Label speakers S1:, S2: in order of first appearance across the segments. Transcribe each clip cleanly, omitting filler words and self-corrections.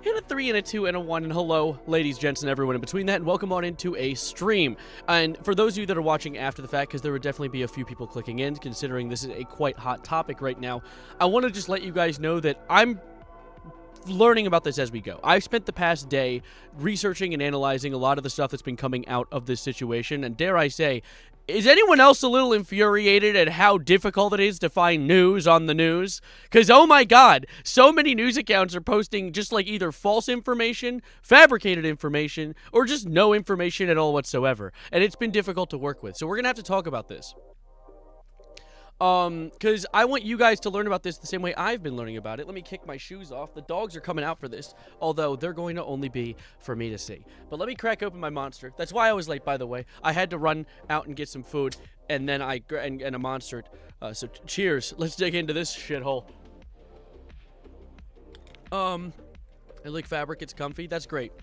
S1: and a 3 and a 2 and a 1, and hello, ladies, gents, and everyone in between that, and welcome on into a stream. And for those of you that are watching after the fact, because there would definitely be a few people clicking in, considering this is a quite hot topic right now, I want to just let you guys know that I'm learning about this as we go. I've spent the past day researching and analyzing a lot of the stuff that's been coming out of this situation, and dare I say, is anyone else a little infuriated at how difficult it is to find news on the news? Because, oh my god, so many news accounts are posting just like either false information, fabricated information, or just no information at all whatsoever. And it's been difficult to work with. So we're going to have to talk about this. Because I want you guys to learn about this the same way I've been learning about it. Let me kick my shoes off. The dogs are coming out for this, although they're going to only be for me to see. But let me crack open my monster. That's why I was late, by the way. I had to run out and get some food, and then and a monster. So cheers. Let's dig into this shithole. I like fabric. It's comfy. That's great.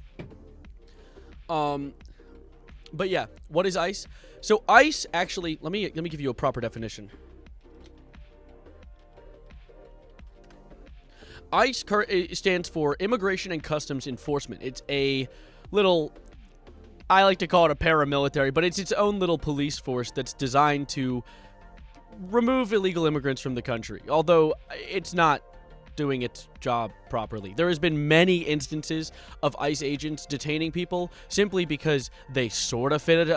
S1: But yeah, what is ice? So ice, actually, let me give you a proper definition. ICE stands for Immigration and Customs Enforcement. It's a little, I like to call it a paramilitary, but it's its own little police force that's designed to remove illegal immigrants from the country, although it's not doing its job properly. There has been many instances of ICE agents detaining people simply because they sort of fit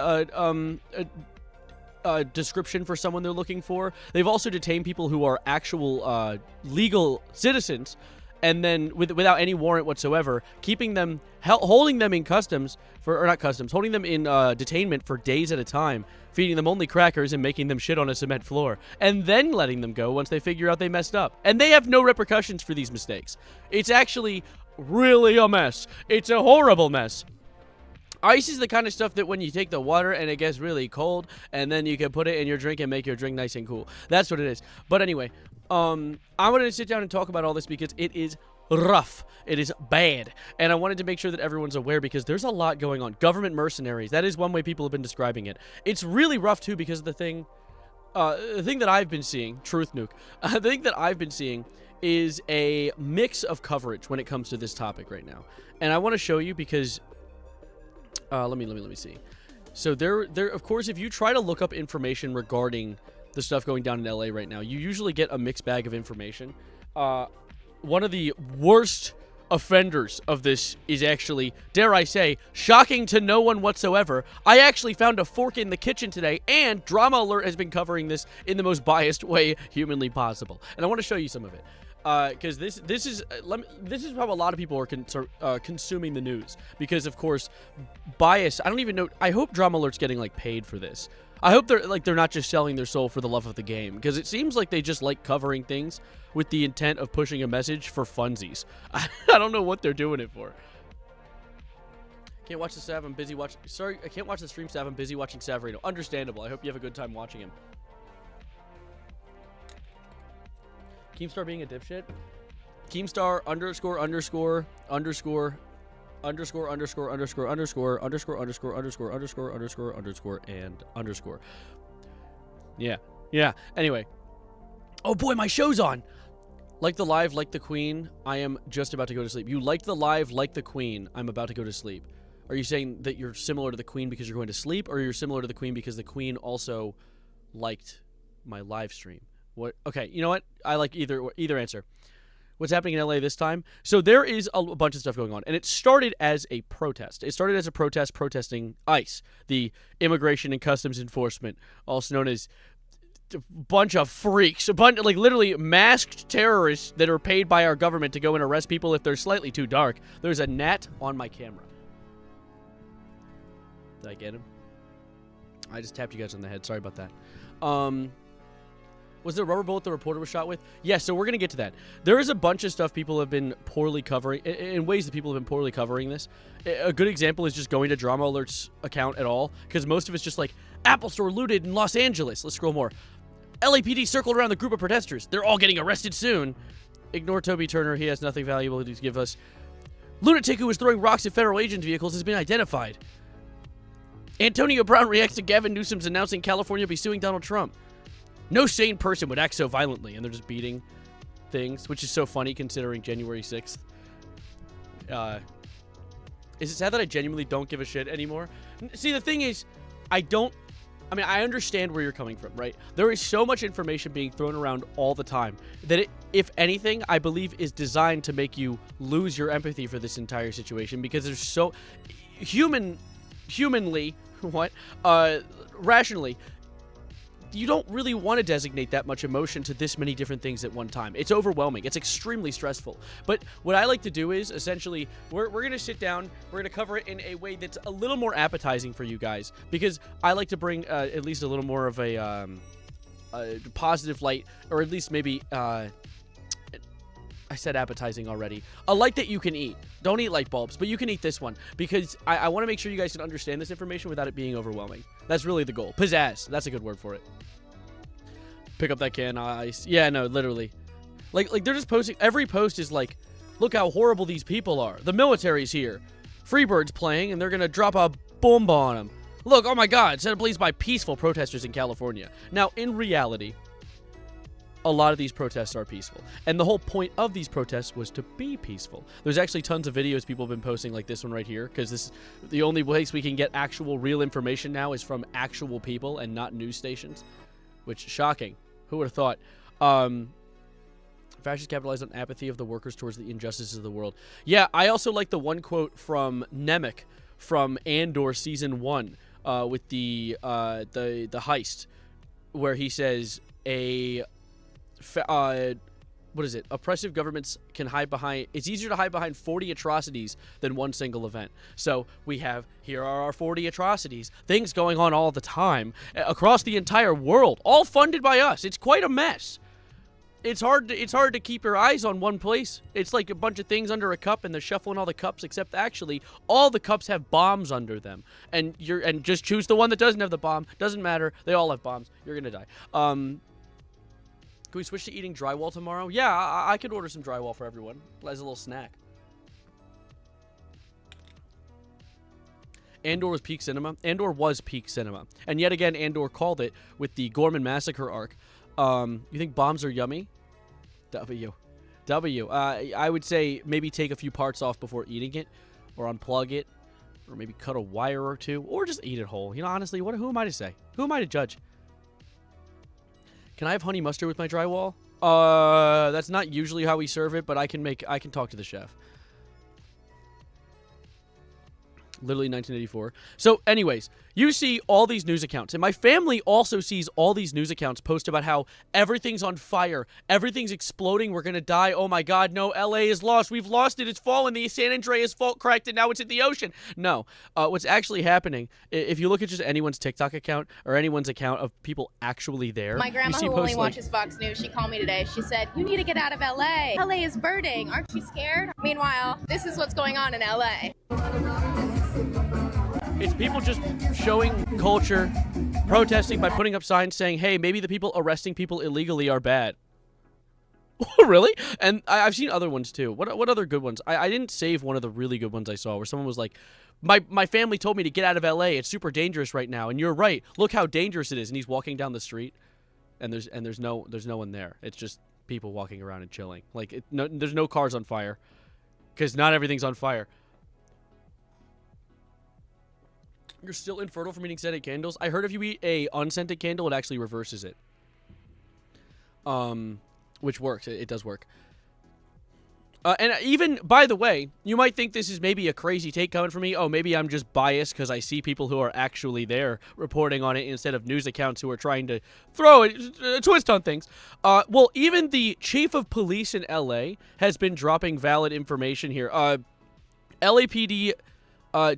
S1: a description for someone they're looking for. They've also detained people who are actual legal citizens, and then without any warrant whatsoever, keeping them, holding them in customs for, or not customs, holding them in detainment for days at a time, feeding them only crackers and making them shit on a cement floor, and then letting them go once they figure out they messed up. And they have no repercussions for these mistakes. It's actually really a mess. It's a horrible mess. Ice is the kind of stuff that when you take the water and it gets really cold, and then you can put it in your drink and make your drink nice and cool. That's what it is. But anyway, I'm going to sit down and talk about all this because it is rough. It is bad. And I wanted to make sure that everyone's aware because there's a lot going on. Government mercenaries. That is one way people have been describing it. It's really rough, too, because the thing that I've been seeing, truth nuke, the thing that I've been seeing is a mix of coverage when it comes to this topic right now. And I want to show you because... let me see. So there, of course, if you try to look up information regarding the stuff going down in LA right now, you usually get a mixed bag of information. One of the worst offenders of this is actually, dare I say, shocking to no one whatsoever. I actually found a fork in the kitchen today, and Drama Alert has been covering this in the most biased way humanly possible. And I want to show you some of it. Because this is how a lot of people are consuming the news. Because of course, bias. I don't even know. I hope Drama Alert's getting like paid for this. I hope they're not just selling their soul for the love of the game. Because it seems like they just like covering things with the intent of pushing a message for funsies. I don't know what they're doing it for. Can't watch the Sav. I'm busy watching. Sorry, I can't watch the stream, Sav. I'm busy watching Savarino. Understandable. I hope you have a good time watching him. Keemstar being a dipshit. Keemstar underscore underscore underscore underscore underscore underscore underscore underscore underscore underscore underscore underscore underscore and underscore. Yeah. Anyway. Oh boy, my show's on. Like the live, like the queen. I am just about to go to sleep. You like the live, like the queen. I'm about to go to sleep. Are you saying that you're similar to the queen because you're going to sleep, or you're similar to the queen because the queen also liked my live stream? What? Okay, you know what? I like either answer. What's happening in LA this time? So there is a bunch of stuff going on, and it started as a protest. It started as a protest protesting ICE, the Immigration and Customs Enforcement, also known as a bunch of freaks, like literally masked terrorists that are paid by our government to go and arrest people if they're slightly too dark. There's a gnat on my camera. Did I get him? I just tapped you guys on the head. Sorry about that. Was there a rubber bullet the reporter was shot with? Yeah, so we're going to get to that. There is a bunch of stuff people have been poorly covering, in ways that people have been poorly covering this. A good example is just going to Drama Alert's account at all, because most of it's just like, Apple Store looted in Los Angeles. Let's scroll more. LAPD circled around the group of protesters. They're all getting arrested soon. Ignore Toby Turner. He has nothing valuable to give us. Lunatic who was throwing rocks at federal agent vehicles has been identified. Antonio Brown reacts to Gavin Newsom's announcing California will be suing Donald Trump. No sane person would act so violently, and they're just beating things, which is so funny considering January 6th. Is it sad that I genuinely don't give a shit anymore? See, the thing is, I understand where you're coming from, right? There is so much information being thrown around all the time that it, if anything, I believe is designed to make you lose your empathy for this entire situation, because there's so humanly, rationally, you don't really want to designate that much emotion to this many different things at one time. It's overwhelming. It's extremely stressful. But what I like to do is, essentially, we're going to sit down, we're going to cover it in a way that's a little more appetizing for you guys, because I like to bring at least a little more of a positive light, or at least maybe, I said appetizing already. A light that you can eat. Don't eat light bulbs, but you can eat this one, because I want to make sure you guys can understand this information without it being overwhelming. That's really the goal. Pizzazz. That's a good word for it. Pick up that can of ice. Yeah, no, literally. Like they're just posting. Every post is like, look how horrible these people are. The military's here. Freebird's playing, and they're going to drop a bomb on them. Look, oh my God, set ablaze by peaceful protesters in California. Now, in reality, a lot of these protests are peaceful. And the whole point of these protests was to be peaceful. There's actually tons of videos people have been posting, like this one right here, because this is the only place we can get actual real information now is from actual people and not news stations. Which, shocking. Who would have thought? Fascists capitalize on apathy of the workers towards the injustices of the world. Yeah, I also like the one quote from Nemec from Andor Season 1 with the heist, where he says what is it? Oppressive governments can hide behind. It's easier to hide behind 40 atrocities than one single event. So we have, here are our 40 atrocities, things going on all the time across the entire world, all funded by us. It's quite a mess. It's hard to keep your eyes on one place. It's like a bunch of things under a cup, and they're shuffling all the cups, except actually all the cups have bombs under them. And just choose the one that doesn't have the bomb. Doesn't matter. They all have bombs. You're gonna die. Can we switch to eating drywall tomorrow? Yeah, I could order some drywall for everyone as a little snack. Andor was peak cinema. Andor was peak cinema. And yet again, Andor called it with the Gorman Massacre arc. You think bombs are yummy? W. I would say maybe take a few parts off before eating it, or unplug it, or maybe cut a wire or two, or just eat it whole. You know, honestly, who am I to say? Who am I to judge? Can I have honey mustard with my drywall? That's not usually how we serve it, but I can talk to the chef. Literally 1984. So anyways, you see all these news accounts, and my family also sees all these news accounts post about how everything's on fire, everything's exploding, we're gonna die, oh my God, no, LA is lost, we've lost it, it's fallen, the San Andreas fault cracked, and now it's in the ocean. No, what's actually happening, if you look at just anyone's TikTok account, or anyone's account of people actually there.
S2: My grandma, who only watches Fox News, she called me today, she said, you need to get out of LA. LA is burning, aren't you scared? Meanwhile, this is what's going on in LA.
S1: It's people just showing culture, protesting by putting up signs saying, hey, maybe the people arresting people illegally are bad. Really? And I've seen other ones too. What other good ones? I didn't save one of the really good ones I saw where someone was like, my family told me to get out of LA. It's super dangerous right now. And you're right. Look how dangerous it is. And he's walking down the street and there's no one there. It's just people walking around and chilling. Like there's no cars on fire because not everything's on fire. You're still infertile from eating scented candles? I heard if you eat a unscented candle, it actually reverses it. Which works. It does work. And even, by the way, you might think this is maybe a crazy take coming from me. Oh, maybe I'm just biased because I see people who are actually there reporting on it instead of news accounts who are trying to throw a twist on things. Well, even the chief of police in LA has been dropping valid information here. LAPD...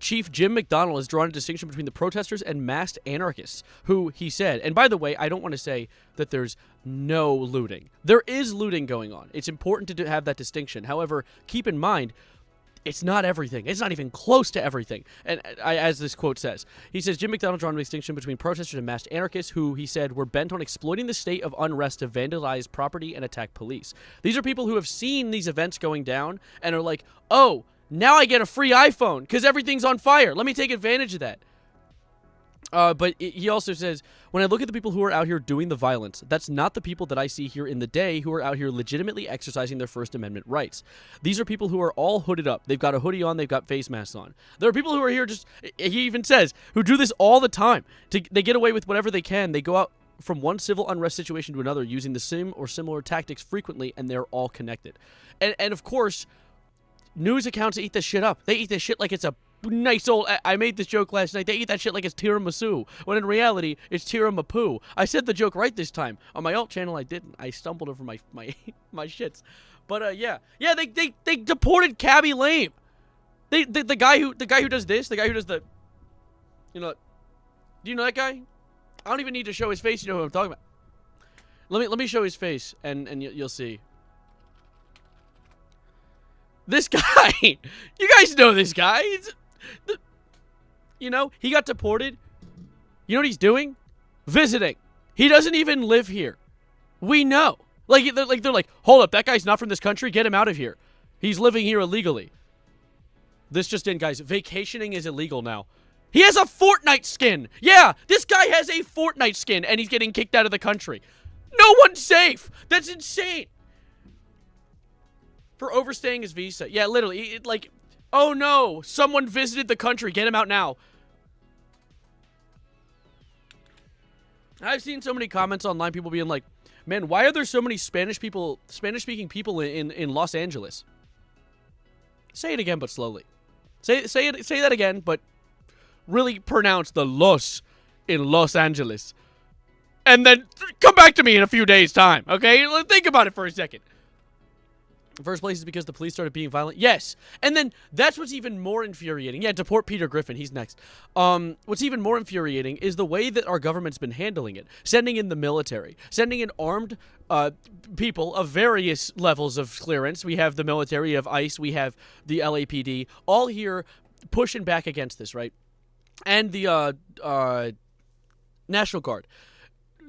S1: Chief Jim McDonnell has drawn a distinction between the protesters and masked anarchists, who he said, and by the way, I don't want to say that there's no looting. There is looting going on. It's important to have that distinction. However, keep in mind, it's not everything. It's not even close to everything. And as this quote says, he says, Jim McDonnell drawn a distinction between protesters and masked anarchists who, he said, were bent on exploiting the state of unrest to vandalize property and attack police. These are people who have seen these events going down and are like, oh, now I get a free iPhone because everything's on fire. Let me take advantage of that. He also says, when I look at the people who are out here doing the violence, that's not the people that I see here in the day who are out here legitimately exercising their First Amendment rights. These are people who are all hooded up. They've got a hoodie on. They've got face masks on. There are people who are here just, he even says, who do this all the time. They get away with whatever they can. They go out from one civil unrest situation to another using the same or similar tactics frequently, and they're all connected. And of course, news accounts eat this shit up. They eat this shit like it's a nice old, I made this joke last night, they eat that shit like it's tiramisu, when in reality, it's tiramisu. I said the joke right this time. On my alt channel, I didn't. I stumbled over my my shits. But, yeah, they deported Cabby Lame. The guy who does this, the guy who does the, do you know that guy? I don't even need to show his face, you know who I'm talking about. Let me show his face, and you'll see. This guy, you guys know this guy. He got deported. You know what he's doing? Visiting. He doesn't even live here. We know. They're like, hold up, that guy's not from this country. Get him out of here. He's living here illegally. This just in, guys. Vacationing is illegal now. He has a Fortnite skin. Yeah, this guy has a Fortnite skin, and he's getting kicked out of the country. No one's safe. That's insane. For overstaying his visa. Yeah, literally. Oh no, someone visited the country. Get him out now. I've seen so many comments online, people being like, man, why are there so many Spanish-speaking people in Los Angeles? Say it again, but slowly. Say that again, but really pronounce the los in Los Angeles. And then come back to me in a few days' time, okay? Think about it for a second. First place is because the police started being violent. Yes. And then that's what's even more infuriating. Yeah, deport Peter Griffin. He's next. What's even more infuriating is the way that our government's been handling it. Sending in the military. Sending in armed people of various levels of clearance. We have the military, we have ICE, we have the LAPD. All here pushing back against this, right? And the National Guard.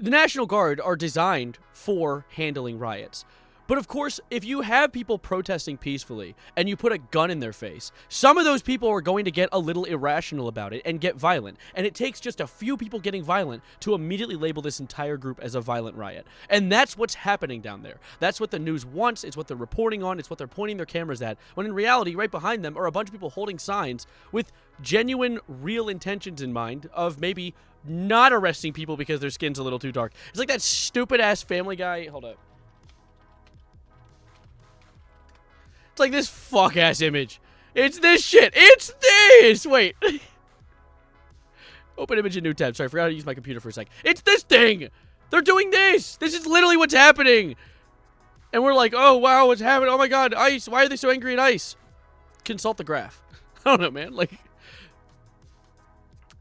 S1: The National Guard are designed for handling riots. But of course, if you have people protesting peacefully and you put a gun in their face, some of those people are going to get a little irrational about it and get violent. And it takes just a few people getting violent to immediately label this entire group as a violent riot. And that's what's happening down there. That's what the news wants. It's what they're reporting on. It's what they're pointing their cameras at. When in reality, right behind them are a bunch of people holding signs with genuine, real intentions in mind of maybe not arresting people because their skin's a little too dark. It's like that stupid-ass Family Guy. Hold up. It's like this fuck-ass image. It's this shit. It's this. Wait. Open image in new tab. Sorry, I forgot to use my computer for a sec. It's this thing. They're doing this. This is literally what's happening. And we're like, oh, wow, what's happening? Oh, my God, ICE. Why are they so angry at ICE? Consult the graph. I don't know, man.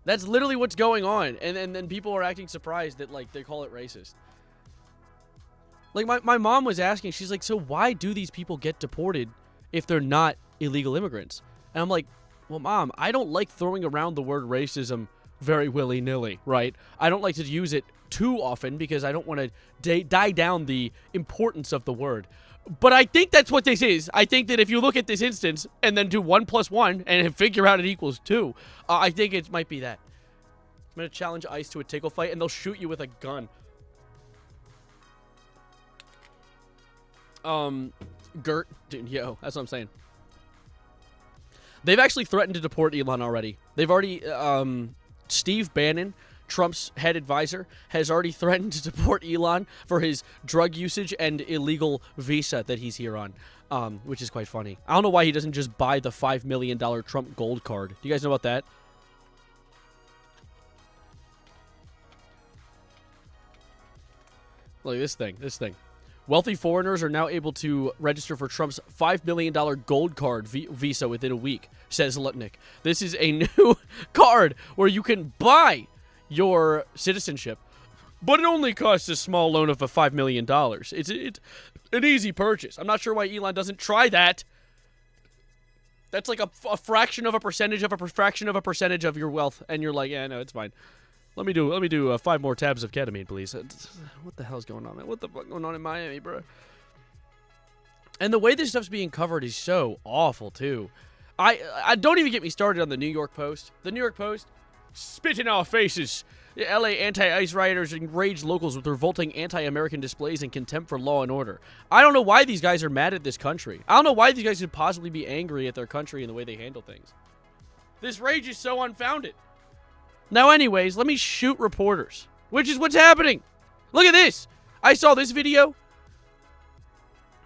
S1: That's literally what's going on. And then people are acting surprised that, they call it racist. My mom was asking, she's like, so why do these people get deported if they're not illegal immigrants? And I'm like, well, Mom, I don't like throwing around the word racism very willy-nilly, right? I don't like to use it too often because I don't want to die down the importance of the word. But I think that's what this is. I think that if you look at this instance and then do 1 + 1 and figure out it equals 2, I think it might be that. I'm going to challenge ICE to a tickle fight and they'll shoot you with a gun. Gert, dude, yo, that's what I'm saying. They've actually threatened to deport Elon already. They've already, Steve Bannon, Trump's head advisor, has already threatened to deport Elon for his drug usage and illegal visa that he's here on, which is quite funny. I don't know why he doesn't just buy the $5 million Trump gold card. Do you guys know about that? Look at this thing. Wealthy foreigners are now able to register for Trump's $5 million gold card visa within a week, says Lutnick. This is a new card where you can buy your citizenship, but it only costs a small loan of $5 million. It's an easy purchase. I'm not sure why Elon doesn't try that. That's like a fraction of a percentage of a fraction of a percentage of your wealth, and you're like, yeah, no, it's fine. Let me do 5 more tabs of ketamine, please. What the hell's going on, man? What the fuck going on in Miami, bro? And the way this stuff's being covered is so awful, too. I don't even get me started on the New York Post. The New York Post, Spit in our faces. The LA anti-ICE rioters enraged locals with revolting anti-American displays and contempt for law and order. I don't know why these guys are mad at this country. I don't know why these guys could possibly be angry at their country and the way they handle things. This rage is so unfounded. Now, anyways, let me shoot reporters, which is what's happening. Look at this. I saw this video.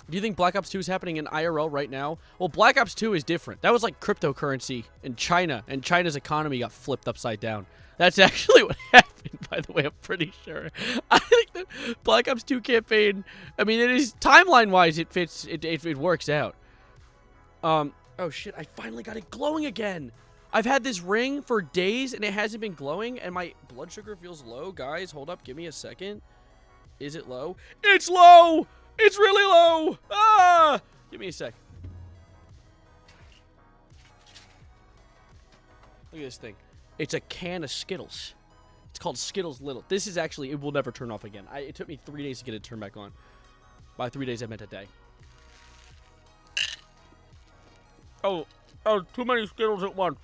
S1: Do you think Black Ops 2 is happening in IRL right now? Well, Black Ops 2 is different. That was like cryptocurrency in China, and China's economy got flipped upside down. That's actually what happened, by the way, I'm pretty sure. I think the Black Ops 2 campaign, I mean, it is, timeline-wise, it fits, it works out. Oh shit, I finally got it glowing again. I've had this ring for days, and it hasn't been glowing, and my blood sugar feels low. Guys, hold up, give me a second. Is it low? It's low! It's really low! Ah! Give me a sec. Look at this thing. It's a can of Skittles. It's called Skittles Little. This is actually, it will never turn off again. It took me 3 days to get it turned back on. By 3 days, I meant a day. Oh, too many Skittles at once.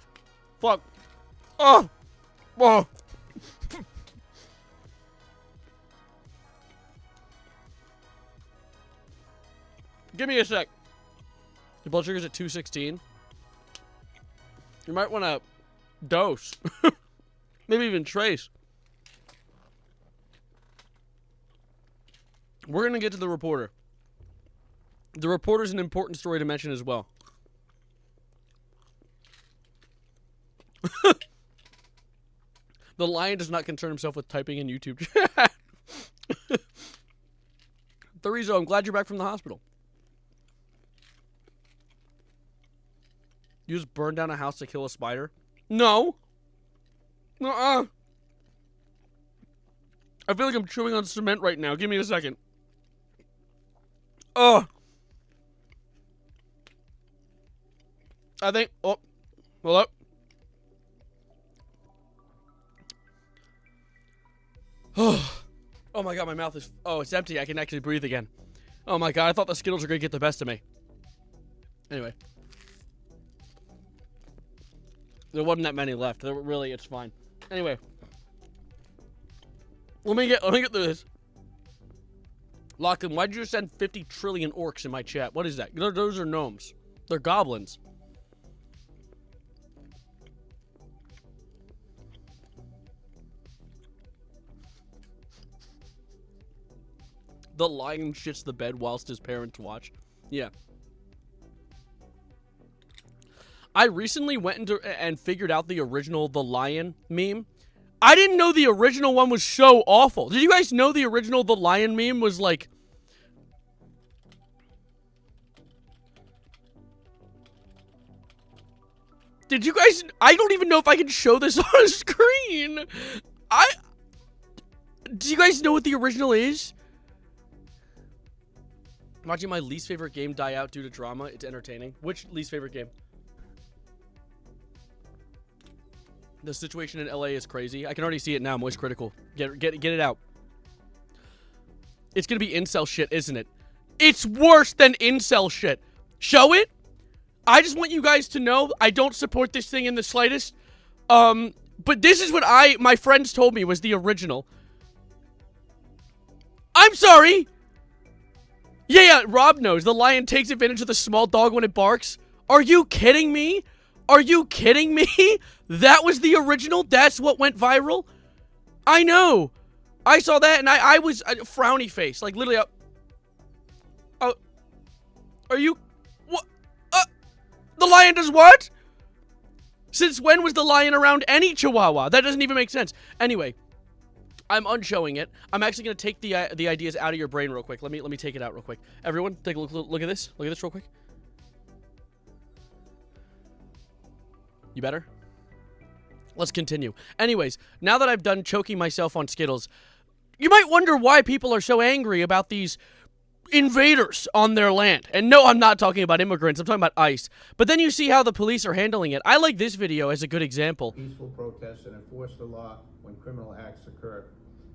S1: Fuck. Oh! Oh! Give me a sec. Your blood sugar's at 216. You might want to dose. Maybe even trace. We're going to get to the reporter. The reporter's an important story to mention as well. The lion does not concern himself with typing in YouTube chat. Thurizo, I'm glad you're back from the hospital. You just burned down a house to kill a spider? No. I feel like I'm chewing on cement right now. Give me a second. Oh. I think... Oh. Hold up. Oh my god, my mouth is... Oh, it's empty. I can actually breathe again. Oh my god, I thought the Skittles were going to get the best of me. Anyway. There wasn't that many left. There were, really, it's fine. Anyway. Let me get through this. Lachlan, why'd you send 50 trillion orcs in my chat? What is that? Those are gnomes. They're goblins. The lion shits the bed whilst his parents watch. Yeah. I recently went into and figured out the original The Lion meme. I didn't know the original one was so awful. Did you guys know the original The Lion meme was like... Did you guys... I don't even know if I can show this on screen. Do you guys know what the original is? Watching my least favorite game die out due to drama. It's entertaining. Which least favorite game? The situation in LA is crazy. I can already see it now. Moist critical. Get it out. It's gonna be incel shit, isn't it? It's worse than incel shit. Show it. I just want you guys to know I don't support this thing in the slightest. But this is what my friends told me was the original. I'm sorry. Yeah, Rob knows. The lion takes advantage of the small dog when it barks. Are you kidding me? Are you kidding me? That was the original? That's what went viral? I know. I saw that and I was a frowny face. Like literally are you... What? The lion does what? Since when was the lion around any chihuahua? That doesn't even make sense. Anyway, I'm unshowing it. I'm actually going to take the ideas out of your brain real quick. Let me take it out real quick. Everyone, take a look at this. Look at this real quick. You better? Let's continue. Anyways, now that I've done choking myself on Skittles, you might wonder why people are so angry about these invaders on their land. And no, I'm not talking about immigrants. I'm talking about ICE. But then you see how the police are handling it. I like this video as a good example.
S3: Peaceful protests and enforce the law when criminal acts occur.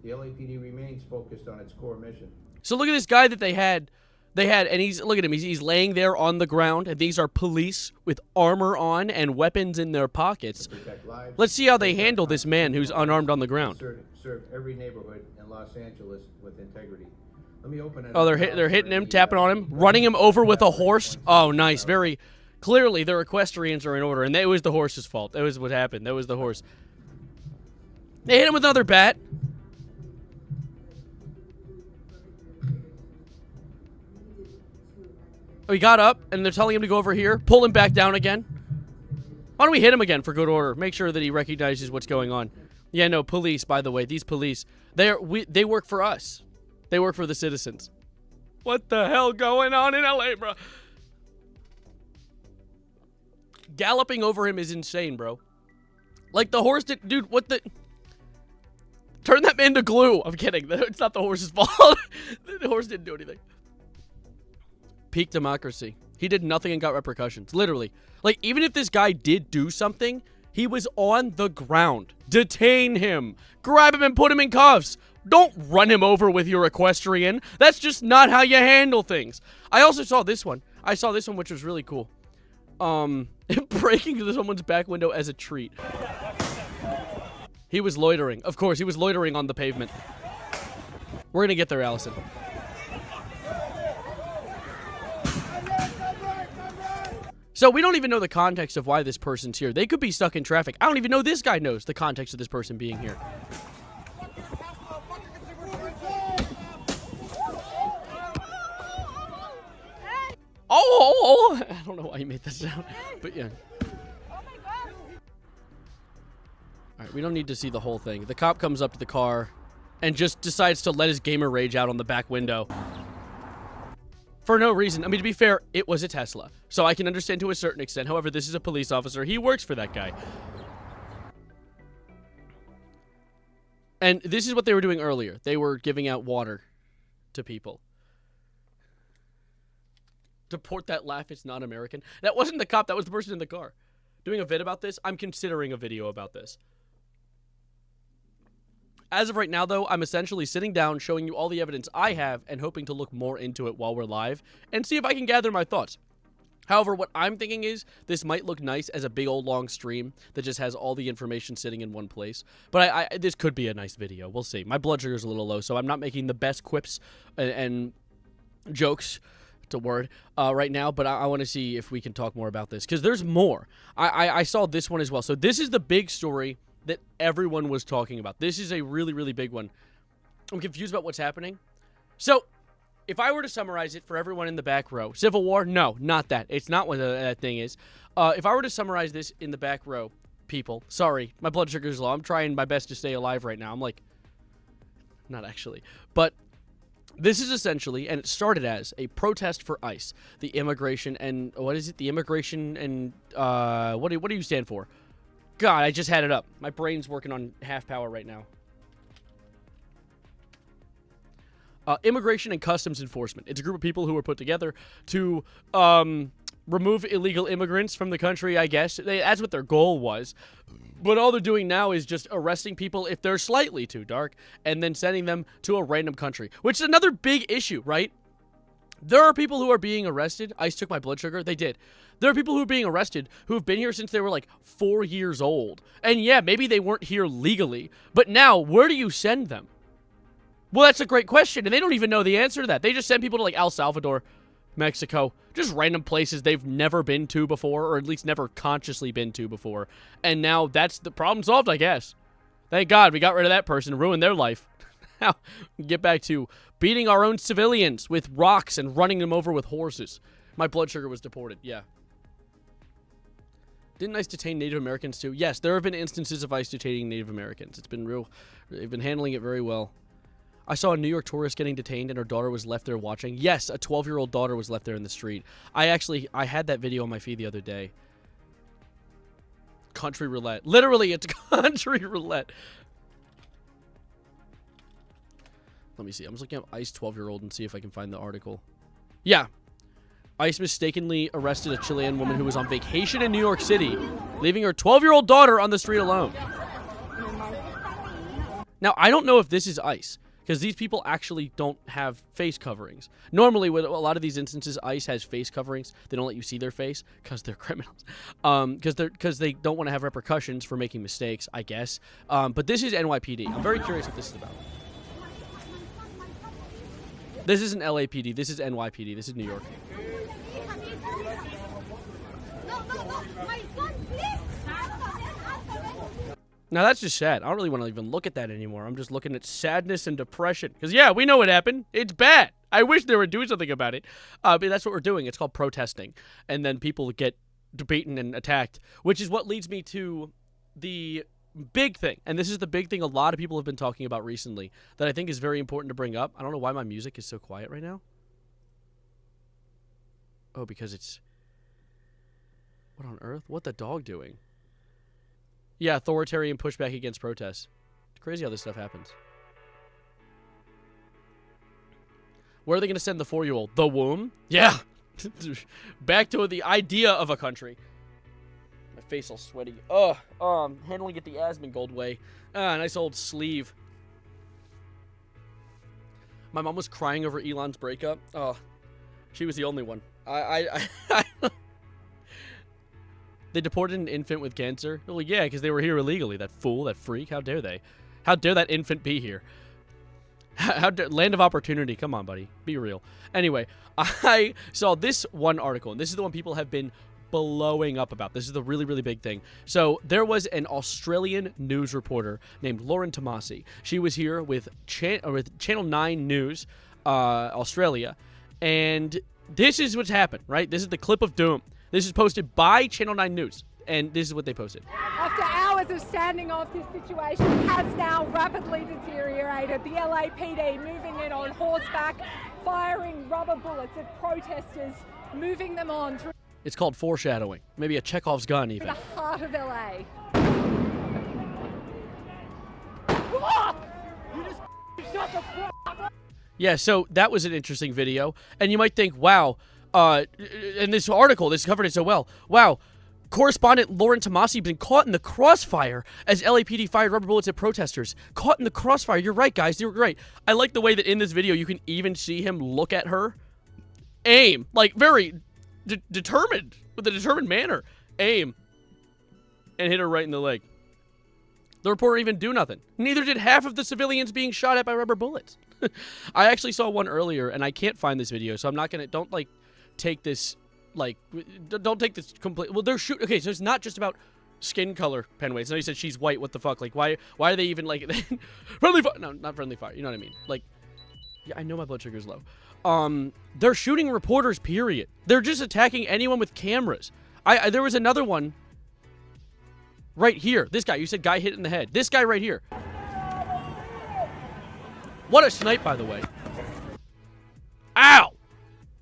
S3: The LAPD remains focused on its core mission.
S1: So look at this guy that they had They had, and look at him, he's laying there on the ground, and these are police with armor on and weapons in their pockets. Let's see how they handle this man who's unarmed on the ground.
S3: Serve every neighborhood in Los Angeles with integrity. Let me open it.
S1: Oh, they're hitting him, tapping on him, running him over with a horse. Oh, nice. Very clearly, their equestrians are in order, and it was the horse's fault. That was what happened. That was the horse. They hit him with another bat. Oh, he got up, and they're telling him to go over here. Pull him back down again. Why don't we hit him again for good order? Make sure that he recognizes what's going on. Yeah, no, police, by the way. These police, they work for us. They work for the citizens. What the hell going on in LA, bro? Galloping over him is insane, bro. Like, the horse did... Dude, what the... Turn that man to glue. I'm kidding. It's not the horse's fault. The horse didn't do anything. Peak democracy. He did nothing and got repercussions. Literally. Like, even if this guy did do something, he was on the ground. Detain him. Grab him and put him in cuffs. Don't run him over with your equestrian. That's just not how you handle things. I also saw this one. I saw this one, which was really cool. Breaking into someone's back window as a treat. He was loitering. Of course, he was loitering on the pavement. We're gonna get there, Allison. So we don't even know the context of why this person's here. They could be stuck in traffic. I don't even know this guy knows the context of this person being here. Oh! I don't know why he made that sound, but yeah. Alright, we don't need to see the whole thing. The cop comes up to the car and just decides to let his gamer rage out on the back window. For no reason. I mean, to be fair, it was a Tesla. So I can understand to a certain extent. However, this is a police officer. He works for that guy. And this is what they were doing earlier. They were giving out water to people. Deport that laugh, it's not American. That wasn't the cop. That was the person in the car. Doing a vid about this? I'm considering a video about this. As of right now, though, I'm essentially sitting down, showing you all the evidence I have, and hoping to look more into it while we're live, and see if I can gather my thoughts. However, what I'm thinking is, this might look nice as a big old long stream that just has all the information sitting in one place. But this could be a nice video. We'll see. My blood sugar's a little low, so I'm not making the best quips and jokes, it's a word, right now, but I want to see if we can talk more about this, because there's more. I saw this one as well. So this is the big story that everyone was talking about. This is a really, really big one. I'm confused about what's happening. So, if I were to summarize it for everyone in the back row, Civil War? No, not that. It's not what that thing is. If I were to summarize this in the back row, people, sorry, my blood sugar is low. I'm trying my best to stay alive right now. I'm like, not actually. But this is essentially, and it started as a protest for ICE, the immigration and, what is it? The immigration and, what do you stand for? God, I just had it up. My brain's working on half power right now. Immigration and Customs Enforcement. It's a group of people who were put together to remove illegal immigrants from the country, I guess. That's what their goal was. But all they're doing now is just arresting people if they're slightly too dark and then sending them to a random country, which is another big issue, right? There are people who are being arrested. ICE took my blood sugar. They did. There are people who are being arrested who have been here since they were like 4 years old. And yeah, maybe they weren't here legally. But now, where do you send them? Well, that's a great question. And they don't even know the answer to that. They just send people to like El Salvador, Mexico, just random places they've never been to before, or at least never consciously been to before. And now that's the problem solved, I guess. Thank God we got rid of that person and ruined their life. Now, get back to beating our own civilians with rocks and running them over with horses. My blood sugar was deported, yeah. Didn't ICE detain Native Americans too? Yes, there have been instances of ICE detaining Native Americans. It's been real. They've been handling it very well. I saw a New York tourist getting detained and her daughter was left there watching. Yes, a 12-year-old daughter was left there in the street. I had that video on my feed the other day. Country roulette. Literally, it's country roulette. Let me see. I'm just looking up ICE 12-year-old and see if I can find the article. Yeah. ICE mistakenly arrested a Chilean woman who was on vacation in New York City, leaving her 12-year-old daughter on the street alone. Now, I don't know if this is ICE. because these people actually don't have face coverings. Normally, with a lot of these instances, ICE has face coverings. They don't let you see their face because they're criminals, because they don't want to have repercussions for making mistakes, I guess. But this is NYPD. I'm very curious what this is about. This isn't LAPD. This is NYPD. This is New York. Now, that's just sad. I don't really want to even look at that anymore. I'm just looking at sadness and depression. Because, yeah, we know what happened. It's bad. I wish they were doing something about it. But that's what we're doing. It's called protesting. And then people get beaten and attacked, which is what leads me to the big thing. And this is the big thing a lot of people have been talking about recently that I think is very important to bring up. I don't know why my music is so quiet right now. Oh, because it's... What on earth? What the dog doing? Yeah, authoritarian pushback against protests. It's crazy how this stuff happens. Where are they going to send the 4-year-old? The womb? Yeah. Back to the idea of a country. My face all sweaty. I'm handling it the Asmongold way. Nice old sleeve. My mom was crying over Elon's breakup. Oh, she was the only one. They deported an infant with cancer? Well, yeah, because they were here illegally. That fool, that freak. How dare they? How dare that infant be here? Land of opportunity. Come on, buddy. Be real. Anyway, I saw this one article, and this is the one people have been blowing up about. This is the really, really big thing. So there was an Australian news reporter named Lauren Tomasi. She was here with Channel 9 News, Australia, and this is what's happened, right? This is the clip of doom. This is posted by Channel 9 News, and this is what they posted.
S4: After hours of standing off, this situation has now rapidly deteriorated. The LAPD moving in on horseback, firing rubber bullets at protesters, moving them on through
S1: It's called foreshadowing. Maybe a Chekhov's gun, even.
S4: the heart of LA.
S1: Yeah, so that was an interesting video, and you might think, wow, in this article, this covered it so well. Wow, correspondent Lauren Tomasi been caught in the crossfire as LAPD fired rubber bullets at protesters. Caught in the crossfire. You're right, guys. You're right. I like the way that in this video you can even see him look at her, aim, like very determined, with a determined manner, aim, and hit her right in the leg. The reporter even do nothing. Neither did half of the civilians being shot at by rubber bullets. I actually saw one earlier, and I can't find this video, so I'm not gonna. Don't like take this. Like, don't take this complete. Well, they're shooting. Okay, so it's not just about skin color, Penway. So you said she's white. What the fuck? Like, why are they even like friendly fire? No, not friendly fire. You know what I mean? Like, yeah, I know my blood sugar's low. They're shooting reporters. Period. They're just attacking anyone with cameras. There was another one. Right here. This guy. You said guy hit in the head. This guy right here. What a snipe, by the way. Ow!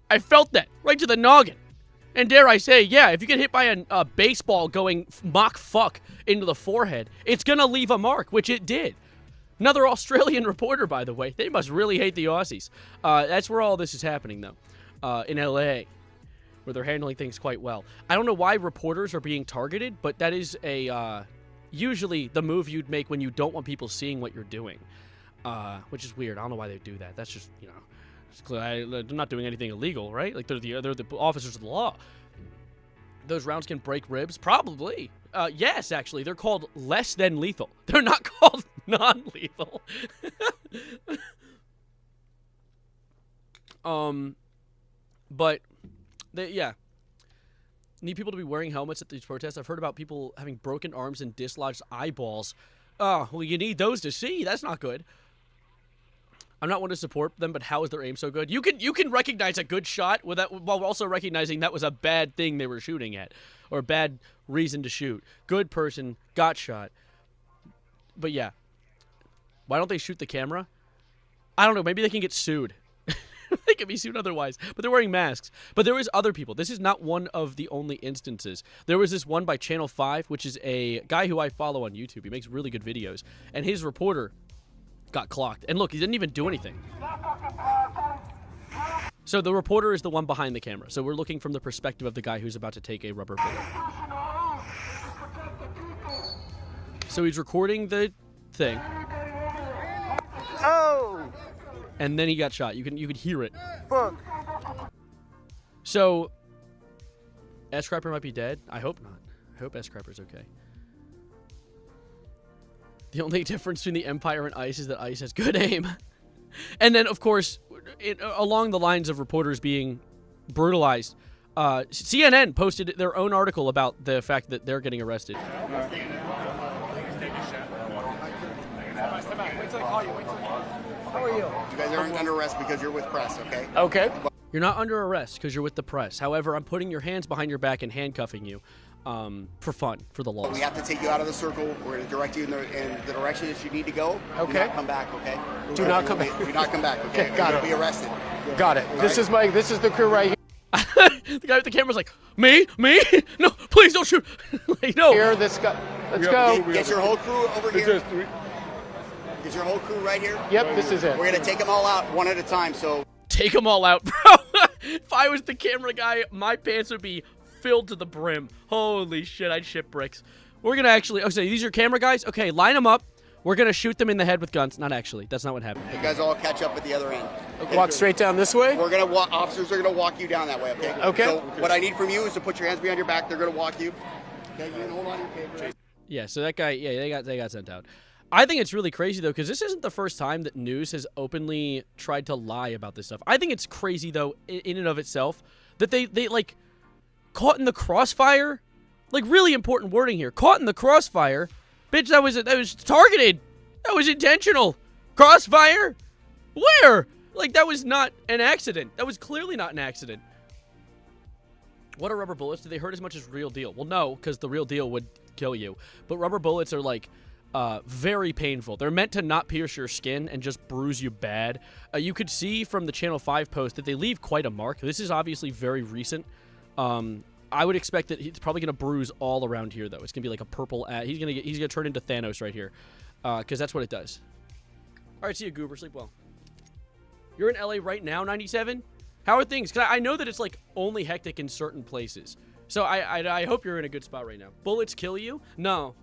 S1: I felt that. Right to the noggin. And dare I say, yeah, if you get hit by a baseball going Mach fuck into the forehead, it's gonna leave a mark, which it did. Another Australian reporter, by the way. They must really hate the Aussies. That's where all this is happening, though. In LA. Where they're handling things quite well. I don't know why reporters are being targeted, but that is usually the move you'd make when you don't want people seeing what you're doing. Which is weird. I don't know why they do that. That's just, you know, they're not doing anything illegal, right? Like, they're the officers of the law. Those rounds can break ribs? Probably. Yes, actually. They're called less than lethal. They're not called non-lethal. But... yeah. Need people to be wearing helmets at these protests. I've heard about people having broken arms and dislodged eyeballs. Oh, well, you need those to see. That's not good. I'm not one to support them, but how is their aim so good? You can recognize a good shot while also recognizing that was a bad thing they were shooting at, or a bad reason to shoot. Good person got shot. But yeah, why don't they shoot the camera? I don't know. Maybe they can get sued. They can be sued otherwise, but they're wearing masks. But there was other people. This is not one of the only instances. There was this one by Channel 5, which is a guy who I follow on YouTube. He makes really good videos, and his reporter got clocked. And look, he didn't even do anything. So the reporter is the one behind the camera. So we're looking from the perspective of the guy who's about to take a rubber bullet. So he's recording the thing.
S5: Oh!
S1: And then he got shot. You could hear it.
S5: Fuck.
S1: So, S. Crapper might be dead. I hope not. I hope S. Crapper's okay. The only difference between the Empire and ICE is that ICE has good aim. And then, of course, along the lines of reporters being brutalized, CNN posted their own article about the fact that they're getting arrested.
S5: How are you?
S6: You guys aren't under arrest because you're with press, okay?
S5: Okay.
S1: You're not under arrest because you're with the press. However, I'm putting your hands behind your back and handcuffing you for fun, for the law.
S6: We have to take you out of the circle. We're going to direct you in the direction that you need to go.
S5: Okay.
S6: Do not come back, okay?
S5: Do not come back.
S6: Do not come back, okay?
S5: Okay, got
S6: You'll
S5: it.
S6: be arrested.
S5: Got it. This is the crew right here.
S1: The guy with the camera's like, me? No, please don't shoot. Like, no.
S5: Here, this guy. Let's go.
S6: Get your whole crew over here. Get your whole crew right here.
S5: Yep, this is it.
S6: We're going to take them all out one at a time, so...
S1: Take them all out, bro. If I was the camera guy, my pants would be filled to the brim. Holy shit, I'd shit bricks. We're going to actually... Okay, these are camera guys? Okay, line them up. We're going to shoot them in the head with guns. Not actually. That's not what happened.
S6: You guys all catch up at the other end. Okay?
S5: Walk straight down this way.
S6: We're going to officers are going to walk you down that way, okay?
S5: Okay.
S6: So what I need from you is to put your hands behind your back. They're going to walk you. Okay, you can hold on to your paper.
S1: Yeah, so that guy, yeah, they got sent out. I think it's really crazy, though, because this isn't the first time that news has openly tried to lie about this stuff. I think it's crazy, though, in and of itself, that they like, caught in the crossfire. Like, really important wording here. Caught in the crossfire. Bitch, that was targeted. That was intentional. Crossfire? Where? Like, that was not an accident. That was clearly not an accident. What are rubber bullets? Do they hurt as much as real deal? Well, no, because the real deal would kill you. But rubber bullets are, like, very painful. They're meant to not pierce your skin and just bruise you bad. You could see from the Channel 5 post that they leave quite a mark. This is obviously very recent. I would expect that he's probably gonna bruise all around here, though. It's gonna be like a purple. He's gonna turn into Thanos right here, because that's what it does. All right, see you, Goober. Sleep well. You're in LA right now, 97. How are things? Cause I know that it's like only hectic in certain places. So I hope you're in a good spot right now. Bullets kill you? No.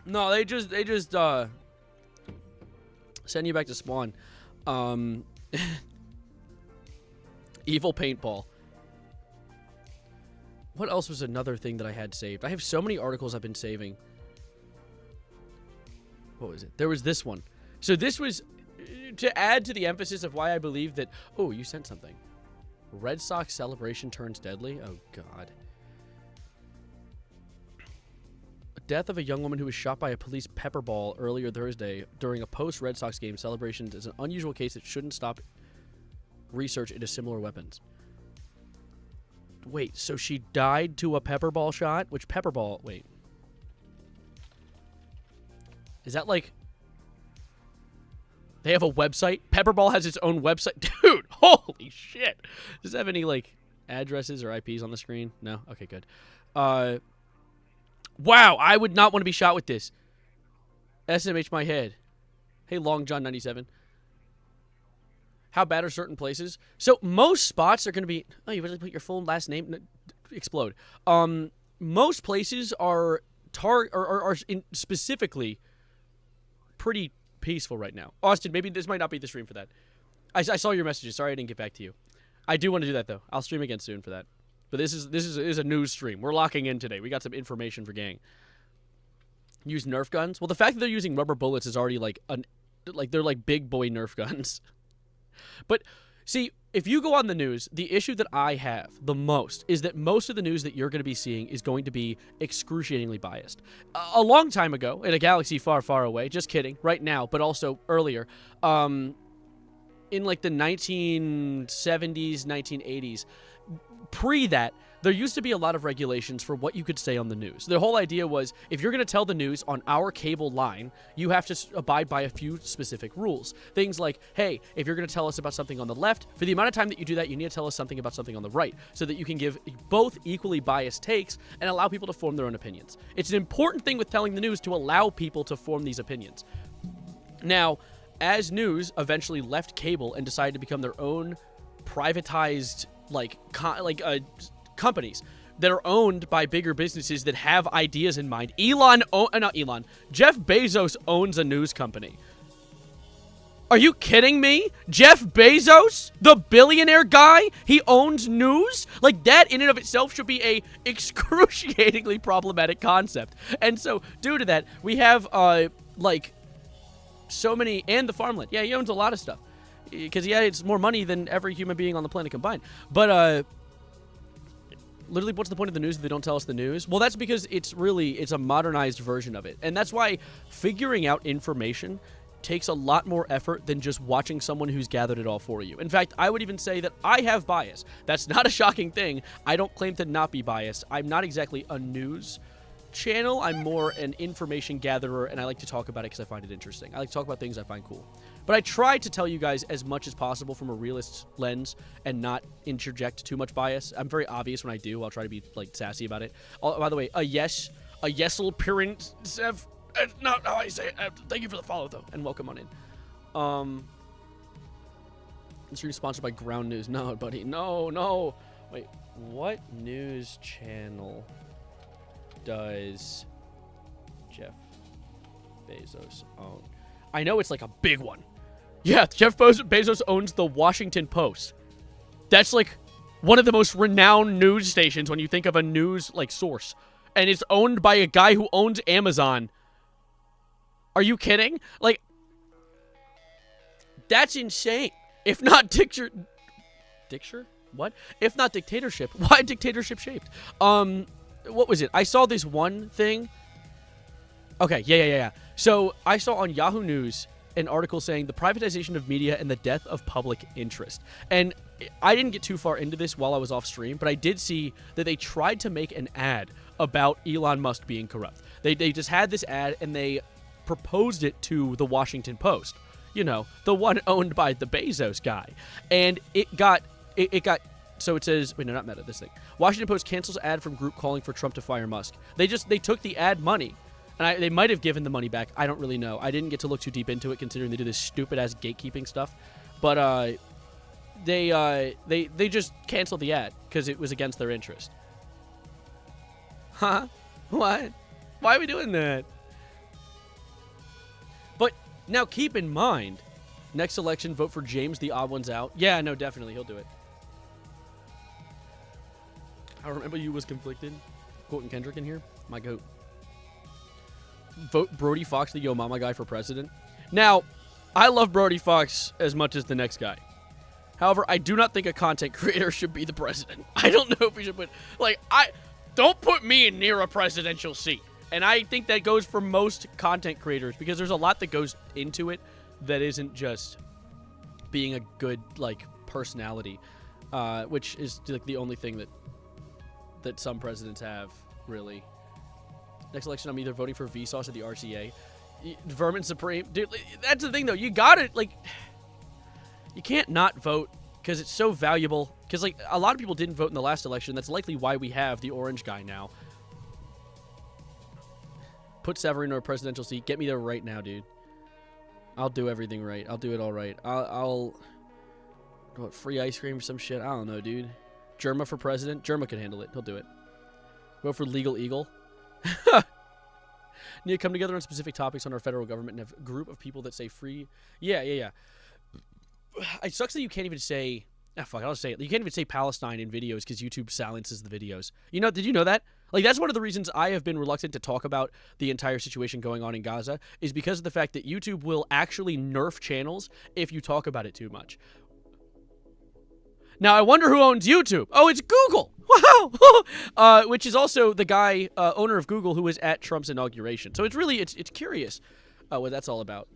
S1: No, they just send you back to spawn. Evil paintball. What else was another thing that I had saved? I have so many articles I've been saving. What was it? There was this one. So this was to add to the emphasis of why I believe that... Oh, you sent something. Red Sox celebration turns deadly? Oh, God. Death of a young woman who was shot by a police pepper ball earlier Thursday during a post-Red Sox game celebration is an unusual case that shouldn't stop research into similar weapons. Wait, so she died to a pepper ball shot? Which pepper ball? Wait. Is that like... They have a website? Pepperball has its own website? Dude, holy shit. Does it have any, like, addresses or IPs on the screen? No? Okay, good. Wow, I would not want to be shot with this. SMH my head. Hey, Long John 97. How bad are certain places? So most spots are going to be... Oh, you really put your full last name? No, explode. Most places are specifically pretty peaceful right now. Austin, maybe this might not be the stream for that. I saw your messages. Sorry I didn't get back to you. I do want to do that, though. I'll stream again soon for that. But this is a news stream. We're locking in today. We got some information for gang. Use Nerf guns? Well, the fact that they're using rubber bullets is already like they're like big boy Nerf guns. But see, if you go on the news, the issue that I have the most is that most of the news that you're going to be seeing is going to be excruciatingly biased. A long time ago, in a galaxy far, far away, just kidding, right now, but also earlier, in like the 1970s, 1980s, pre that, there used to be a lot of regulations for what you could say on the news. The whole idea was, if you're going to tell the news on our cable line, you have to abide by a few specific rules. Things like, hey, if you're going to tell us about something on the left, for the amount of time that you do that, you need to tell us something about something on the right, so that you can give both equally biased takes and allow people to form their own opinions. It's an important thing with telling the news to allow people to form these opinions. Now, as news eventually left cable and decided to become their own privatized companies, that are owned by bigger businesses that have ideas in mind. Jeff Bezos owns a news company. Are you kidding me? Jeff Bezos, the billionaire guy, he owns news? Like, that in and of itself should be a excruciatingly problematic concept. And so, due to that, we have, like, so many, and the farmland. Yeah, he owns a lot of stuff. Because he has more money than every human being on the planet combined. But, literally, what's the point of the news if they don't tell us the news? Well, that's because it's a modernized version of it. And that's why figuring out information takes a lot more effort than just watching someone who's gathered it all for you. In fact, I would even say that I have bias. That's not a shocking thing. I don't claim to not be biased. I'm not exactly a news channel. I'm more an information gatherer, and I like to talk about it because I find it interesting. I like to talk about things I find cool. But I try to tell you guys as much as possible from a realist lens and not interject too much bias. I'm very obvious when I do. I'll try to be, like, sassy about it. Oh, by the way, a yes'll parent, that's not how I say it. Thank you for the follow, though, and welcome on in. This is sponsored by Ground News. No, buddy. No. Wait, what news channel does Jeff Bezos own? I know it's like a big one. Yeah, Jeff Bezos owns the Washington Post. That's like one of the most renowned news stations when you think of a news like source. And it's owned by a guy who owns Amazon. Are you kidding? Like, that's insane. If not what? If not dictatorship, why dictatorship shaped? What was it? I saw this one thing. Okay, yeah. So I saw on Yahoo News an article saying the privatization of media and the death of public interest. And I didn't get too far into this while I was off stream, but I did see that they tried to make an ad about Elon Musk being corrupt. They just had this ad and they proposed it to the Washington Post, you know, the one owned by the Bezos guy. And it got, so it says, wait, no, not Meta, this thing. Washington Post cancels ad from group calling for Trump to fire Musk. They took the ad money, and they might have given the money back. I don't really know. I didn't get to look too deep into it, considering they do this stupid-ass gatekeeping stuff. But they just canceled the ad because it was against their interest. Huh? What? Why are we doing that? But now keep in mind, next election, vote for James, the odd ones out. Yeah, no, definitely, he'll do it. I remember you was conflicted. Quoting Kendrick in here. My goat. Vote Brody Fox, the Yo Mama guy, for president. Now, I love Brody Fox as much as the next guy. However, I do not think a content creator should be the president. I don't know if we should put, don't put me near a presidential seat. And I think that goes for most content creators because there's a lot that goes into it that isn't just being a good, personality, which is, the only thing that some presidents have, really. Next election, I'm either voting for Vsauce or the RCA. Vermin Supreme. Dude, that's the thing, though. You gotta, you can't not vote because it's so valuable. Because, a lot of people didn't vote in the last election. That's likely why we have the orange guy now. Put Severino in a presidential seat. Get me there right now, dude. I'll do everything right. I'll do it all right. I'll what, free ice cream or some shit? I don't know, dude. Germa for president? Germa can handle it. He'll do it. Vote for Legal Eagle. Need to come together on specific topics on our federal government and have a group of people that say free. Yeah. It sucks that you can't even say... fuck, I'll say it. You can't even say Palestine in videos because YouTube silences the videos. Did you know that? That's one of the reasons I have been reluctant to talk about the entire situation going on in Gaza is because of the fact that YouTube will actually nerf channels if you talk about it too much. Now, I wonder who owns YouTube. Oh, it's Google. Wow. Which is also the guy, owner of Google, who was at Trump's inauguration. So it's curious what that's all about.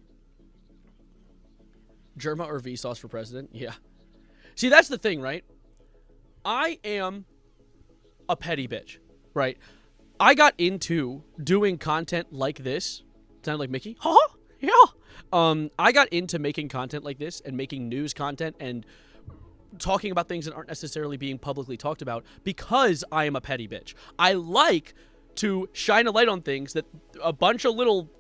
S1: Germa or Vsauce for president? Yeah. See, that's the thing, right? I am a petty bitch, right? I got into doing content like this. Sound like Mickey? Huh? Yeah. I got into making content like this and making news content and talking about things that aren't necessarily being publicly talked about because I am a petty bitch. I like to shine a light on things that a bunch of little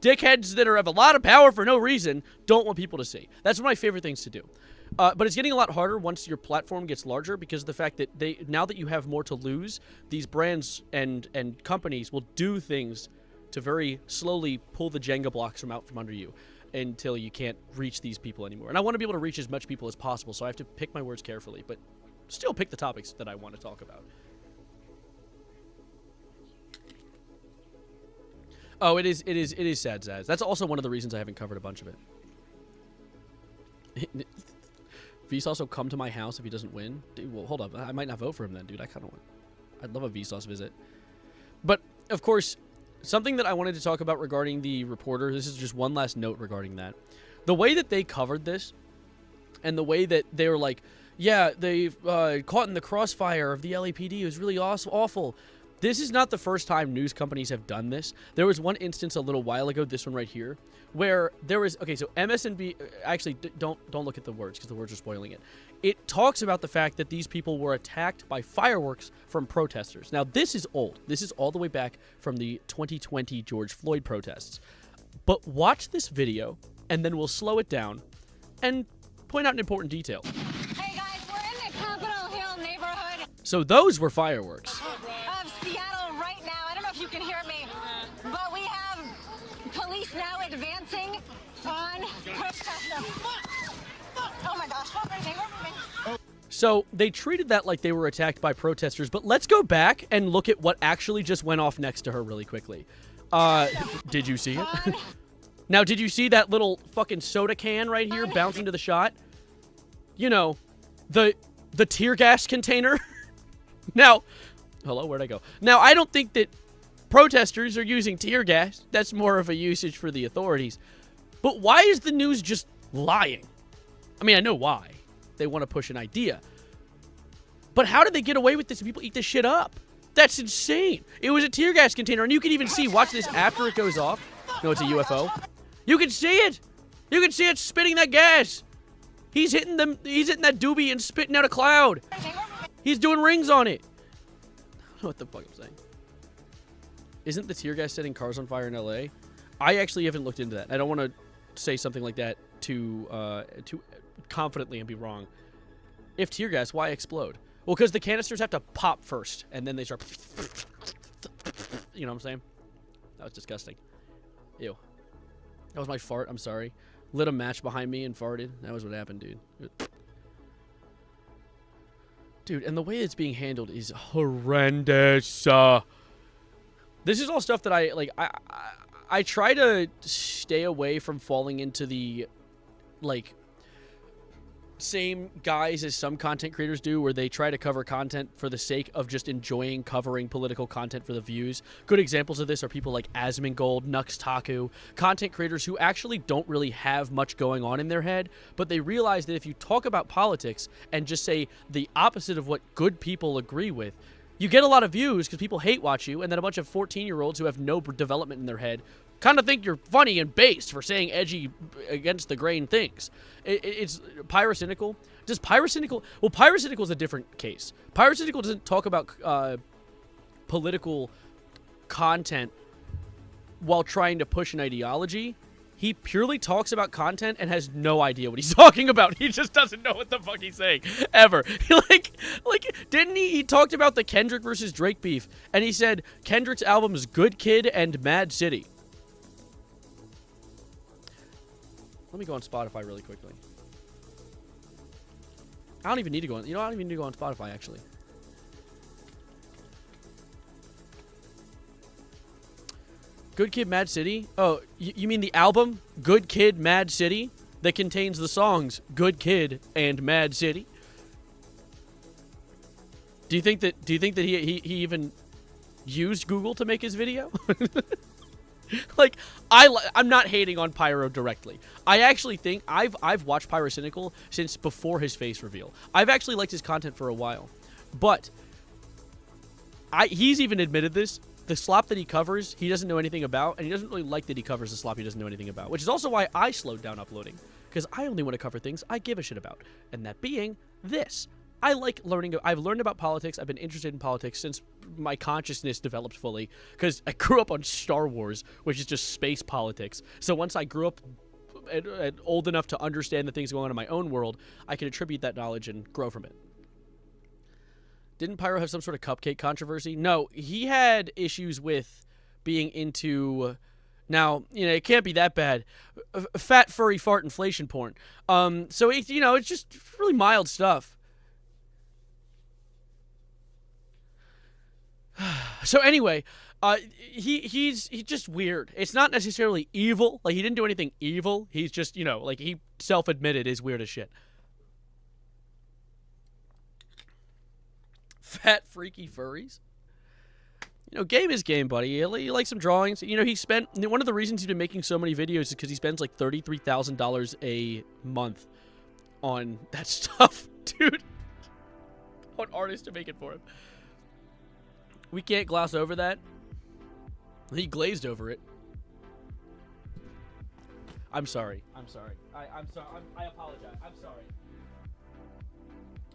S1: dickheads that have a lot of power for no reason don't want people to see. That's one of my favorite things to do. But it's getting a lot harder once your platform gets larger because of the fact that now that you have more to lose, these brands and companies will do things to very slowly pull the Jenga blocks out from under you until you can't reach these people anymore. And I want to be able to reach as much people as possible, so I have to pick my words carefully, but still pick the topics that I want to talk about. Oh, it is sad, Zaz. That's also one of the reasons I haven't covered a bunch of it. Vsauce will come to my house if he doesn't win. Dude, well, hold up. I might not vote for him then, dude. I'd love a Vsauce visit. But, of course, something that I wanted to talk about regarding the reporter, this is just one last note regarding that. The way that they covered this, and the way that they were like, yeah, they've caught in the crossfire of the LAPD. It was really awful. This is not the first time news companies have done this. There was one instance a little while ago, this one right here, where there was, okay, so MSNB, actually, don't look at the words because the words are spoiling it. It talks about the fact that these people were attacked by fireworks from protesters. Now, this is old. This is all the way back from the 2020 George Floyd protests. But watch this video, and then we'll slow it down and point out an important detail.
S7: Hey guys, we're in the Capitol Hill neighborhood
S1: So those were fireworks.
S7: of Seattle right now. I don't know if you can hear me, but we have police now advancing on protesters. Oh my gosh, over me.
S1: So they treated that like they were attacked by protesters, but let's go back and look at what actually just went off next to her really quickly. Did you see it? Now, did you see that little fucking soda can right here bouncing to the shot? You know, the tear gas container. Now, hello, where'd I go? Now, I don't think that protesters are using tear gas. That's more of a usage for the authorities. But why is the news just lying? I mean, I know why. They want to push an idea. But how did they get away with this and people eat this shit up? That's insane. It was a tear gas container, and you can even see, watch this after it goes off. No, it's a UFO. You can see it. You can see it spitting that gas. He's hitting them. He's hitting that doobie and spitting out a cloud. He's doing rings on it. I don't know what the fuck I'm saying. Isn't the tear gas setting cars on fire in LA? I actually haven't looked into that. I don't want to say something like that too confidently and be wrong. If tear gas, why explode? Well, because the canisters have to pop first, and then they start. You know what I'm saying? That was disgusting. Ew. That was my fart. I'm sorry. Lit a match behind me and farted. That was what happened, dude. Dude, and the way it's being handled is horrendous. This is all stuff that I try to stay away from falling into the, like, same guise as some content creators do, where they try to cover content for the sake of just enjoying covering political content for the views. Good examples of this are people like Asmongold, Nux Taku, content creators who actually don't really have much going on in their head, but they realize that if you talk about politics and just say the opposite of what good people agree with, you get a lot of views because people hate watch you, and then a bunch of 14-year-olds who have no development in their head kind of think you're funny and based for saying edgy against the grain things. It's pyrocynical. Does pyrocynical... Well, pyrocynical is a different case. Pyrocynical doesn't talk about political content while trying to push an ideology. He purely talks about content and has no idea what he's talking about. He just doesn't know what the fuck he's saying, ever. like, didn't he? He talked about the Kendrick versus Drake beef, and he said Kendrick's album is Good Kid and Mad City. Let me go on Spotify really quickly. I don't even need to go on... You know, I don't even need to go on Spotify, actually. Good Kid, Mad City? Oh, you mean the album Good Kid, Mad City that contains the songs Good Kid and Mad City? Do you think that he even used Google to make his video? Like, I'm not hating on Pyro directly. I actually think I've watched Pyrocynical since before his face reveal. I've actually liked his content for a while. But he's even admitted this. The slop that he covers, he doesn't know anything about, and he doesn't really like that he covers the slop he doesn't know anything about, which is also why I slowed down uploading, because I only want to cover things I give a shit about, and that being this. I like learning. I've learned about politics. I've been interested in politics since my consciousness developed fully, because I grew up on Star Wars, which is just space politics. So once I grew up and old enough to understand the things going on in my own world, I can attribute that knowledge and grow from it. Didn't Pyro have some sort of cupcake controversy? No, he had issues with being into... Now, it can't be that bad. Fat, furry, fart, inflation porn. So, it's just really mild stuff. So anyway, he's just weird. It's not necessarily evil. Like, he didn't do anything evil. He's just, like, he self-admitted is weird as shit. Fat, freaky furries. Game is game, buddy. He likes some drawings. He spent... One of the reasons he's been making so many videos is because he spends, like, $33,000 a month on that stuff, dude. On artists to make it for him. We can't gloss over that. He glazed over it. I'm sorry. I'm sorry. I'm sorry. I apologize. I'm sorry.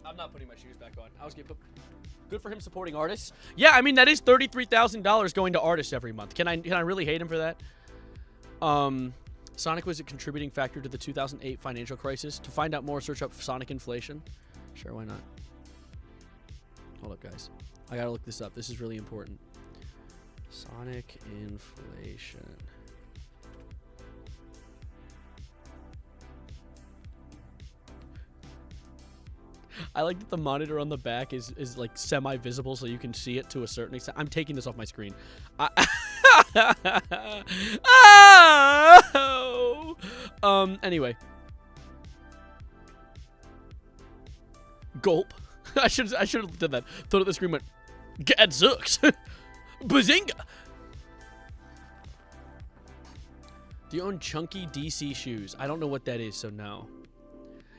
S1: I'm not putting my shoes back on. I was getting... Good for him supporting artists. Yeah, I mean, that is $33,000 going to artists every month. Can I really hate him for that? Sonic was a contributing factor to the 2008 financial crisis. To find out more, search up Sonic inflation. Sure, why not? Hold up, guys. I gotta look this up. This is really important. Sonic inflation. I like that the monitor on the back is like semi-visible, so you can see it to a certain extent. I'm taking this off my screen. Anyway. Gulp. I should have done that. Thought of the screen went, Gadzooks. Bazinga. Do you own chunky DC shoes? I don't know what that is, so no.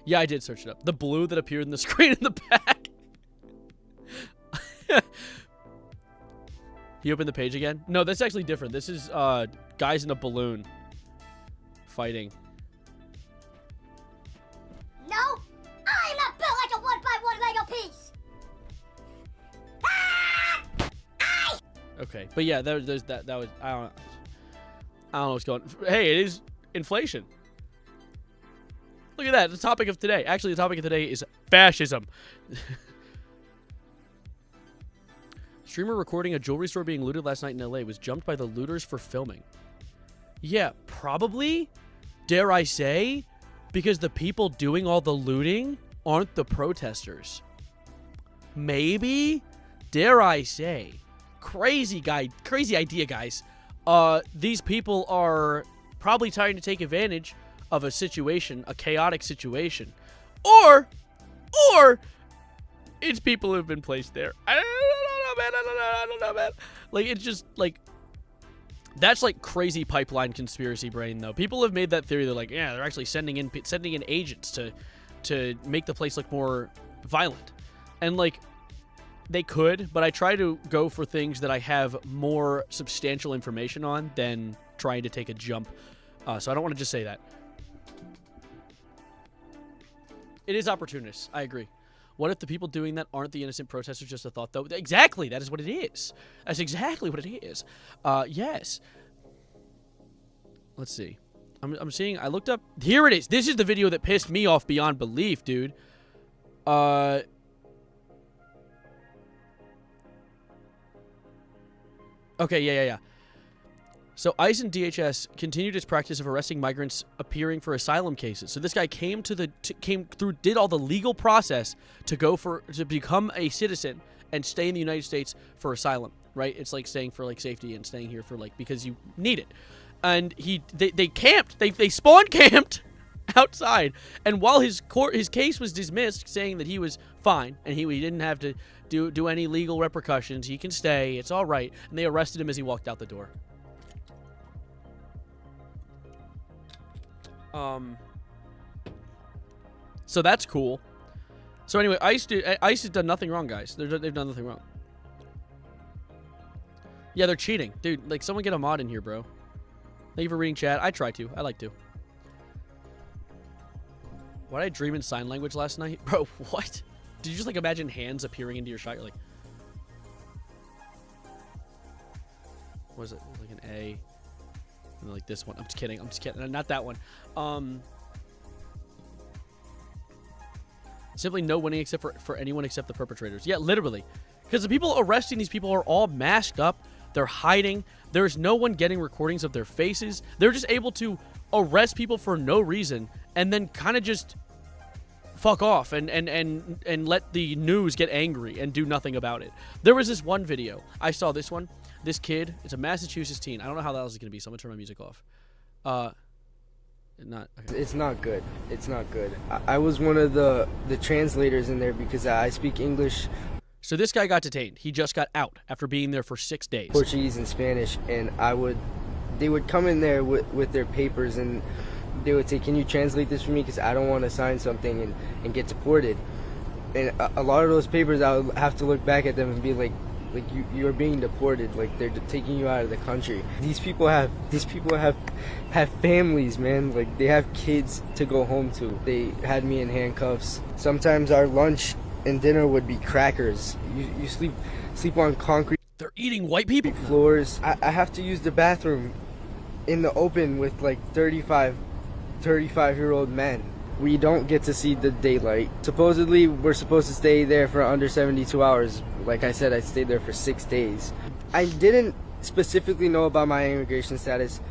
S1: Yeah, I did search it up. The blue that appeared in the screen in the back. He opened the page again? No, that's actually different. This is guys in a balloon fighting.
S7: No, I'm not built like a 1x1 Lego piece.
S1: Okay, but yeah, there's that was I don't know what's going. Hey, it is inflation. Look at that. The topic of today. Actually, the topic of today is fascism. Streamer recording a jewelry store being looted last night in LA was jumped by the looters for filming. Yeah, probably. Dare I say? Because the people doing all the looting aren't the protesters. Maybe? Dare I say? Crazy idea, guys. These people are probably trying to take advantage of a situation, a chaotic situation. Or it's people who've been placed there. I don't know, man. Like, it's just, like, that's like crazy pipeline conspiracy brain, though. People have made that theory. They're like, yeah, they're actually sending in agents to make the place look more violent. And, like, they could, but I try to go for things that I have more substantial information on than trying to take a jump. So I don't want to just say that. It is opportunist. I agree. What if the people doing that aren't the innocent protesters, just a thought, though? Exactly. That is what it is. That's exactly what it is. Yes. Let's see. I'm seeing... I looked up... Here it is. This is the video that pissed me off beyond belief, dude. Okay, yeah. So ICE and DHS continued its practice of arresting migrants appearing for asylum cases. So this guy came did all the legal process to become a citizen and stay in the United States for asylum, right? It's like staying for like safety and staying here for like because you need it. And they camped, they spawn camped outside. And while his case was dismissed, saying that he was fine and he didn't have to do any legal repercussions, he can stay, it's all right. And they arrested him as he walked out the door. So that's cool. So anyway, ICE has done nothing wrong, guys. They've done nothing wrong. Yeah, they're cheating. Dude, like, someone get a mod in here, bro. Thank you for reading chat. I try to. I like to. Why did I dream in sign language last night? Bro, what? Did you just, like, imagine hands appearing into your shot? You're like... What is it? Like an A. And like this one. I'm just kidding. Not that one. Simply no winning except for anyone except the perpetrators. Yeah, literally. Because the people arresting these people are all masked up. They're hiding. There's no one getting recordings of their faces. They're just able to arrest people for no reason and then kind of just fuck off and let the news get angry and do nothing about it. There was this one video. I saw this one. This kid, it's a Massachusetts teen. I don't know how that was going to be, so I'm going to turn my music off. Okay.
S8: It's not good. It's not good. I was one of the translators in there because I speak English,
S1: So this guy got detained. He just got out after being there for 6 days.
S8: Portuguese, and Spanish, and they would come in there with their papers, and they would say, "Can you translate this for me? Because I don't want to sign something and get deported." And a lot of those papers, I would have to look back at them and be like you're being deported, like they're taking you out of the country. These people have families, man. Like they have kids to go home to. They had me in handcuffs. Sometimes our lunch and dinner would be crackers. You sleep on concrete.
S1: They're eating white people
S8: floors. I have to use the bathroom in the open with like 35-year-old men. We don't get to see the daylight. Supposedly, we're supposed to stay there for under 72 hours. Like I said, I stayed there for 6 days. I didn't specifically know about my immigration status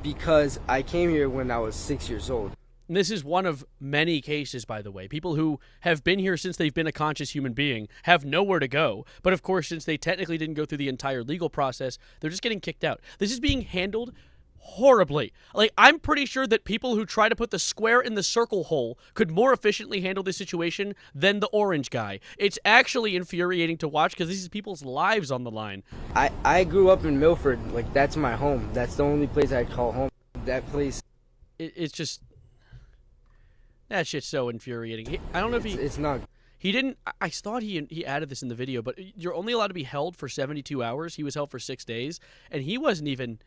S8: because I came here when I was 6 years old.
S1: This is one of many cases, by the way. People who have been here since they've been a conscious human being have nowhere to go. But of course, since they technically didn't go through the entire legal process, they're just getting kicked out. This is being handled horribly. Like, I'm pretty sure that people who try to put the square in the circle hole could more efficiently handle this situation than the orange guy. It's actually infuriating to watch because this is people's lives on the line.
S8: I grew up in Milford. Like, that's my home. That's the only place I'd call home. That place.
S1: It's just... That shit's so infuriating. I don't know if he...
S8: It's not...
S1: He didn't... I thought he added this in the video, but you're only allowed to be held for 72 hours. He was held for 6 days, and he wasn't even...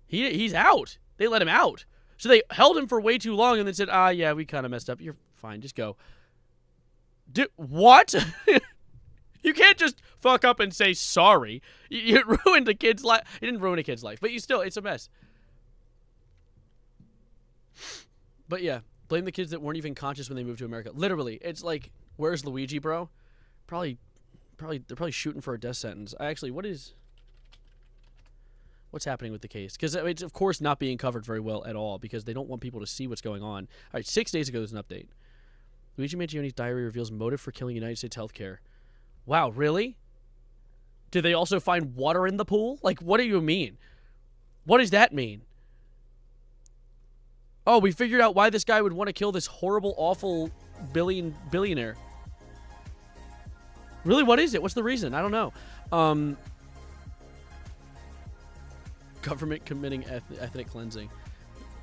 S1: He's out. They let him out. So they held him for way too long and then said, yeah, we kind of messed up. You're fine. Just go. Dude, what? You can't just fuck up and say sorry. You ruined a kid's life. You didn't ruin a kid's life, but you still, it's a mess. But yeah, blame the kids that weren't even conscious when they moved to America. Literally, it's like, where's Luigi, bro? They're probably shooting for a death sentence. What's happening with the case? Because it's, of course, not being covered very well at all because they don't want people to see what's going on. All right, 6 days ago, there's an update. Luigi Mangioni's diary reveals motive for killing United States healthcare. Wow, really? Did they also find water in the pool? Like, what do you mean? What does that mean? Oh, we figured out why this guy would want to kill this horrible, awful billionaire. Really, what is it? What's the reason? I don't know. Government committing ethnic cleansing.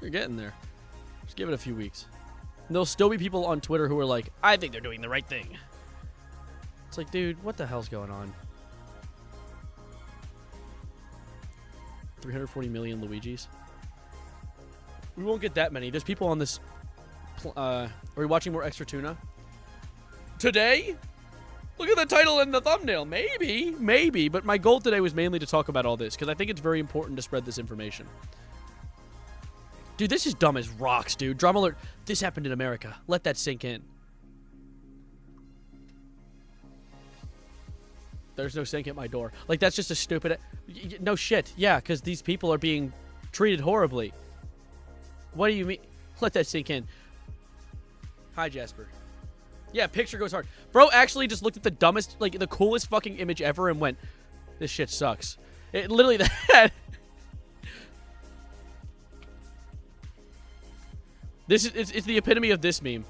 S1: You're getting there. Just give it a few weeks. And there'll still be people on Twitter who are like, I think they're doing the right thing. It's like, dude, what the hell's going on? 340 million Luigis. We won't get that many. There's people on this... are we watching more Extra Tuna? Today? Look at the title and the thumbnail. Maybe. But my goal today was mainly to talk about all this because I think it's very important to spread this information. Dude, this is dumb as rocks, dude. Drama alert. This happened in America. Let that sink in. There's no sink at my door. Like, that's just a stupid... No shit. Yeah, because these people are being treated horribly. What do you mean? Let that sink in. Hi, Jasper. Yeah, picture goes hard. Bro actually just looked at the dumbest, like, the coolest fucking image ever and went, this shit sucks. It literally that. This is, it's the epitome of this meme.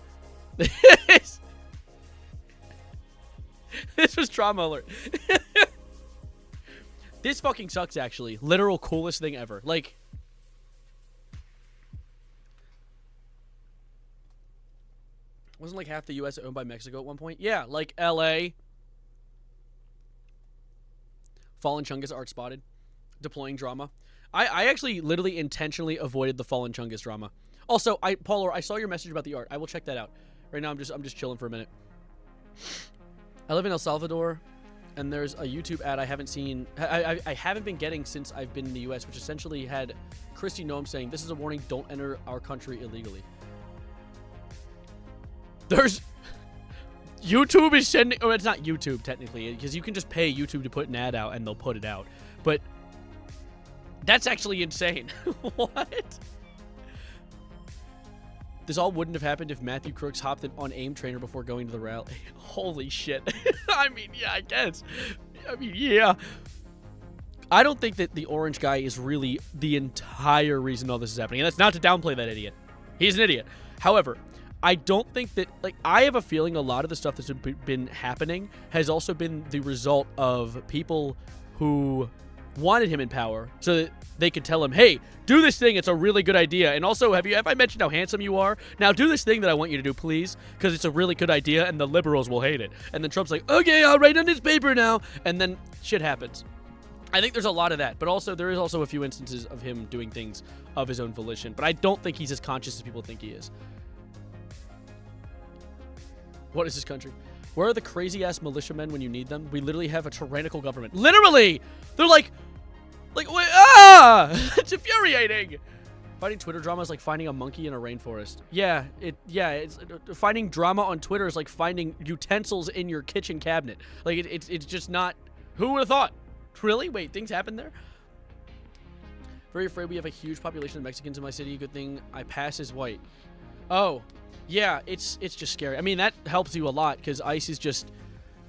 S1: This was trauma alert. This fucking sucks, actually. Literal coolest thing ever. Like... Wasn't like half the U.S. owned by Mexico at one point? Yeah, like L.A. Fallen Chungus art spotted. Deploying drama. I actually literally intentionally avoided the Fallen Chungus drama. Also, Paulo, I saw your message about the art. I will check that out. Right now, I'm just chilling for a minute. I live in El Salvador. And there's a YouTube ad I haven't seen. I haven't been getting since I've been in the U.S., which essentially had Kristi Noem saying, "This is a warning. Don't enter our country illegally." There's YouTube is sending, or it's not YouTube technically, because you can just pay YouTube to put an ad out and they'll put it out. But that's actually insane. What? This all wouldn't have happened if Matthew Crooks hopped on AIM trainer before going to the rally. Holy shit. I mean, yeah, I guess. I mean, yeah. I don't think that the orange guy is really the entire reason all this is happening. And that's not to downplay that idiot. He's an idiot. However, I don't think that, like, I have a feeling a lot of the stuff that's been happening has also been the result of people who wanted him in power so that they could tell him, hey, do this thing, it's a really good idea. And also, have I mentioned how handsome you are? Now do this thing that I want you to do, please, because it's a really good idea and the liberals will hate it. And then Trump's like, okay, I'll write on this paper now. And then shit happens. I think there's a lot of that, but also there is also a few instances of him doing things of his own volition. But I don't think he's as conscious as people think he is. What is this country? Where are the crazy-ass militiamen when you need them? We literally have a tyrannical government. Literally! They're like, wait, it's infuriating! Finding Twitter drama is like finding a monkey in a rainforest. Yeah, it's finding drama on Twitter is like finding utensils in your kitchen cabinet. Like, it's just not... Who would have thought? Really? Wait, things happen there? Very afraid we have a huge population of Mexicans in my city. Good thing I pass as white. Oh... Yeah, it's just scary. I mean, that helps you a lot because ICE is just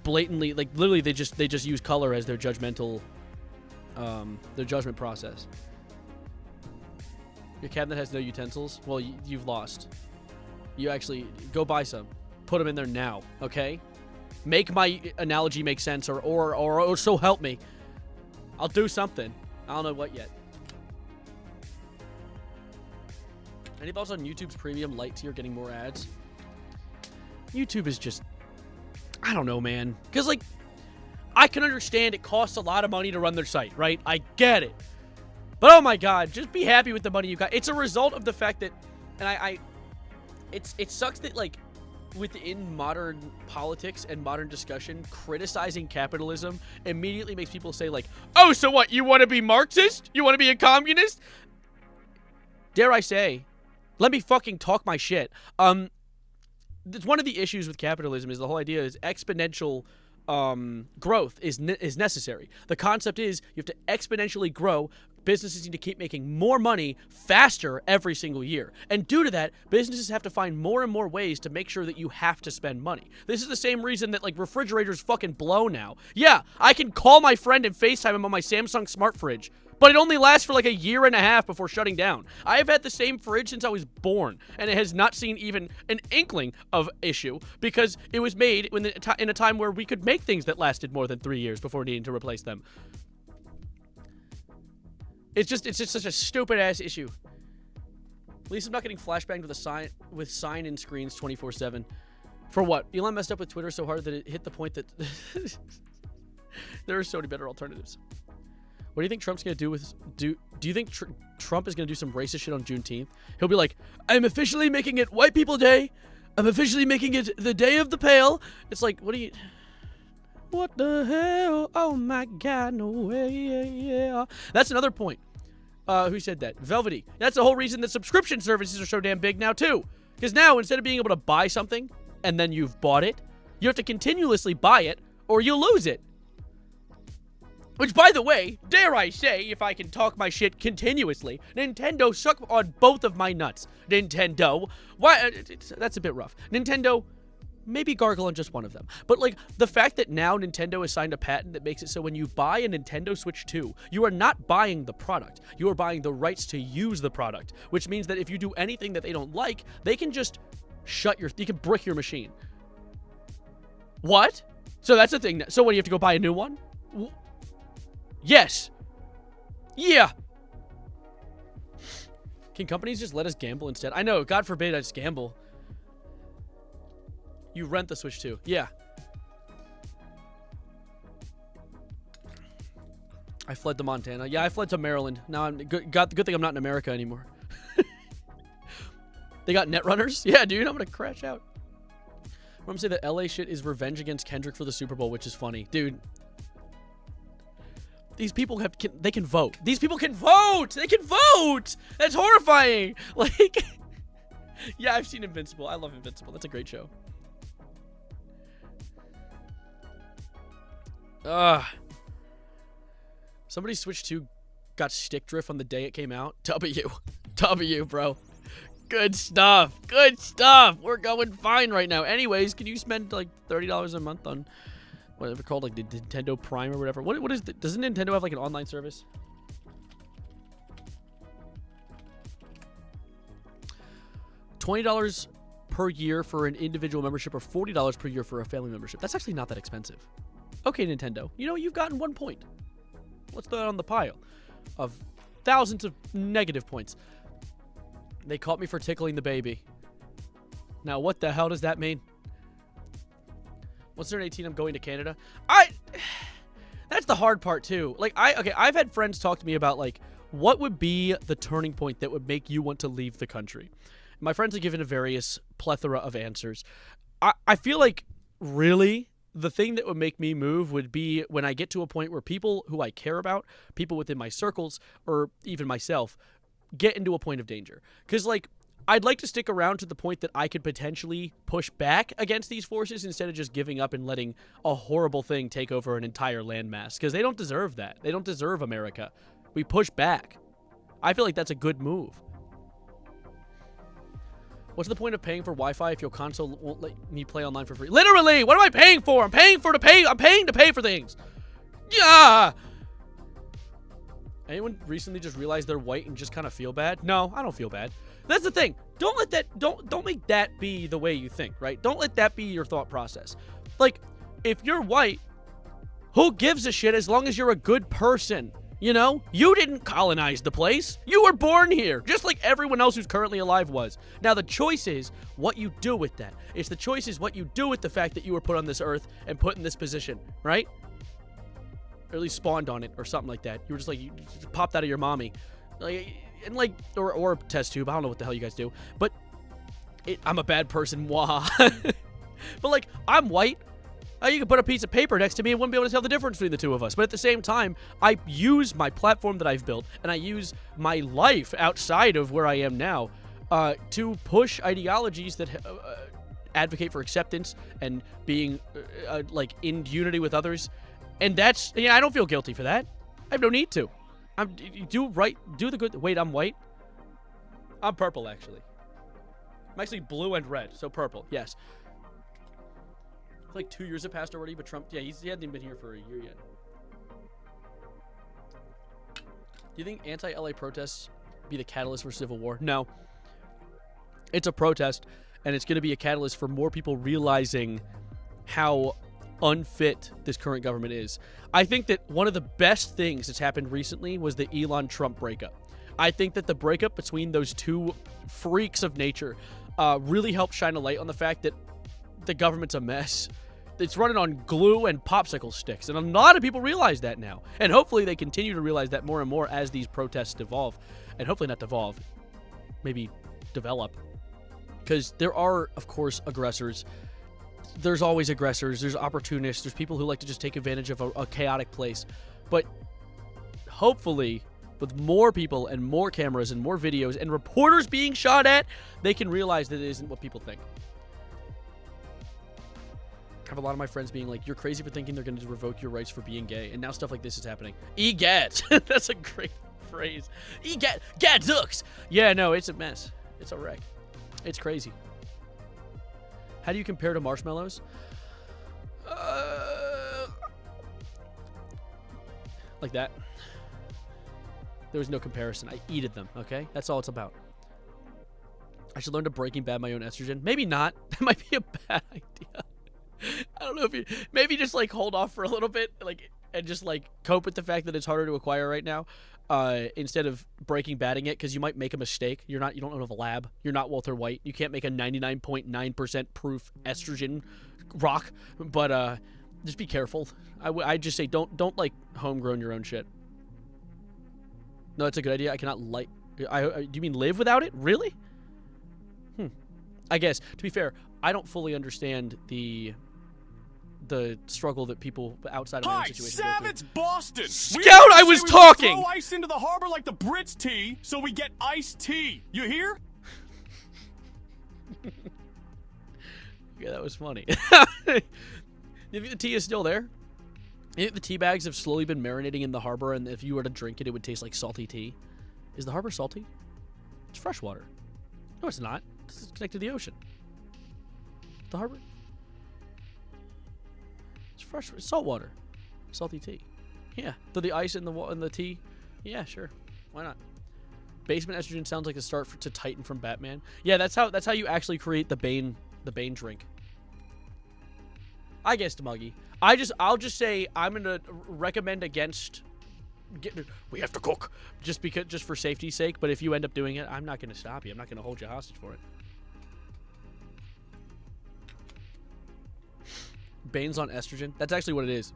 S1: blatantly, like, literally they just use color as their judgmental, their judgment process. Your cabinet has no utensils? Well, you've lost. You actually, go buy some. Put them in there now, okay? Make my analogy make sense or so help me. I'll do something. I don't know what yet. Any thoughts on YouTube's premium light tier getting more ads? YouTube is just... I don't know, man. Because, like, I can understand it costs a lot of money to run their site, right? I get it. But, oh my god, just be happy with the money you got. It's a result of the fact that... And it sucks that, like, within modern politics and modern discussion, criticizing capitalism immediately makes people say, like, oh, so what? You want to be Marxist? You want to be a communist? Dare I say... Let me fucking talk my shit. One of the issues with capitalism is the whole idea is exponential growth is necessary. The concept is you have to exponentially grow. Businesses need to keep making more money faster every single year. And due to that, businesses have to find more and more ways to make sure that you have to spend money. This is the same reason that, like, refrigerators fucking blow now. Yeah, I can call my friend and FaceTime him on my Samsung smart fridge. But it only lasts for like a year and a half before shutting down. I have had the same fridge since I was born, and it has not seen even an inkling of issue because it was made in a time where we could make things that lasted more than 3 years before needing to replace them. It's just such a stupid ass issue. At least I'm not getting flashbanged with sign-in screens 24/7. For what? Elon messed up with Twitter so hard that it hit the point that there are so many better alternatives. What do you think Trump's gonna do with... Do you think Trump is gonna do some racist shit on Juneteenth? He'll be like, I'm officially making it White People Day. I'm officially making it the Day of the Pale. It's like, what do you... What the hell? Oh my god, no way, yeah. That's another point. Who said that? Velvety. That's the whole reason that subscription services are so damn big now, too. Because now, instead of being able to buy something, and then you've bought it, you have to continuously buy it, or you'll lose it. Which, by the way, dare I say, if I can talk my shit continuously, Nintendo suck on both of my nuts. Nintendo, why? That's a bit rough. Nintendo, maybe gargle on just one of them. But, like, the fact that now Nintendo has signed a patent that makes it so when you buy a Nintendo Switch 2, you are not buying the product. You are buying the rights to use the product. Which means that if you do anything that they don't like, they can just you can brick your machine. What? So that's a thing. So what, do you have to go buy a new one? Yes. Yeah. Can companies just let us gamble instead? I know, God forbid I just gamble. You rent the Switch 2. Yeah. I fled to Montana. Yeah, I fled to Maryland. Now I'm good thing I'm not in America anymore. They got netrunners? Yeah, dude, I'm gonna crash out. I'm gonna say that LA shit is revenge against Kendrick for the Super Bowl, which is funny. Dude, these people they can vote. These people can vote. They can vote. That's horrifying. Like, yeah, I've seen Invincible. I love Invincible. That's a great show. Somebody switched to got stick drift on the day it came out. W, bro. Good stuff. Good stuff. We're going fine right now. Anyways, can you spend like $30 a month on whatever called like the Nintendo Prime or whatever? What is the, doesn't Nintendo have like an online service? $20 per year for an individual membership or $40 per year for a family membership. That's actually not that expensive. Okay, Nintendo. You know, you've gotten 1 point. Let's throw that on the pile of thousands of negative points. They caught me for tickling the baby. Now, what the hell does that mean? Once they're 18, I'm going to Canada. That's the hard part, too. Like, I've had friends talk to me about, like, what would be the turning point that would make you want to leave the country? My friends have given a various plethora of answers. I feel like, really, the thing that would make me move would be when I get to a point where people who I care about, people within my circles, or even myself, get into a point of danger. Because, like, I'd like to stick around to the point that I could potentially push back against these forces instead of just giving up and letting a horrible thing take over an entire landmass. Because they don't deserve that. They don't deserve America. We push back. I feel like that's a good move. What's the point of paying for Wi-Fi if your console won't let me play online for free? Literally, what am I paying for? I'm paying to pay for things. Yeah. Anyone recently just realized they're white and just kind of feel bad? No, I don't feel bad. That's the thing. Don't make that be the way you think, right? Don't let that be your thought process. Like, if you're white, who gives a shit as long as you're a good person? You know? You didn't colonize the place. You were born here, just like everyone else who's currently alive was. Now, the choice is what you do with that. It's the choice is what you do with the fact that you were put on this earth and put in this position, right? Or at least spawned on it or something like that. You were just like, you just popped out of your mommy. Like, and like, or a test tube. I don't know what the hell you guys do. But I'm a bad person. Wah. But like, I'm white. You could put a piece of paper next to me and wouldn't be able to tell the difference between the two of us. But at the same time, I use my platform that I've built and I use my life outside of where I am now to push ideologies that advocate for acceptance and being like in unity with others. And that's, I don't feel guilty for that. I have no need to. Do the good. Wait, I'm white? I'm purple, actually. I'm actually blue and red, so purple, yes. Like 2 years have passed already, but Trump, yeah, he hasn't even been here for a year yet. Do you think anti-LA protests be the catalyst for civil war? No. It's a protest, and it's going to be a catalyst for more people realizing how unfit this current government is. I think that one of the best things that's happened recently was the Elon Trump breakup. I think that the breakup between those two freaks of nature really helped shine a light on the fact that the government's a mess. It's running on glue and popsicle sticks, and a lot of people realize that now. And hopefully they continue to realize that more and more as these protests devolve. And hopefully not devolve, maybe develop. Because there are, of course, aggressors. There's always aggressors. There's opportunists. There's people who like to just take advantage of a chaotic place. But hopefully, with more people and more cameras and more videos and reporters being shot at, they can realize that it isn't what people think. I have a lot of my friends being like, you're crazy for thinking they're going to revoke your rights for being gay. And now stuff like this is happening. EGAT. That's a great phrase. EGAT. Gadzooks. Yeah, no, it's a mess. It's a wreck. It's crazy. How do you compare to marshmallows? Like that. There was no comparison. I eated them, okay? That's all it's about. I should learn to Breaking Bad my own estrogen. Maybe not. That might be a bad idea. I don't know if you maybe just like hold off for a little bit, like, and just like cope with the fact that it's harder to acquire right now, instead of Breaking Badding it, because you might make a mistake. You don't have a lab. You're not Walter White. You can't make a 99.9% proof estrogen rock. But just be careful. I just say don't like homegrown your own shit. No, that's a good idea. I cannot like. Do you mean live without it? Really? I guess to be fair, I don't fully understand the the struggle that people outside of my own situation go
S9: Sav,
S1: through.
S9: it's Boston.
S1: Scout, I was talking.
S9: Throw ice into the harbor like the Brits tea, so we get iced tea. You hear?
S1: Yeah, that was funny. You think the tea is still there? You think the tea bags have slowly been marinating in the harbor, and if you were to drink it, it would taste like salty tea? Is the harbor salty? It's fresh water. No, it's not. It's connected to the ocean. The harbor. It's fresh. It's salt water. Salty tea. Yeah. So the ice in the tea. Yeah, sure. Why not? Basement estrogen sounds like a start to Titan from Batman. Yeah, that's how you actually create the Bane drink. I guess, Muggy. I'll just say I'm gonna recommend against. We have to cook just for safety's sake. But if you end up doing it, I'm not gonna stop you. I'm not gonna hold you hostage for it. Bane's on estrogen. That's actually what it is.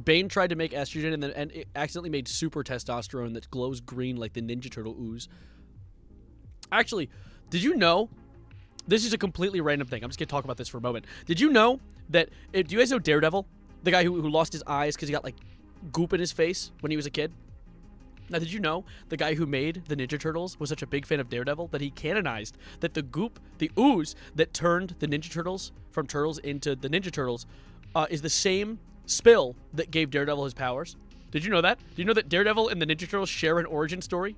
S1: Bane tried to make estrogen and it accidentally made super testosterone that glows green like the Ninja Turtle ooze. Actually, did you know? This is a completely random thing. I'm just gonna talk about this for a moment. Did you know that? Do you guys know Daredevil, the guy who lost his eyes because he got like goop in his face when he was a kid? Now, did you know the guy who made the Ninja Turtles was such a big fan of Daredevil that he canonized that the goop, the ooze that turned the Ninja Turtles from turtles into the Ninja Turtles, is the same spill that gave Daredevil his powers? Did you know that? Do you know that Daredevil and the Ninja Turtles share an origin story?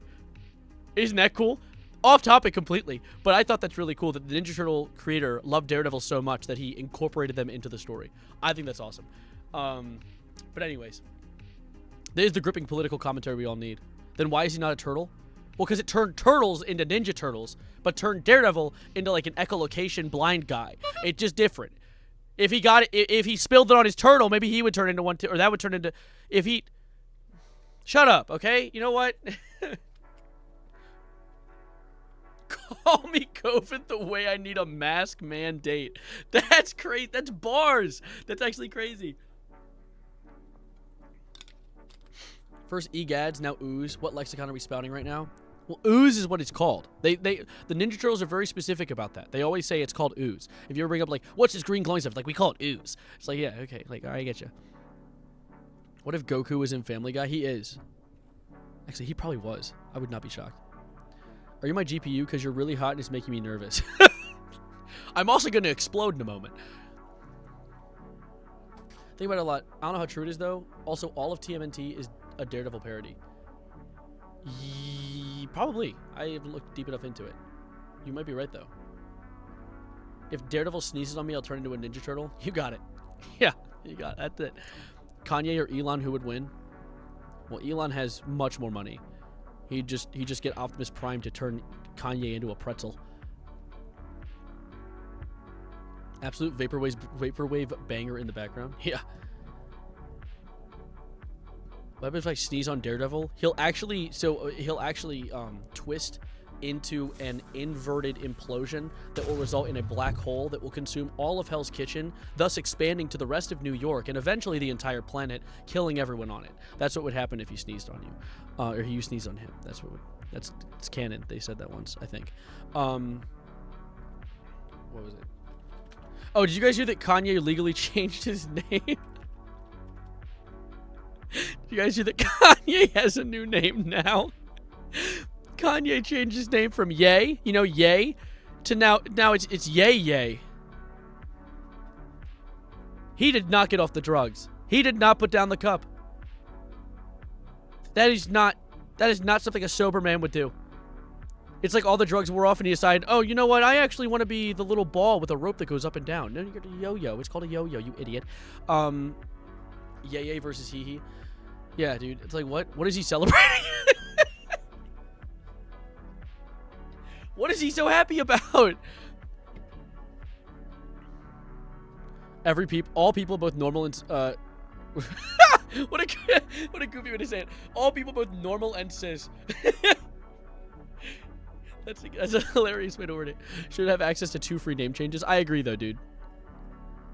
S1: Isn't that cool? Off topic completely, but I thought that's really cool that the Ninja Turtle creator loved Daredevil so much that he incorporated them into the story. I think that's awesome. But anyways, there's the gripping political commentary we all need. Then why is he not a turtle? Well, because it turned turtles into Ninja Turtles, but turned Daredevil into like an echolocation blind guy. It's just different. If he got it, if he spilled it on his turtle, maybe he would turn into one too, or that would turn into. If he, shut up, okay? You know what? Call me COVID the way I need a mask mandate. That's crazy. That's bars. That's actually crazy. First egads, now ooze. What lexicon are we spouting right now? Well, ooze is what it's called. The Ninja Turtles are very specific about that. They always say it's called ooze. If you ever bring up like, what's this green glowing stuff? Like, we call it ooze. It's like, yeah, okay, like, all right, I get you. What if Goku was in Family Guy? He is. Actually, he probably was. I would not be shocked. Are you my GPU? Because you're really hot and it's making me nervous. I'm also going to explode in a moment. Think about it a lot. I don't know how true it is, though. Also, all of TMNT is a Daredevil parody. Probably. I haven't looked deep enough into it. You might be right, though. If Daredevil sneezes on me, I'll turn into a Ninja Turtle. You got it. Yeah, you got it. That's it. Kanye or Elon, who would win? Well, Elon has much more money. He'd just get Optimus Prime to turn Kanye into a pretzel. Absolute vaporwave banger in the background. Yeah. What happens if I sneeze on Daredevil? He'll actually twist into an inverted implosion that will result in a black hole that will consume all of Hell's Kitchen, thus expanding to the rest of New York and eventually the entire planet, killing everyone on it. That's what would happen if he sneezed on you, or you sneezed on him. It's canon. They said that once, I think. What was it? Oh, did you guys hear that Kanye legally changed his name? Did you guys hear that Kanye has a new name now? Kanye changed his name from Ye, you know, Ye, to now it's Ye Ye. He did not get off the drugs. He did not put down the cup. That is not something a sober man would do. It's like all the drugs wore off and he decided, oh, you know what? I actually want to be the little ball with a rope that goes up and down. No, you got a yo-yo. It's called a yo-yo, you idiot. Ye versus he. Yeah, dude. It's like, what? What is he celebrating? What is he so happy about? All people, both normal and what a goofy way to say it. All people, both normal and cis. That's a hilarious way to word it. Should have access to 2 free name changes. I agree, though, dude.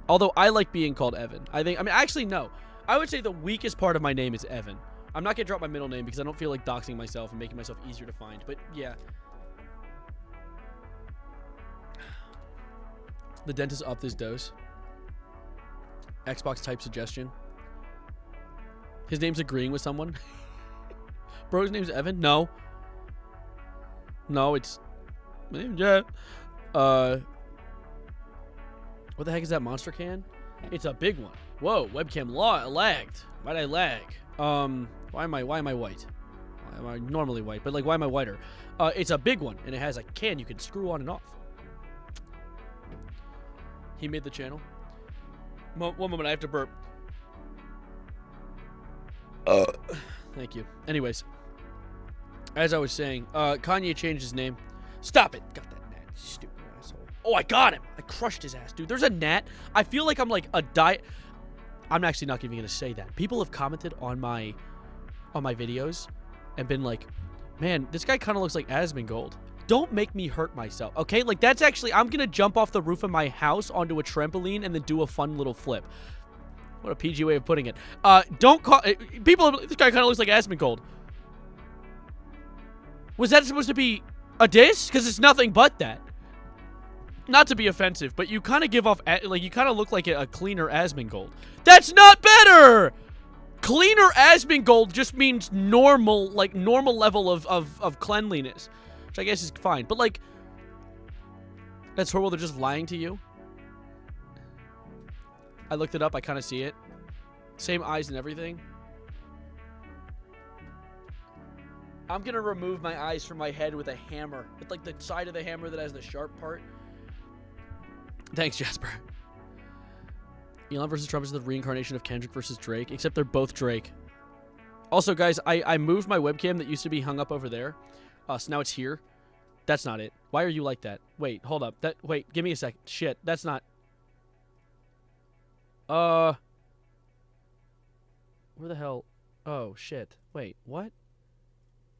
S1: Although I like being called Evan. Actually, no. I would say the weakest part of my name is Evan. I'm not gonna drop my middle name because I don't feel like doxing myself and making myself easier to find. But yeah. The dentist upped his dose. Xbox type suggestion. His name's agreeing with someone. Bro's name's Evan? No. No, it's... My name's Jeff. What the heck is that monster can? It's a big one. Whoa, webcam lagged. Why'd I lag? Why am I white? Why am I normally white? But like, why am I whiter? It's a big one, and it has a can you can screw on and off. He made the channel. One moment, I have to burp. Thank you. Anyways, as I was saying, Kanye changed his name. Stop it! Got that gnat, stupid asshole. Oh, I got him! I crushed his ass, dude. There's a gnat. I feel like I'm like a I'm actually not even gonna say that. People have commented on my videos and been like, man, this guy kind of looks like Asmongold. Don't make me hurt myself, okay? Like, that's actually, I'm gonna jump off the roof of my house onto a trampoline and then do a fun little flip. What a PG way of putting it. Don't call... People, this guy kind of looks like Asmongold. Was that supposed to be a diss? Because it's nothing but that. Not to be offensive, but you kind of give off... Like, you kind of look like a cleaner Asmongold. That's not better! Cleaner Asmongold just means normal, like, normal level of cleanliness. Which I guess is fine. But, like... That's horrible. They're just lying to you. I looked it up. I kind of see it. Same eyes and everything. I'm going to remove my eyes from my head with a hammer. With, like, the side of the hammer that has the sharp part. Thanks, Jasper. Elon versus Trump is the reincarnation of Kendrick versus Drake. Except they're both Drake. Also, guys, I moved my webcam that used to be hung up over there. So now it's here. That's not it. Why are you like that? Wait, hold up. Wait, give me a sec. Shit, that's not... Where the hell? Oh, shit. Wait, what?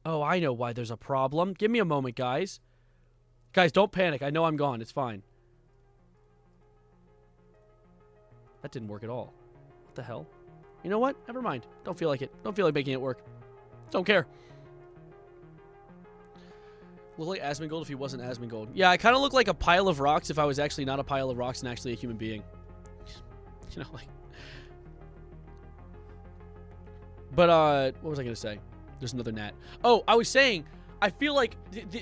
S1: Oh, I know why there's a problem. Give me a moment, guys. Guys, don't panic. I know I'm gone. It's fine. That didn't work at all. What the hell? You know what? Never mind. Don't feel like it. Don't feel like making it work. Don't care. Look like Asmongold if he wasn't Asmongold. Yeah, I kind of look like a pile of rocks if I was actually not a pile of rocks and actually a human being. You know, like... But, what was I going to say? There's another gnat. Oh, I was saying, I feel like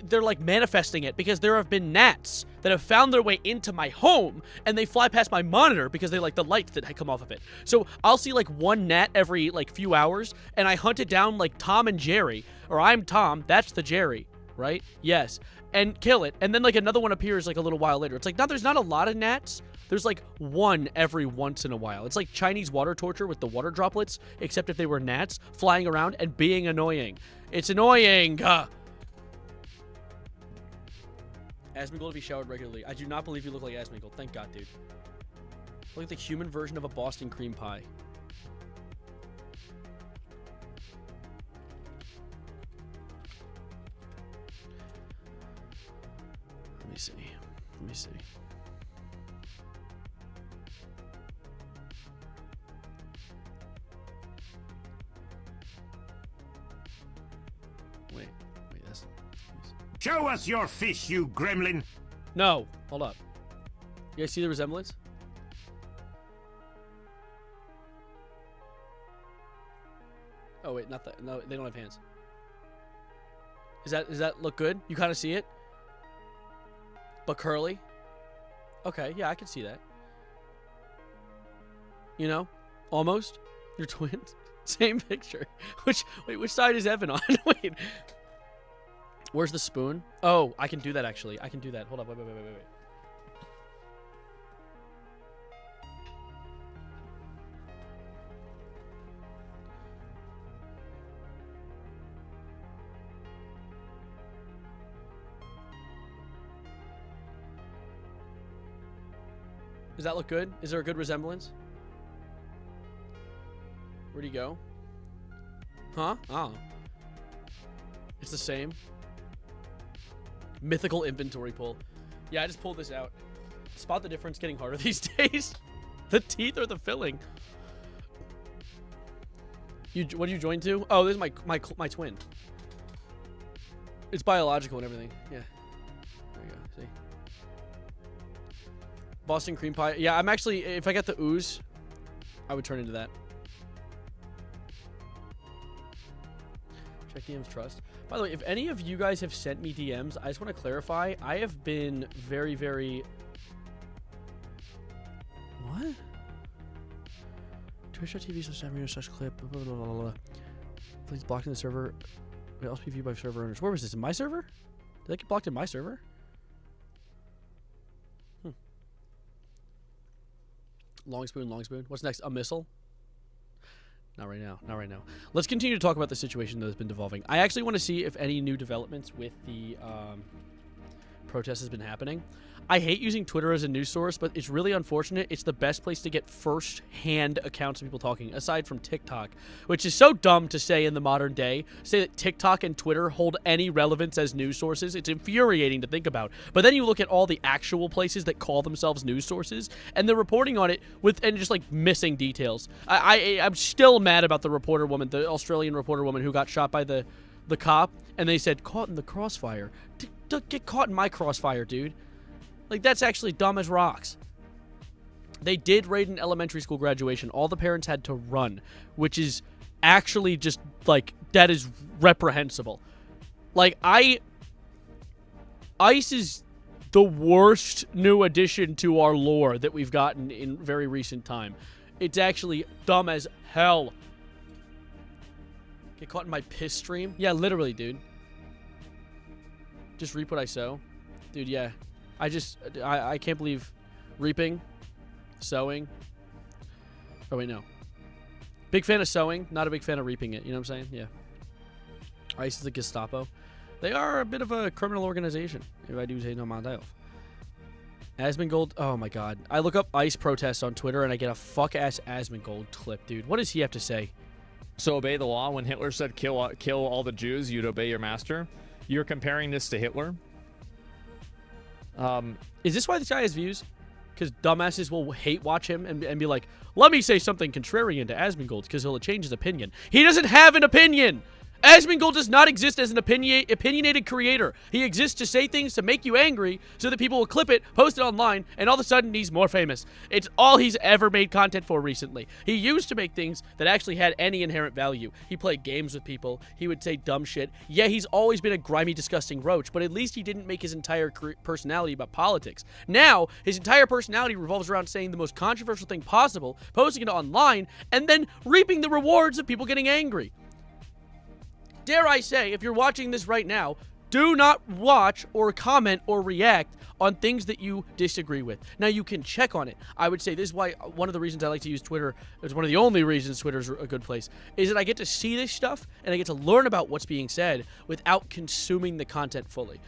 S1: they're, like, manifesting it because there have been gnats that have found their way into my home and they fly past my monitor because they like the lights that come off of it. So I'll see, like, one gnat every, like, few hours and I hunt it down like Tom and Jerry. Or I'm Tom, that's the Jerry, right? Yes. And kill it. And then, like, another one appears, like, a little while later. It's like, no, there's not a lot of gnats. There's, like, one every once in a while. It's like Chinese water torture with the water droplets, except if they were gnats flying around and being annoying. It's annoying! Asmongold if he showered regularly. I do not believe you look like Asmongold. Thank God, dude. Look like the human version of a Boston cream pie. Let me see. Let me see. Wait, that's...
S10: Show us your fish, you gremlin!
S1: No, hold up. You guys see the resemblance? Oh wait, not that. No, they don't have hands. Does that look good? You kind of see it? But curly? Okay, yeah, I can see that. You know? Almost. You're twins. Same picture. Which side is Evan on? Wait. Where's the spoon? Oh, I can do that actually. I can do that. Hold up. Wait. Does that look good? Is there a good resemblance? Where'd he go? Huh? Oh. It's the same. Mythical inventory pull. Yeah, I just pulled this out. Spot the difference getting harder these days. The teeth or the filling? What do you join to? Oh, this is my twin. It's biological and everything. Yeah. There you go. See? Boston cream pie. Yeah, I'm actually, if I get the ooze, I would turn into that. Check DMs trust. By the way, if any of you guys have sent me DMs, I just want to clarify. I have been very, very... What? Twitch.tv/clip. Please blocked in the server. It also be viewed by server owners. Where was this? In my server? Did I get blocked in my server? Long spoon, long spoon. What's next? A missile? Not right now. Not right now. Let's continue to talk about the situation that has been devolving. I actually want to see if any new developments with the protest has been happening. I hate using Twitter as a news source, but it's really unfortunate. It's the best place to get first-hand accounts of people talking, aside from TikTok, which is so dumb to say in the modern day. Say that TikTok and Twitter hold any relevance as news sources. It's infuriating to think about. But then you look at all the actual places that call themselves news sources, and they're reporting on it and just like missing details. I'm still mad about the reporter woman, the Australian reporter woman who got shot by the cop, and they said caught in the crossfire. Get caught in my crossfire, dude. Like, that's actually dumb as rocks. They did raid an elementary school graduation. All the parents had to run, which is actually just, like, that is reprehensible. Like, ICE is the worst new addition to our lore that we've gotten in very recent time. It's actually dumb as hell. Get caught in my piss stream? Yeah, literally, dude. Just reap what I sow. Dude, yeah. I can't believe reaping, sowing. Oh, wait, no. Big fan of sowing, not a big fan of reaping it. You know what I'm saying? Yeah. ICE is the Gestapo. They are a bit of a criminal organization, if I do say no myself. Asmongold. Oh, my God. I look up ICE protests on Twitter, and I get a fuck-ass Asmongold clip, dude. What does he have to say?
S11: So obey the law. When Hitler said kill all the Jews, you'd obey your master. You're comparing this to Hitler?
S1: Is this why this guy has views? Because dumbasses will hate watch him and be like, let me say something contrarian to Asmongold because he'll change his opinion. He doesn't have an opinion! Asmongold does not exist as an opinionated creator. He exists to say things to make you angry so that people will clip it, post it online, and all of a sudden he's more famous. It's all he's ever made content for recently. He used to make things that actually had any inherent value. He played games with people. He would say dumb shit. Yeah, he's always been a grimy, disgusting roach, but at least he didn't make his entire personality about politics. Now, his entire personality revolves around saying the most controversial thing possible, posting it online, and then reaping the rewards of people getting angry. Dare I say, if you're watching this right now, do not watch or comment or react on things that you disagree with. Now, you can check on it. I would say this is why one of the reasons I like to use Twitter, it's one of the only reasons Twitter's a good place, is that I get to see this stuff and I get to learn about what's being said without consuming the content fully.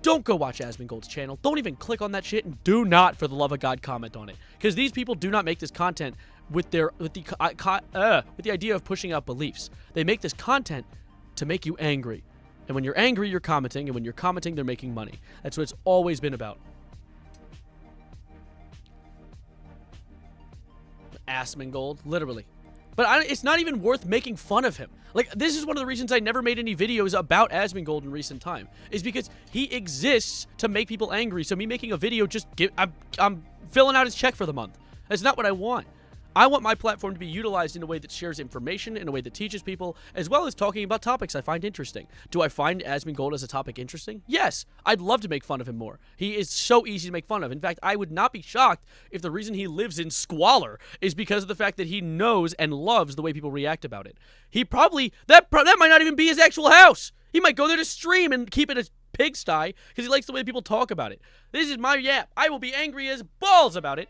S1: Don't go watch Asmongold's channel. Don't even click on that shit, and do not, for the love of God, comment on it. Because these people do not make this content with the idea of pushing out beliefs. They make this content to make you angry. And when you're angry, you're commenting. And when you're commenting, they're making money. That's what it's always been about. Asmongold, literally. But it's not even worth making fun of him. Like, this is one of the reasons I never made any videos about Asmongold in recent time. Is because he exists to make people angry. So me making a video I'm filling out his check for the month. That's not what I want. I want my platform to be utilized in a way that shares information, in a way that teaches people, as well as talking about topics I find interesting. Do I find Asmongold as a topic interesting? Yes. I'd love to make fun of him more. He is so easy to make fun of. In fact, I would not be shocked if the reason he lives in squalor is because of the fact that he knows and loves the way people react about it. He probably... That might not even be his actual house. He might go there to stream and keep it a pigsty because he likes the way people talk about it. This is my yap. I will be angry as balls about it.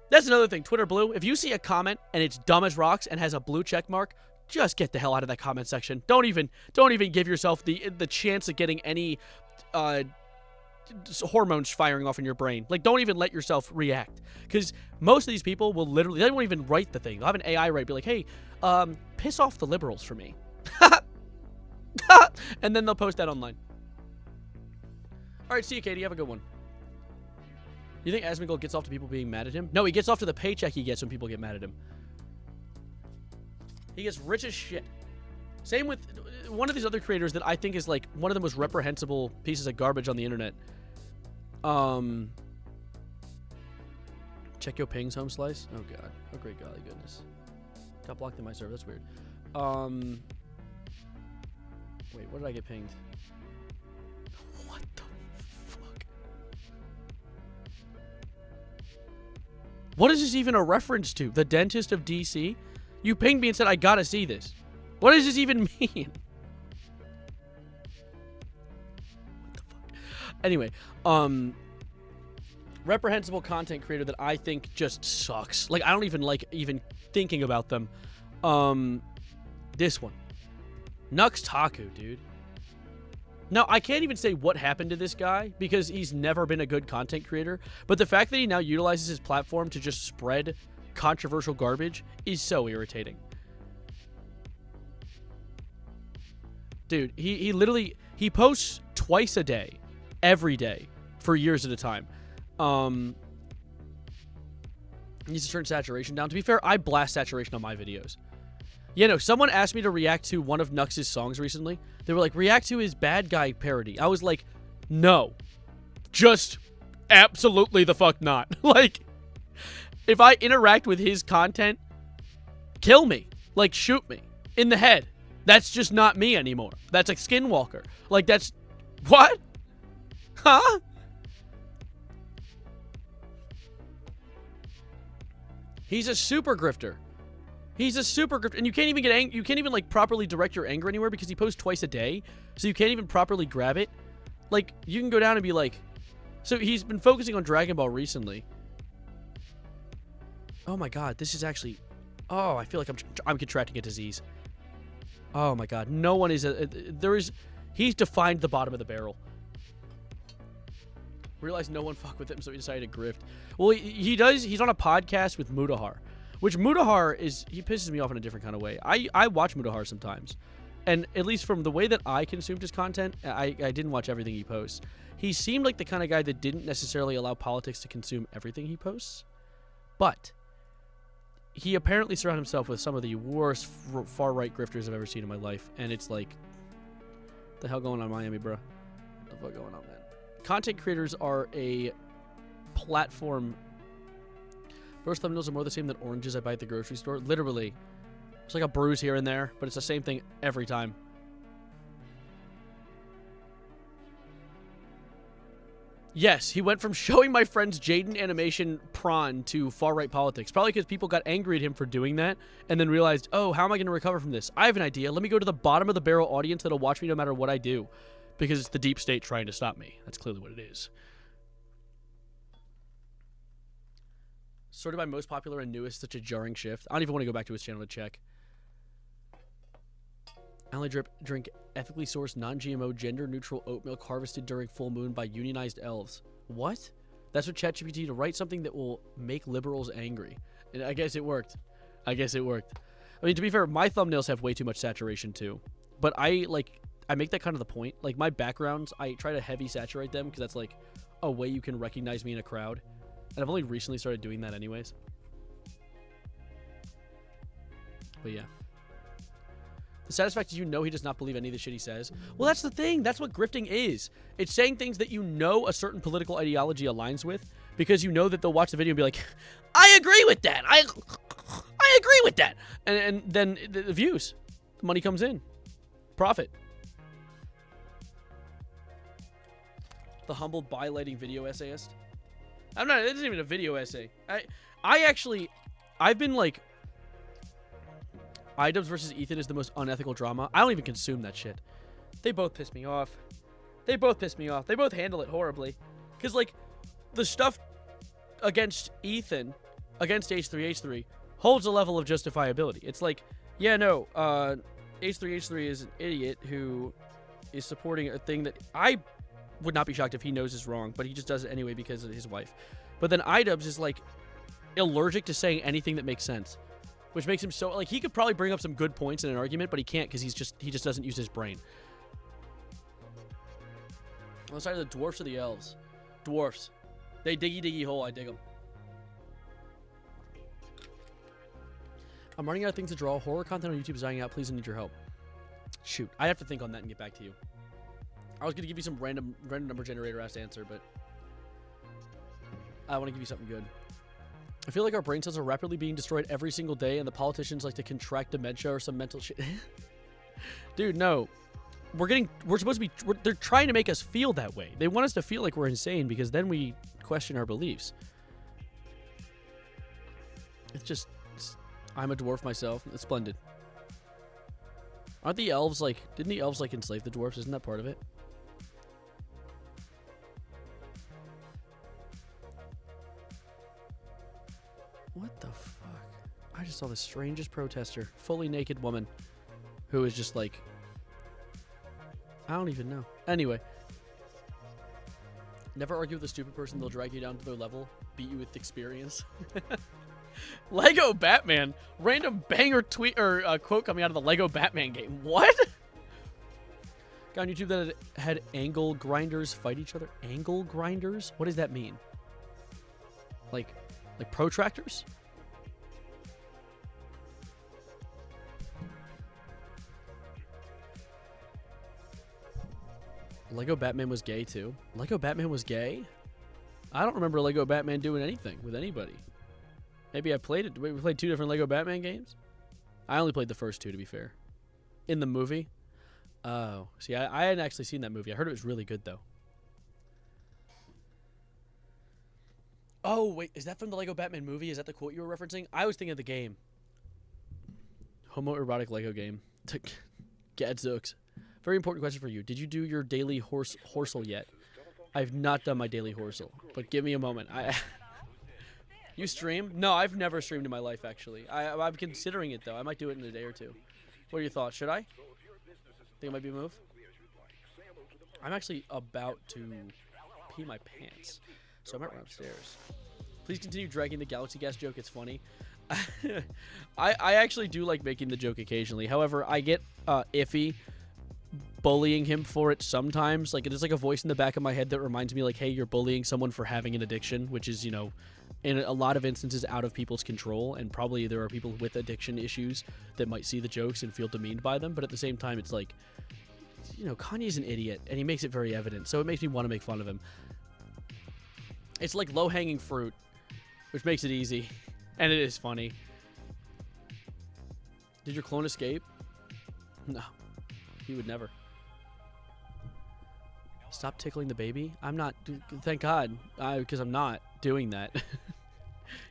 S1: That's another thing, Twitter Blue. If you see a comment and it's dumb as rocks and has a blue check mark, just get the hell out of that comment section. Don't even give yourself the chance of getting any hormones firing off in your brain. Like, don't even let yourself react. Because most of these people will literally, they won't even write the thing. They'll have an AI write, be like, hey, piss off the liberals for me. And then they'll post that online. All right, see you, Katie. Have a good one. You think Asmongold gets off to people being mad at him? No, he gets off to the paycheck he gets when people get mad at him. He gets rich as shit. Same with one of these other creators that I think is like one of the most reprehensible pieces of garbage on the internet. Check your pings, home slice. Oh god. Oh great golly goodness. Got blocked in my server. That's weird. Wait, what did I get pinged? What the fuck? What is this even a reference to? The dentist of DC? You pinged me and said I gotta see this. What does this even mean? What the fuck? Anyway, reprehensible content creator that I think just sucks. Like, I don't even like even thinking about them. This one. Nux Taku, dude. Now, I can't even say what happened to this guy because he's never been a good content creator, but the fact that he now utilizes his platform to just spread controversial garbage is so irritating. Dude, he literally, he posts twice a day, every day, for years at a time. He needs to turn saturation down. To be fair, I blast saturation on my videos. Yeah, no, someone asked me to react to one of Nux's songs recently. They were like, react to his bad guy parody. I was like, no. Just absolutely the fuck not. Like, if I interact with his content, kill me. Like, shoot me in the head. That's just not me anymore. That's a skinwalker. Like, that's... What? Huh? He's a super grifter. He's a super grifter. And you can't even get angry. You can't even, like, properly direct your anger anywhere because he posts twice a day. So you can't even properly grab it. Like, you can go down and be like... So he's been focusing on Dragon Ball recently. Oh my god, this is actually... Oh, I feel like I'm contracting a disease. Oh my god, no one is... He's defined the bottom of the barrel. Realized no one fucked with him, so he decided to grift. Well, he does... He's on a podcast with Mudahar. Which Mudahar is... He pisses me off in a different kind of way. I watch Mudahar sometimes. And at least from the way that I consumed his content, I didn't watch everything he posts. He seemed like the kind of guy that didn't necessarily allow politics to consume everything he posts. But he apparently surrounded himself with some of the worst far-right grifters I've ever seen in my life. And it's like... What the hell going on in Miami, bro? What the fuck going on, man? Content creators are a platform... Roast thumbnails are more the same than oranges I buy at the grocery store. Literally. It's like a bruise here and there, but it's the same thing every time. Yes, he went from showing my friends Jaden animation prawn to far-right politics. Probably because people got angry at him for doing that and then realized, oh, how am I going to recover from this? I have an idea. Let me go to the bottom of the barrel audience that'll watch me no matter what I do. Because it's the deep state trying to stop me. That's clearly what it is. Sorted by most popular and newest, such a jarring shift. I don't even want to go back to his channel to check. I only drink ethically sourced, non-GMO, gender-neutral oat milk harvested during full moon by unionized elves. What? That's what ChatGPT to write something that will make liberals angry. And I guess it worked. I guess it worked. I mean, to be fair, my thumbnails have way too much saturation too. But I make that kind of the point. Like, my backgrounds, I try to heavy saturate them because that's like a way you can recognize me in a crowd. And I've only recently started doing that anyways. But yeah. The saddest fact is you know he does not believe any of the shit he says. Well, that's the thing. That's what grifting is. It's saying things that you know a certain political ideology aligns with because you know that they'll watch the video and be like, I agree with that. I agree with that. And then the views. The money comes in. Profit. The humbled by-lighting video essayist. I'm not, it isn't even a video essay. I've been like, iDubbbz versus Ethan is the most unethical drama. I don't even consume that shit. They both piss me off. They both piss me off. They both handle it horribly. Because, like, the stuff against Ethan, against H3H3, holds a level of justifiability. It's like, yeah, no, H3H3 is an idiot who is supporting a thing that I would not be shocked if he knows is wrong, but he just does it anyway because of his wife. But then iDubbbz is, like, allergic to saying anything that makes sense. Which makes him so... Like, he could probably bring up some good points in an argument, but he can't because he just doesn't use his brain. On the side of the dwarfs or the elves? Dwarfs. They diggy hole, I dig them. I'm running out of things to draw. Horror content on YouTube is dying out. Please, I need your help. Shoot. I have to think on that and get back to you. I was going to give you some random number generator-ass answer, but... I want to give you something good. I feel like our brain cells are rapidly being destroyed every single day, and the politicians like to contract dementia or some mental shit. Dude, no. We're supposed to be, they're trying to make us feel that way. They want us to feel like we're insane because then we question our beliefs. It's just, I'm a dwarf myself. It's splendid. Aren't the elves like, didn't the elves like enslave the dwarfs? Isn't that part of it? What the fuck? I just saw the strangest protester, fully naked woman, who is just like, I don't even know. Anyway. Never argue with a stupid person. They'll drag you down to their level, beat you with experience. Lego Batman. Random banger tweet or quote coming out of the Lego Batman game. What? Guy on YouTube that had angle grinders fight each other. Angle grinders? What does that mean? Like protractors? Lego Batman was gay too. Lego Batman was gay? I don't remember Lego Batman doing anything with anybody. Maybe I played it. We played 2 different Lego Batman games? I only played the first 2, to be fair. In the movie? Oh. See, I hadn't actually seen that movie. I heard it was really good, though. Oh, wait. Is that from the Lego Batman movie? Is that the quote you were referencing? I was thinking of the game. Homoerotic Lego game. Gadzooks. Very important question for you. Did you do your daily horsel yet? I've not done my daily horsel, but give me a moment. You stream? No, I've never streamed in my life, actually. I'm considering it, though. I might do it in a day or 2. What are your thoughts? Should I? Think it might be a move? I'm actually about to pee my pants, so I might run upstairs. Please continue dragging the Galaxy Gas joke. It's funny. I actually do like making the joke occasionally. However, I get iffy bullying him for it sometimes. Like, there's like a voice in the back of my head that reminds me, like, hey, you're bullying someone for having an addiction, which is, you know, in a lot of instances out of people's control, and probably there are people with addiction issues that might see the jokes and feel demeaned by them, but at the same time, it's like, you know, Kanye's an idiot, and he makes it very evident, so it makes me want to make fun of him. It's like low-hanging fruit, which makes it easy, and it is funny. Did your clone escape? No. He would never. Stop tickling the baby? I'm not. Thank God. Because I'm not doing that.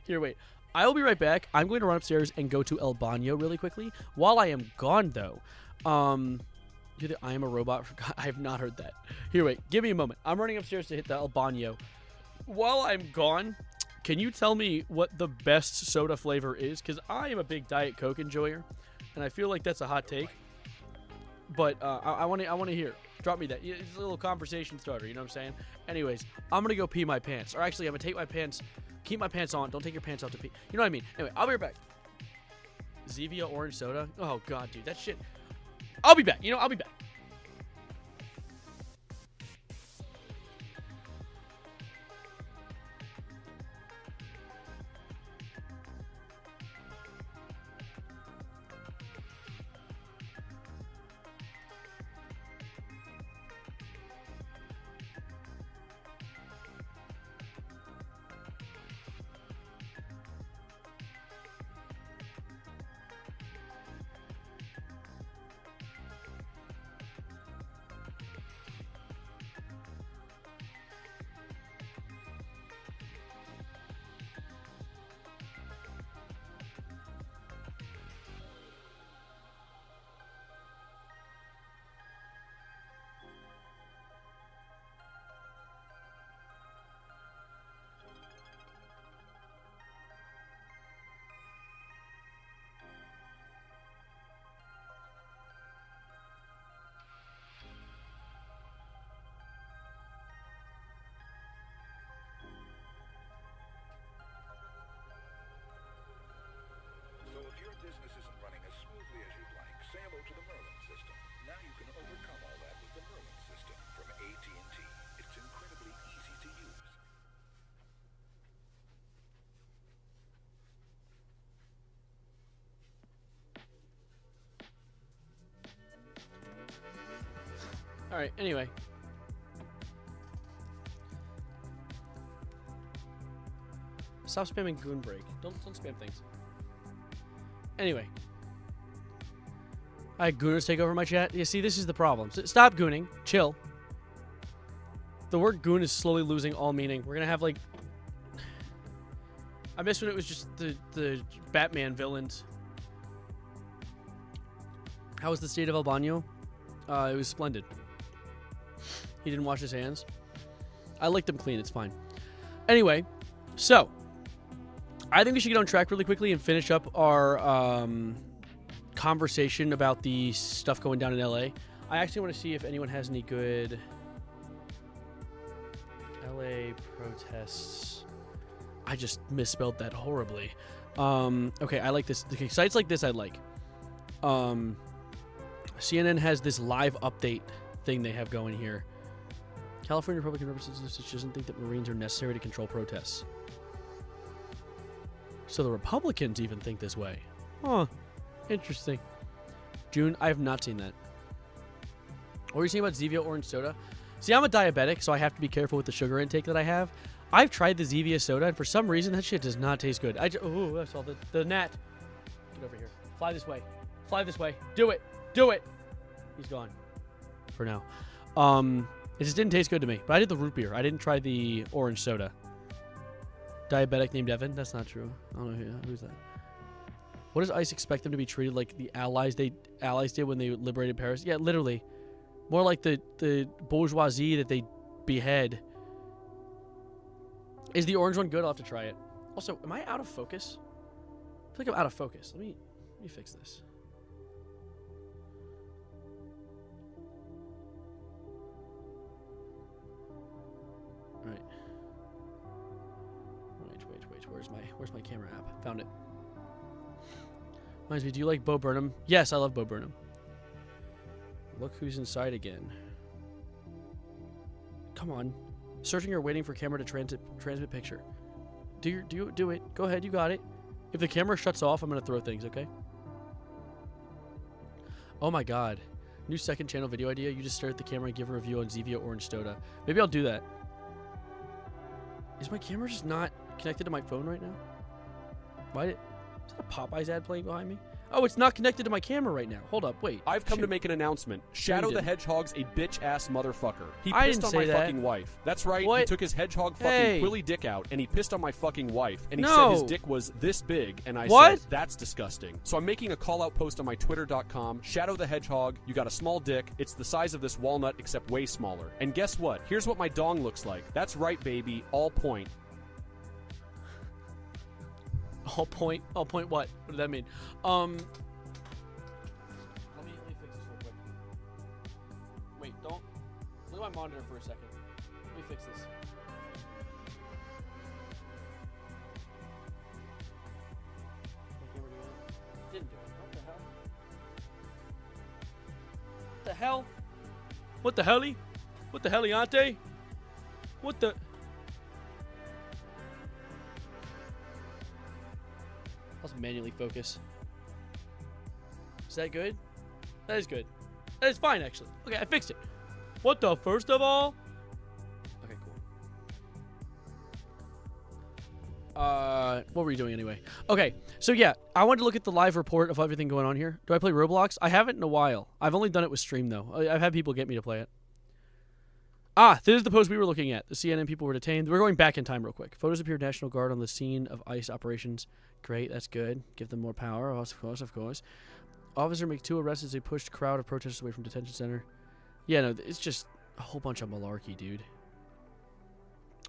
S1: Here, wait. I will be right back. I'm going to run upstairs and go to El Baño really quickly. While I am gone, though, I am a robot. I have not heard that. Here, wait. Give me a moment. I'm running upstairs to hit the El Baño. While I'm gone, can you tell me what the best soda flavor is? Because I am a big Diet Coke enjoyer, and I feel like that's a hot take. But I want to hear. Drop me that. It's a little conversation starter, you know what I'm saying? Anyways, I'm going to go pee my pants. Or actually, I'm going to take my pants, keep my pants on. Don't take your pants off to pee. You know what I mean? Anyway, I'll be right back. Zevia orange soda? Oh, God, dude. That shit. I'll be back. You know, I'll be back.
S12: Business isn't running as smoothly as you'd like. Say hello to the Merlin system. Now you can overcome all that with the Merlin system from AT&T. It's incredibly easy to use.
S1: All right, anyway. Stop spamming goon break. Don't spam things. Anyway. I had gooners take over my chat. Yeah, see, this is the problem. Stop gooning. Chill. The word goon is slowly losing all meaning. We're gonna have, like... I miss when it was just the Batman villains. How was the state of Albano? It was splendid. He didn't wash his hands. I licked them clean. It's fine. Anyway, so... I think we should get on track really quickly and finish up our conversation about the stuff going down in LA. I actually want to see if anyone has any good LA protests. I just misspelled that horribly. Okay, I like this. Okay, sites like this I like. CNN has this live update thing they have going here. California Republican representative doesn't think that Marines are necessary to control protests. So the Republicans even think this way. Huh. Interesting. June, I have not seen that. What were you saying about Zevia orange soda? See, I'm a diabetic, so I have to be careful with the sugar intake that I have. I've tried the Zevia soda, and for some reason, that shit does not taste good. Oh, I saw the gnat. Get over here. Fly this way. Fly this way. Do it. Do it. He's gone. For now. It just didn't taste good to me. But I did the root beer. I didn't try the orange soda. Diabetic named Evan? That's not true. I don't know who's that. What does ICE expect them to be treated like the allies did when they liberated Paris? Yeah, literally. More like the bourgeoisie that they behead. Is the orange one good? I'll have to try it. Also, am I out of focus? I feel like I'm out of focus. Let me fix this. All right. Wait. Where's my camera app? Found it. Reminds me, do you like Bo Burnham? Yes, I love Bo Burnham. Look who's inside again. Come on. Searching or waiting for camera to transmit picture. Do it. Go ahead, you got it. If the camera shuts off, I'm gonna throw things, okay? Oh my god. New second channel video idea. You just stare at the camera and give a review on Zevia Orange Soda. Maybe I'll do that. Is my camera just not connected to my phone right now? Is that a Popeyes ad playing behind me? Oh, it's not connected to my camera right now. Hold up, wait.
S13: I've come to make an announcement. Shadow the Hedgehog's a bitch-ass motherfucker. He
S1: I
S13: pissed
S1: didn't
S13: on
S1: say
S13: my
S1: that.
S13: fucking wife. That's right,
S1: What?
S13: he took his hedgehog fucking
S1: Hey.
S13: quilly dick out, and he pissed on my fucking wife, and he
S1: No.
S13: said his dick was this big, and I
S1: What?
S13: said, that's disgusting. So I'm making a call-out post on my twitter.com, Shadow the Hedgehog, you got a small dick, it's the size of this walnut, except way smaller. And guess what? Here's what my dong looks like. That's right, baby, all point.
S1: All point what? What did that mean? Let me fix this real quick. Wait, don't look at my monitor for a second. Let me fix this. Didn't do it. What the hell? What the helly? What the heliante? What the? Let's manually focus. Is that good? That is good. That is fine, actually. Okay, I fixed it. What the? First of all? Okay, cool. What were you doing anyway? Okay, so yeah, I wanted to look at the live report of everything going on here. Do I play Roblox? I haven't in a while. I've only done it with stream, though. I've had people get me to play it. Ah, this is the post we were looking at. The CNN people were detained. We're going back in time real quick. Photos appeared National Guard on the scene of ICE operations. Great, that's good. Give them more power. Of course. Officer makes 2 arrests as they pushed crowd of protesters away from detention center. Yeah, no, it's just a whole bunch of malarkey, dude.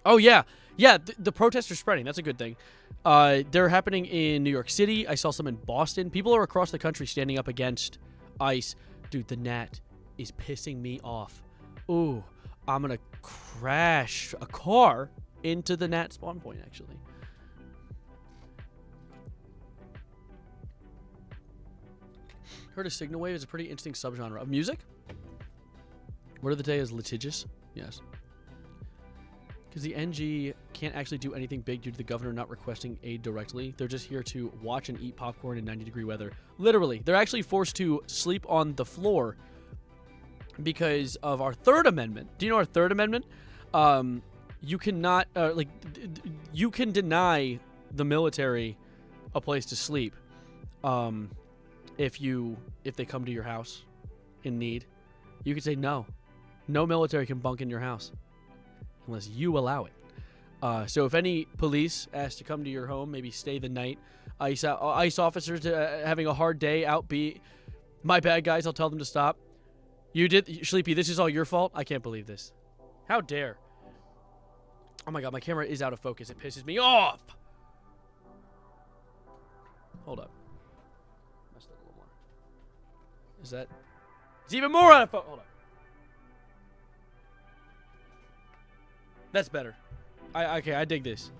S1: Oh, yeah. Yeah, the protests are spreading. That's a good thing. They're happening in New York City. I saw some in Boston. People are across the country standing up against ICE. Dude, the gnat is pissing me off. Ooh. I'm going to crash a car into the gnat spawn point, actually. Heard a signal wave is a pretty interesting subgenre of music. Word of the day is litigious. Yes. Because the NG can't actually do anything big due to the governor not requesting aid directly. They're just here to watch and eat popcorn in 90-degree weather. Literally. They're actually forced to sleep on the floor because of our Third Amendment. Do you know our Third Amendment? You cannot, you can deny the military a place to sleep if they come to your house in need. You could say no. No military can bunk in your house unless you allow it. So if any police ask to come to your home, maybe stay the night. ICE officers having a hard day out, be my bad guys, I'll tell them to stop. You did, Sleepy, this is all your fault? I can't believe this. How dare. Oh my god, my camera is out of focus. It pisses me off. Hold up. Messed up a little more. Is that? It's even more out of focus. Hold up. That's better. Okay, I dig this.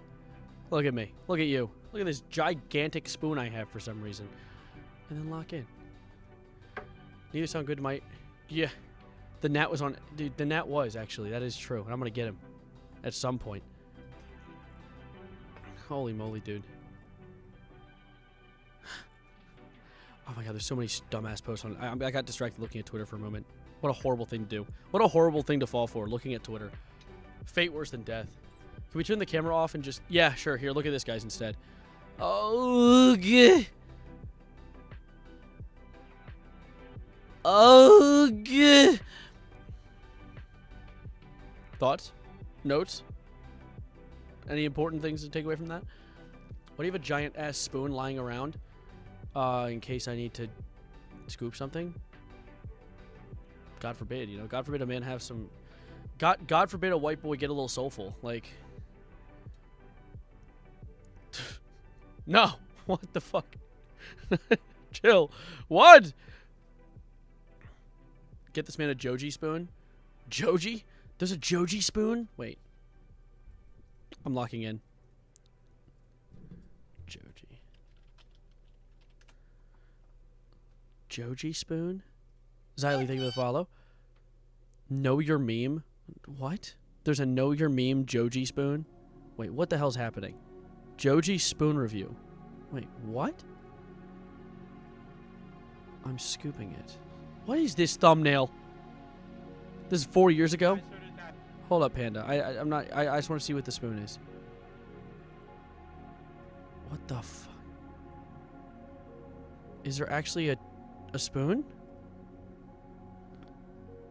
S1: Look at me. Look at you. Look at this gigantic spoon I have for some reason. And then lock in. Neither sound good to my... Yeah. The gnat was on... Dude, the gnat was, actually. That is true. And I'm going to get him. At some point. Holy moly, dude. Oh my god, there's so many dumbass posts on... I got distracted looking at Twitter for a moment. What a horrible thing to do. What a horrible thing to fall for, looking at Twitter. Fate worse than death. Can we turn the camera off and just... Yeah, sure. Here, look at this, guys, instead. Okay. Okay. Thoughts? Notes? Any important things to take away from that? What do you have a giant-ass spoon lying around? In case I need to scoop something? God forbid, you know? God forbid a man have some... God forbid a white boy get a little soulful. Like... No! What the fuck? Chill. What? Get this man a Joji spoon? Joji? There's a Joji spoon? Wait. I'm locking in. Joji. Joji spoon? Xylee, thank you for the follow. Know your meme? What? There's a know your meme Joji spoon? Wait, what the hell's happening? Joji spoon review. Wait, what? I'm scooping it. What is this thumbnail? This is 4 years ago? Hold up, Panda. I'm not... I just want to see what the spoon is. What the fuck? Is there actually a spoon?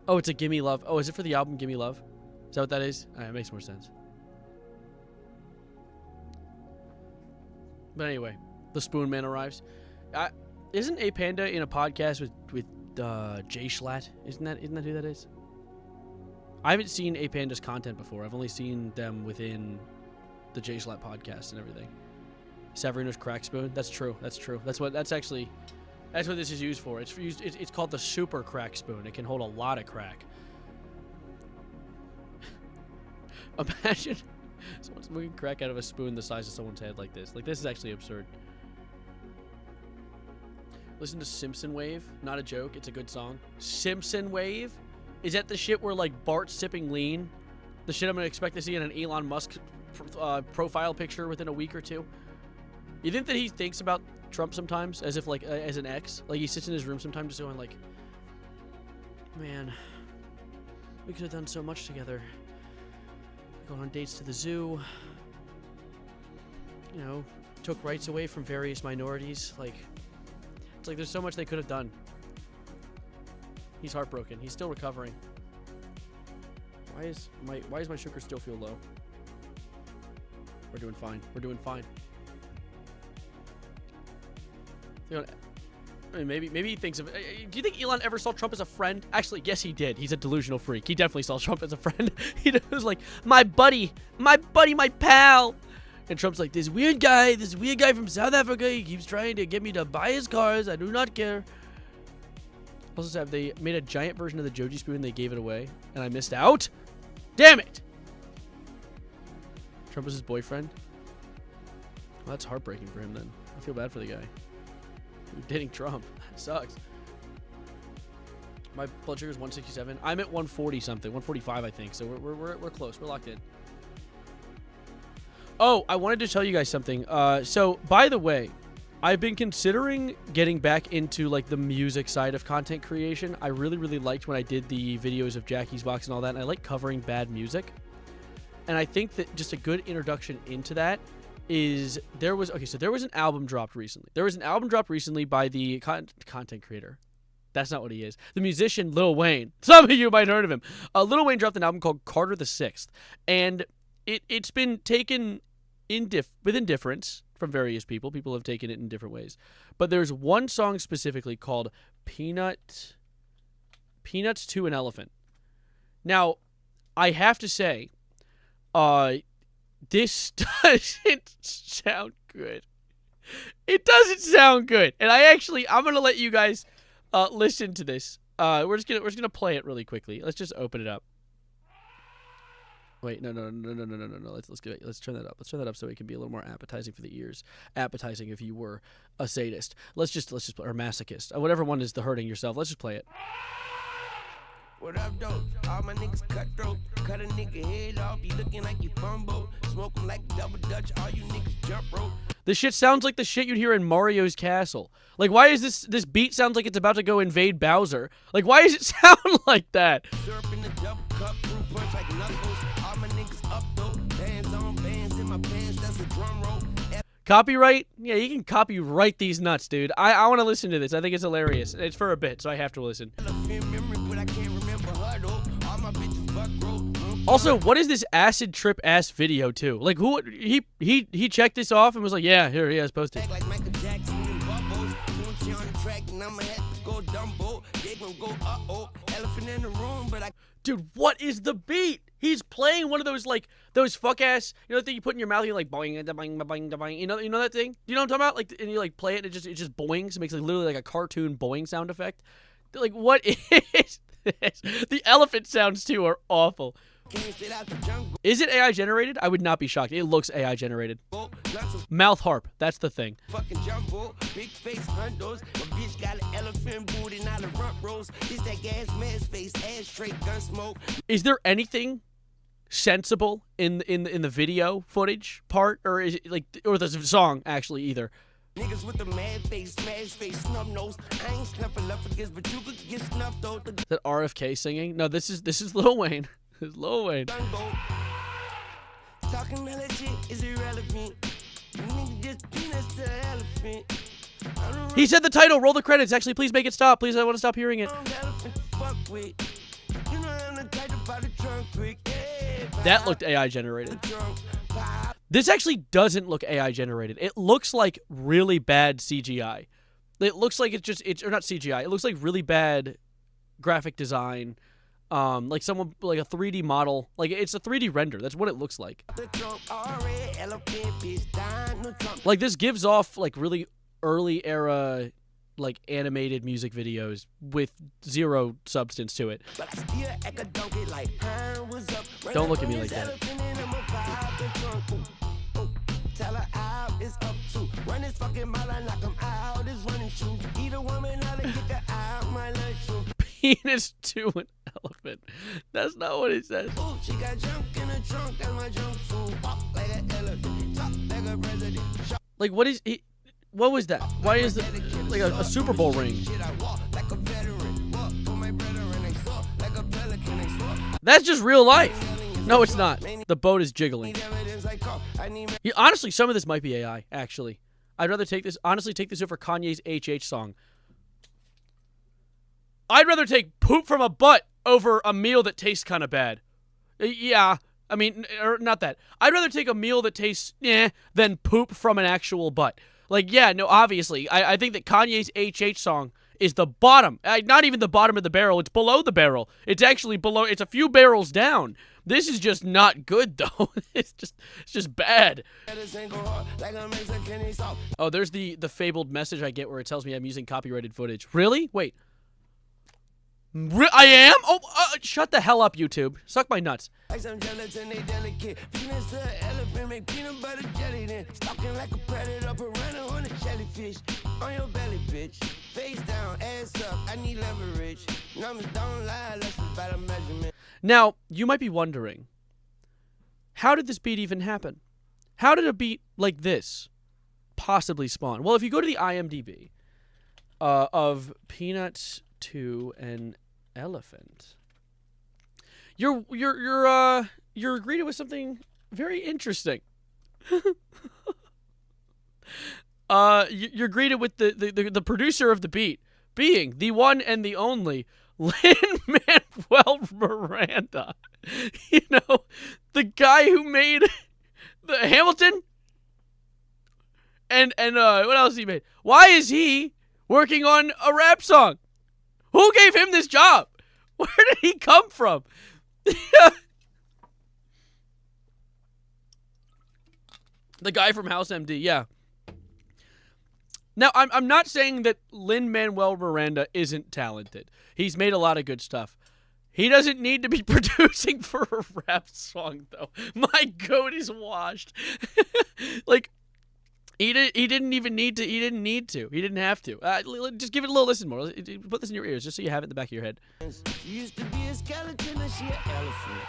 S1: Oh, it's a Gimme Love. Oh, is it for the album Gimme Love? Is that what that is? Alright, it makes more sense. But anyway, the Spoon Man arrives. Isn't a Panda in a podcast with Jay Schlatt? Isn't that who that is? I haven't seen a Panda's content before. I've only seen them within the Jay Schlatt podcast and everything. Severino's crack spoon. That's true. That's true. That's what this is used for. It's called the super crack spoon. It can hold a lot of crack. Imagine someone's moving crack out of a spoon the size of someone's head like this. Like, this is actually absurd. Listen to Simpson Wave. Not a joke. It's a good song. Simpson Wave? Is that the shit where, like, Bart's sipping lean? The shit I'm going to expect to see in an Elon Musk profile picture within a week or two? You think that he thinks about Trump sometimes as if, like, as an ex? Like, he sits in his room sometimes just going, like, man, we could have done so much together. Going on dates to the zoo. You know, took rights away from various minorities. Like, it's like there's so much they could have done. He's heartbroken. He's still recovering. Why is my sugar still feel low? We're doing fine. We're doing fine. You know, I mean, maybe he thinks of... Do you think Elon ever saw Trump as a friend? Actually, yes, he did. He's a delusional freak. He definitely saw Trump as a friend. He was like, my buddy, my pal. And Trump's like, this weird guy from South Africa. He keeps trying to get me to buy his cars. I do not care. Also, have they made a giant version of the Joji spoon? They gave it away, and I missed out. Damn it! Trump was his boyfriend. Well, that's heartbreaking for him. Then I feel bad for the guy. Dating Trump. That sucks. My blood sugar is 167. I'm at 140 something. 145, I think. So we're close. We're locked in. Oh, I wanted to tell you guys something. So, by the way, I've been considering getting back into, like, the music side of content creation. I really, really liked when I did the videos of Jackie's Box and all that, and I like covering bad music. And I think that just a good introduction into that is there was an album dropped recently. There was an album dropped recently by the content creator. That's not what he is. The musician Lil Wayne. Some of you might have heard of him. Lil Wayne dropped an album called Carter the Sixth, and it's been taken with indifference from various people. People have taken it in different ways, but there's one song specifically called Peanuts to an Elephant. Now, I have to say, this doesn't sound good. It doesn't sound good, and I'm gonna let you guys listen to this. We're just gonna play it really quickly. Let's just open it up. Wait, no. Let's turn that up. Let's turn that up so it can be a little more appetizing for the ears. Appetizing if you were a sadist. Let's just or masochist. Whatever one is the hurting yourself. Let's just play it.
S14: What up, though? All my niggas cutthroat. Cut a nigga head off. You looking like you fumble. Smoke 'em like double dutch. All you niggas jump rope.
S1: This shit sounds like the shit you'd hear in Mario's castle. Like, why is this beat sounds like it's about to go invade Bowser? Like, why does it sound like that?
S14: Syrup in the double cup. Fruit punch like knuckles. All my niggas up, though. Bands on bands in my pants. That's a drum roll.
S1: Copyright? Yeah, you can copyright these nuts, dude. I want to listen to this. I think it's hilarious. It's for a bit, so I have to listen. Also, what is this acid trip ass video too? Like, who he checked this off and was like, yeah, here he has posted. Dude, what is the beat? He's playing one of those fuck ass, you know, the thing you put in your mouth, and you're like boing, boing, boing, boing. You know that thing? You know what I'm talking about? Like, and you like play it, and it just boings. It makes like literally like a cartoon boing sound effect. Like, what is this? The elephant sounds too are awful. Is it AI generated? I would not be shocked. It looks AI generated. Mouth harp. That's the thing.
S14: Fucking jumbo, big face hundos. A bitch got an elephant booty, not a rump rose. It's that gas mask face, ass straight gun smoke.
S1: Is there anything sensible in the video footage part, or is it like, or the song actually either?
S14: Niggas with the mad face, smash face, snub nose. I ain't snuffing up against, but you could get snuffed though.
S1: Is that RFK singing? No, this is Lil Wayne. This is Lil Wayne.
S14: Talking that shit is irrelevant. Nigga just peanuts to the elephant.
S1: He said the title. Roll the credits. Actually, please make it stop. Please, I want to stop hearing it. That looked AI generated. This actually doesn't look AI generated. It looks like really bad CGI. It looks like it's or not CGI. It looks like really bad graphic design. Like someone, like a 3D model. Like, it's a 3D render. That's what it looks like. Like, this gives off like really early era like animated music videos with zero substance to it. Don't look at me like that.
S14: Tell her out is up to run this fucking mile and knock him out is running shoe. Eat a woman out and kick her out my lunch shoe.
S1: Penis to an elephant. That's not what it says.
S14: Ooh, she got junk in the trunk, that's my junk food. Walk like an elephant, talk like a president.
S1: Like, what is he? What was that? Why is it like a Super Bowl ring? That's just real life. No, it's not. The boat is jiggling. Honestly, some of this might be AI, actually. I'd rather take this over Kanye's HH song. I'd rather take poop from a butt over a meal that tastes kind of bad. Yeah, I mean, or not that. I'd rather take a meal that tastes than poop from an actual butt. Like, yeah, no, obviously. I think that Kanye's HH song is the bottom. Not even the bottom of the barrel. It's below the barrel. It's actually below. It's a few barrels down. This is just not good, though. It's just bad. Oh, there's the fabled message I get where it tells me I'm using copyrighted footage. Really? Wait. I am? Oh, shut the hell up, YouTube. Suck my nuts.
S14: Like some gelatin, they delicate. Peanuts to an elephant, make peanut butter jelly then. Stalking like a predator, piranha on a jellyfish. On your belly, bitch. Face down, ass up, I need leverage. Numbers don't lie, let's just about a measurement.
S1: Now, you might be wondering, how did this beat even happen? How did a beat like this possibly spawn? Well, if you go to the IMDb of Peanuts to an Elephant, you're greeted with something very interesting. you're greeted with the producer of the beat, being the one and the only Lin-Manuel Miranda. You know, the guy who made the Hamilton. And what else he made? Why is he working on a rap song? Who gave him this job? Where did he come from? The guy from House MD, yeah. Now, I'm not saying that Lin-Manuel Miranda isn't talented. He's made a lot of good stuff. He doesn't need to be producing for a rap song, though. My goat is washed. Like, he didn't even need to. He didn't need to. He didn't have to. Just give it a little listen more. Put this in your ears just so you have it in the back of your head.
S14: Used to be a skeleton, now she an elephant.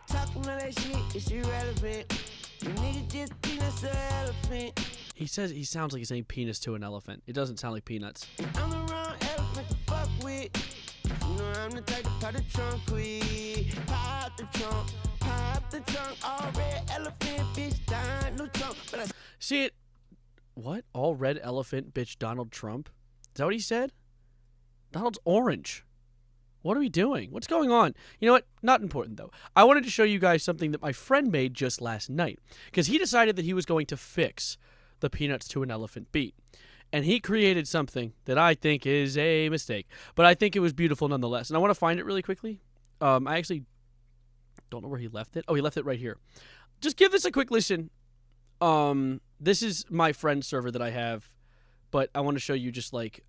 S14: Talking all that shit, it's irrelevant. You niggas just peanuts to an elephant.
S1: He sounds like he's saying penis to an elephant. It doesn't sound like peanuts.
S14: I'm the wrong elephant to fuck with. You know I'm the type to pop the trunk with. Pop the trunk, all red elephant, bitch, dying, no trunk. But
S1: See it? What? All red elephant, bitch, Donald Trump? Is that what he said? Donald's orange. What are we doing? What's going on? You know what? Not important, though. I wanted to show you guys something that my friend made just last night. Because he decided that he was going to fix the peanuts to an elephant beat. And he created something that I think is a mistake. But I think it was beautiful nonetheless. And I want to find it really quickly. I actually don't know where he left it. Oh, he left it right here. Just give this a quick listen. This is my friend's server that I have. But I want to show you just like...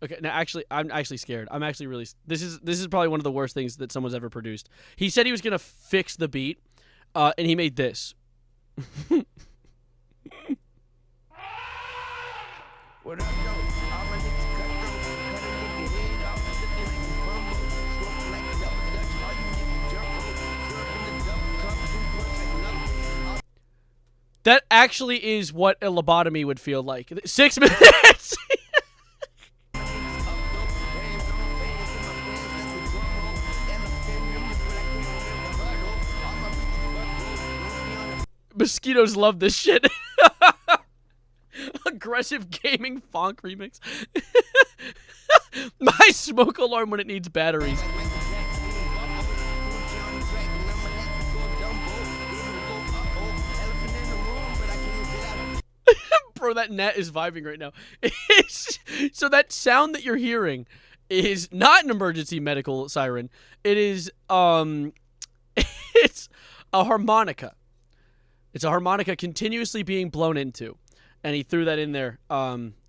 S1: Okay, now actually, I'm actually scared. I'm actually really... This is probably one of the worst things that someone's ever produced. He said he was going to fix the beat, and he made this.
S14: what up, though? All my niggas cut a nigga head off, looking like a bumbo, smoking like a double dutch. All you niggas jump rope, syrup in the double cup, two punch like knuckles.
S1: That actually is what a lobotomy would feel like. 6 minutes! Mosquitoes love this shit. Aggressive gaming funk remix. My smoke alarm when it needs batteries. Bro, that net is vibing right now. So that sound that you're hearing is not an emergency medical siren. It is it's a harmonica. It's a harmonica continuously being blown into, and he threw that in there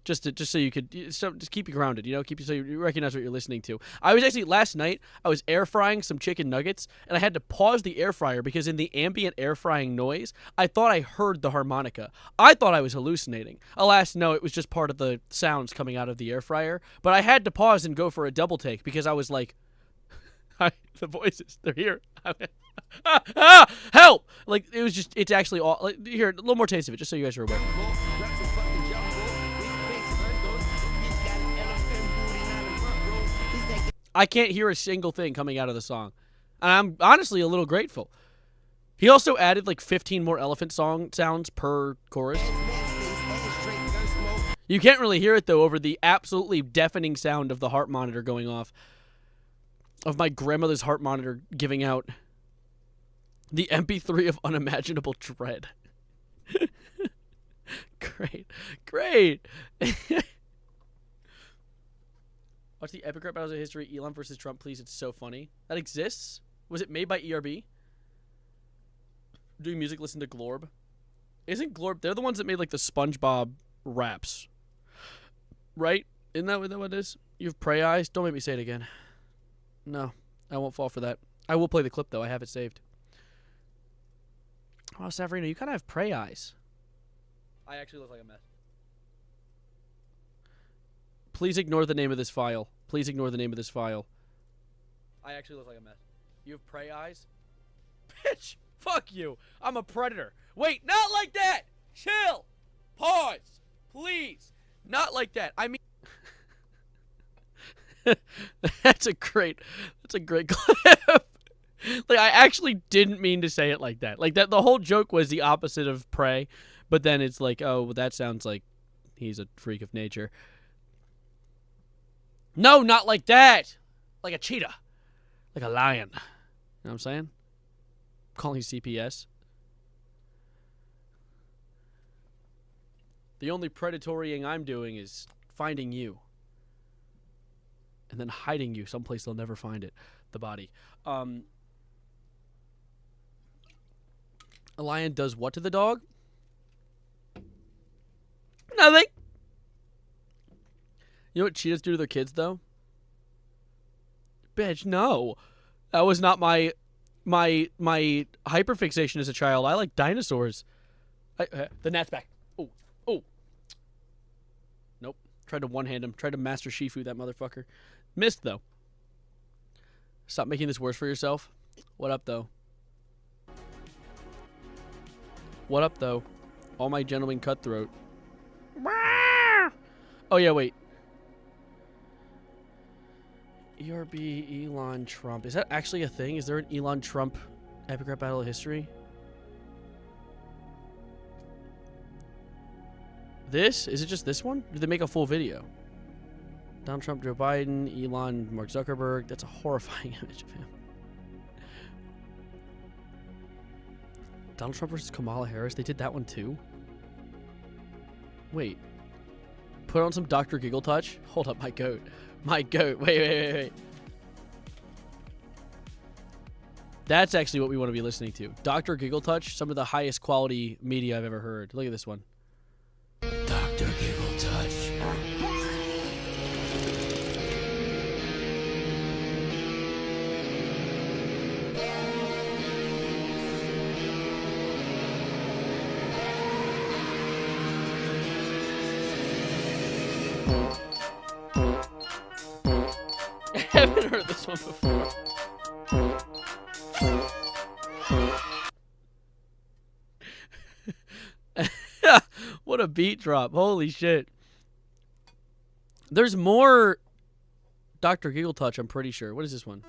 S1: just so you could just keep you grounded, you know, keep you so you recognize what you're listening to. I was actually last night I was air frying some chicken nuggets, and I had to pause the air fryer because in the ambient air frying noise, I thought I heard the harmonica. I thought I was hallucinating. Alas, no, it was just part of the sounds coming out of the air fryer. But I had to pause and go for a double take because I was like, the voices, they're here. Help! Like, it was just, it's actually all, like, here, a little more taste of it, just so you guys are aware. I can't hear a single thing coming out of the song. And I'm honestly a little grateful. He also added like 15 more elephant song sounds per chorus. You can't really hear it, though, over the absolutely deafening sound of the heart monitor going off. Of my grandmother's heart monitor giving out the MP3 of unimaginable dread. Great. Watch the epic rap battles of history, Elon versus Trump, please. It's so funny. That exists? Was it made by ERB? Doing music, listen to Glorb. Isn't Glorb... They're the ones that made, like, the SpongeBob raps. Right? Isn't that what it is? You have prey eyes? Don't make me say it again. No, I won't fall for that. I will play the clip, though. I have it saved. Oh, Savarino, you kind of have prey eyes. I actually look like a mess. Please ignore the name of this file. Please ignore the name of this file. I actually look like a mess. You have prey eyes? Bitch! Fuck you! I'm a predator. Wait, not like that! Chill! Pause! Please! Not like that. I mean... That's a great clip. Like, I actually didn't mean to say it like that. Like, that the whole joke was the opposite of prey, but then it's like, oh, well, that sounds like he's a freak of nature. No, not like that. Like a cheetah. Like a lion. You know what I'm saying? I'm calling CPS. The only predatorying I'm doing is finding you. And then hiding you someplace they'll never find it. The body. A lion does what to the dog? Nothing. You know what cheetahs do to their kids, though? Bitch, no. That was not my hyperfixation as a child. I like dinosaurs. The gnat's back. Oh. Nope. Tried to one-hand him. Tried to master Shifu, that motherfucker. Missed, though. Stop making this worse for yourself. What up, though? What up, though? All my gentlemen cutthroat. Oh, yeah, wait. ERB Elon Trump. Is that actually a thing? Is there an Elon Trump epic rap battle of history? This? Is it just this one? Did they make a full video? Donald Trump, Joe Biden, Elon, Mark Zuckerberg. That's a horrifying image of him. Donald Trump versus Kamala Harris. They did that one too? Wait. Put on some Dr. Giggle Touch? Hold up, my goat. My goat. Wait. That's actually what we want to be listening to. Dr. Giggle Touch, some of the highest quality media I've ever heard. Look at this one.
S14: Dr. Giggle Touch.
S1: I haven't heard this one before. What a beat drop. Holy shit. There's more Dr. Giggle Touch, I'm pretty sure. What is this one?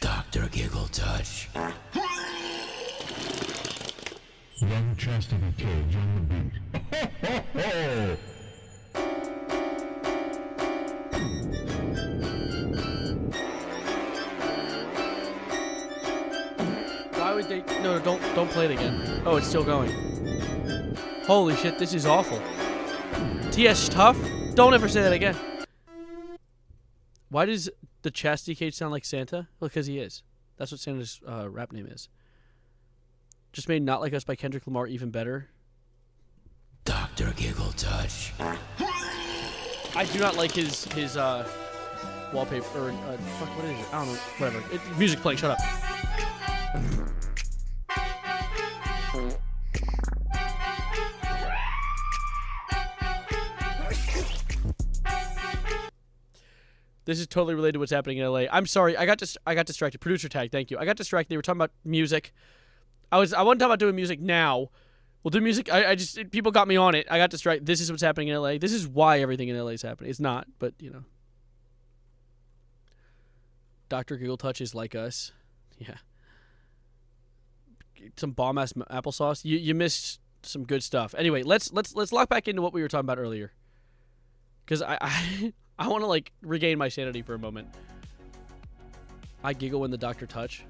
S14: Dr. Giggle Touch.
S10: Young chastity cage on the beat.
S1: Why would they? No, don't play it again. Oh, it's still going. Holy shit, this is awful. TS Tough? Don't ever say that again. Why does the chastity cage sound like Santa? Well, because he is. That's what Santa's rap name is. Just made Not Like Us by Kendrick Lamar even better.
S14: Dr. Giggle Touch.
S1: I do not like his wallpaper, or fuck, what is it? I don't know, whatever. Music playing, shut up. This is totally related to what's happening in LA. I'm sorry, I got distracted. Producer tag, thank you. I got distracted. They were talking about music. I wasn't talking about doing music now. We'll do music. People got me on it. I got distracted. This is what's happening in LA. This is why everything in LA is happening. It's not, but you know. Dr. Giggle Touch is like us. Yeah. Some bomb ass applesauce. You missed some good stuff. Anyway, let's lock back into what we were talking about earlier. Because I want to like regain my sanity for a moment. I giggle when the doctor touch.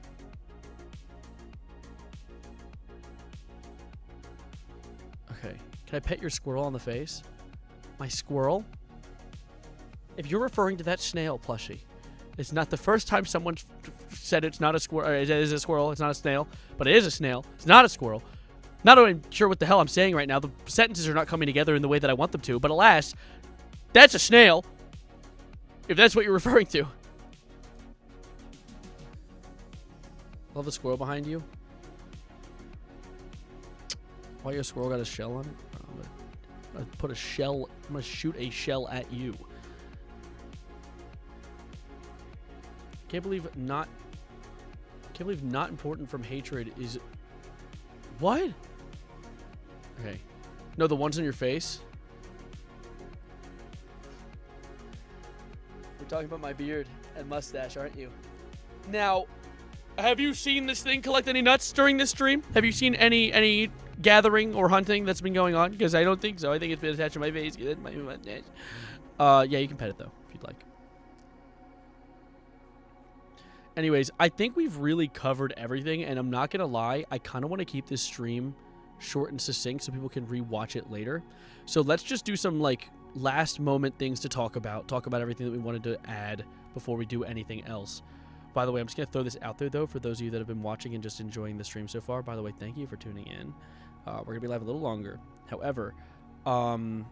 S1: Okay. Can I pet your squirrel on the face? My squirrel? If you're referring to that snail plushie, it's not the first time someone said it's not a squirrel. It is a squirrel. It's not a snail. But it is a snail. It's not a squirrel. Not even sure what the hell I'm saying right now. The sentences are not coming together in the way that I want them to. But alas, that's a snail. If that's what you're referring to. Love the squirrel behind you. Why your squirrel got a shell on it? I'm gonna put a shell. I'm gonna shoot a shell at you. Can't believe not important from hatred is. What? Okay. No, the ones on your face. talking about my beard and mustache, aren't you? Now, have you seen this thing collect any nuts during this stream? Have you seen any gathering or hunting that's been going on? Because I don't think so. I think it's been attached to my face. Yeah, you can pet it, though, if you'd like. Anyways, I think we've really covered everything, and I'm not going to lie. I kind of want to keep this stream short and succinct so people can rewatch it later. So let's just do some, like, last moment things to talk about everything that we wanted to add before we do anything else. By the way, I'm just going to throw this out there, though, for those of you that have been watching and just enjoying the stream so far. By the way, thank you for tuning in. We're going to be live a little longer. However, don't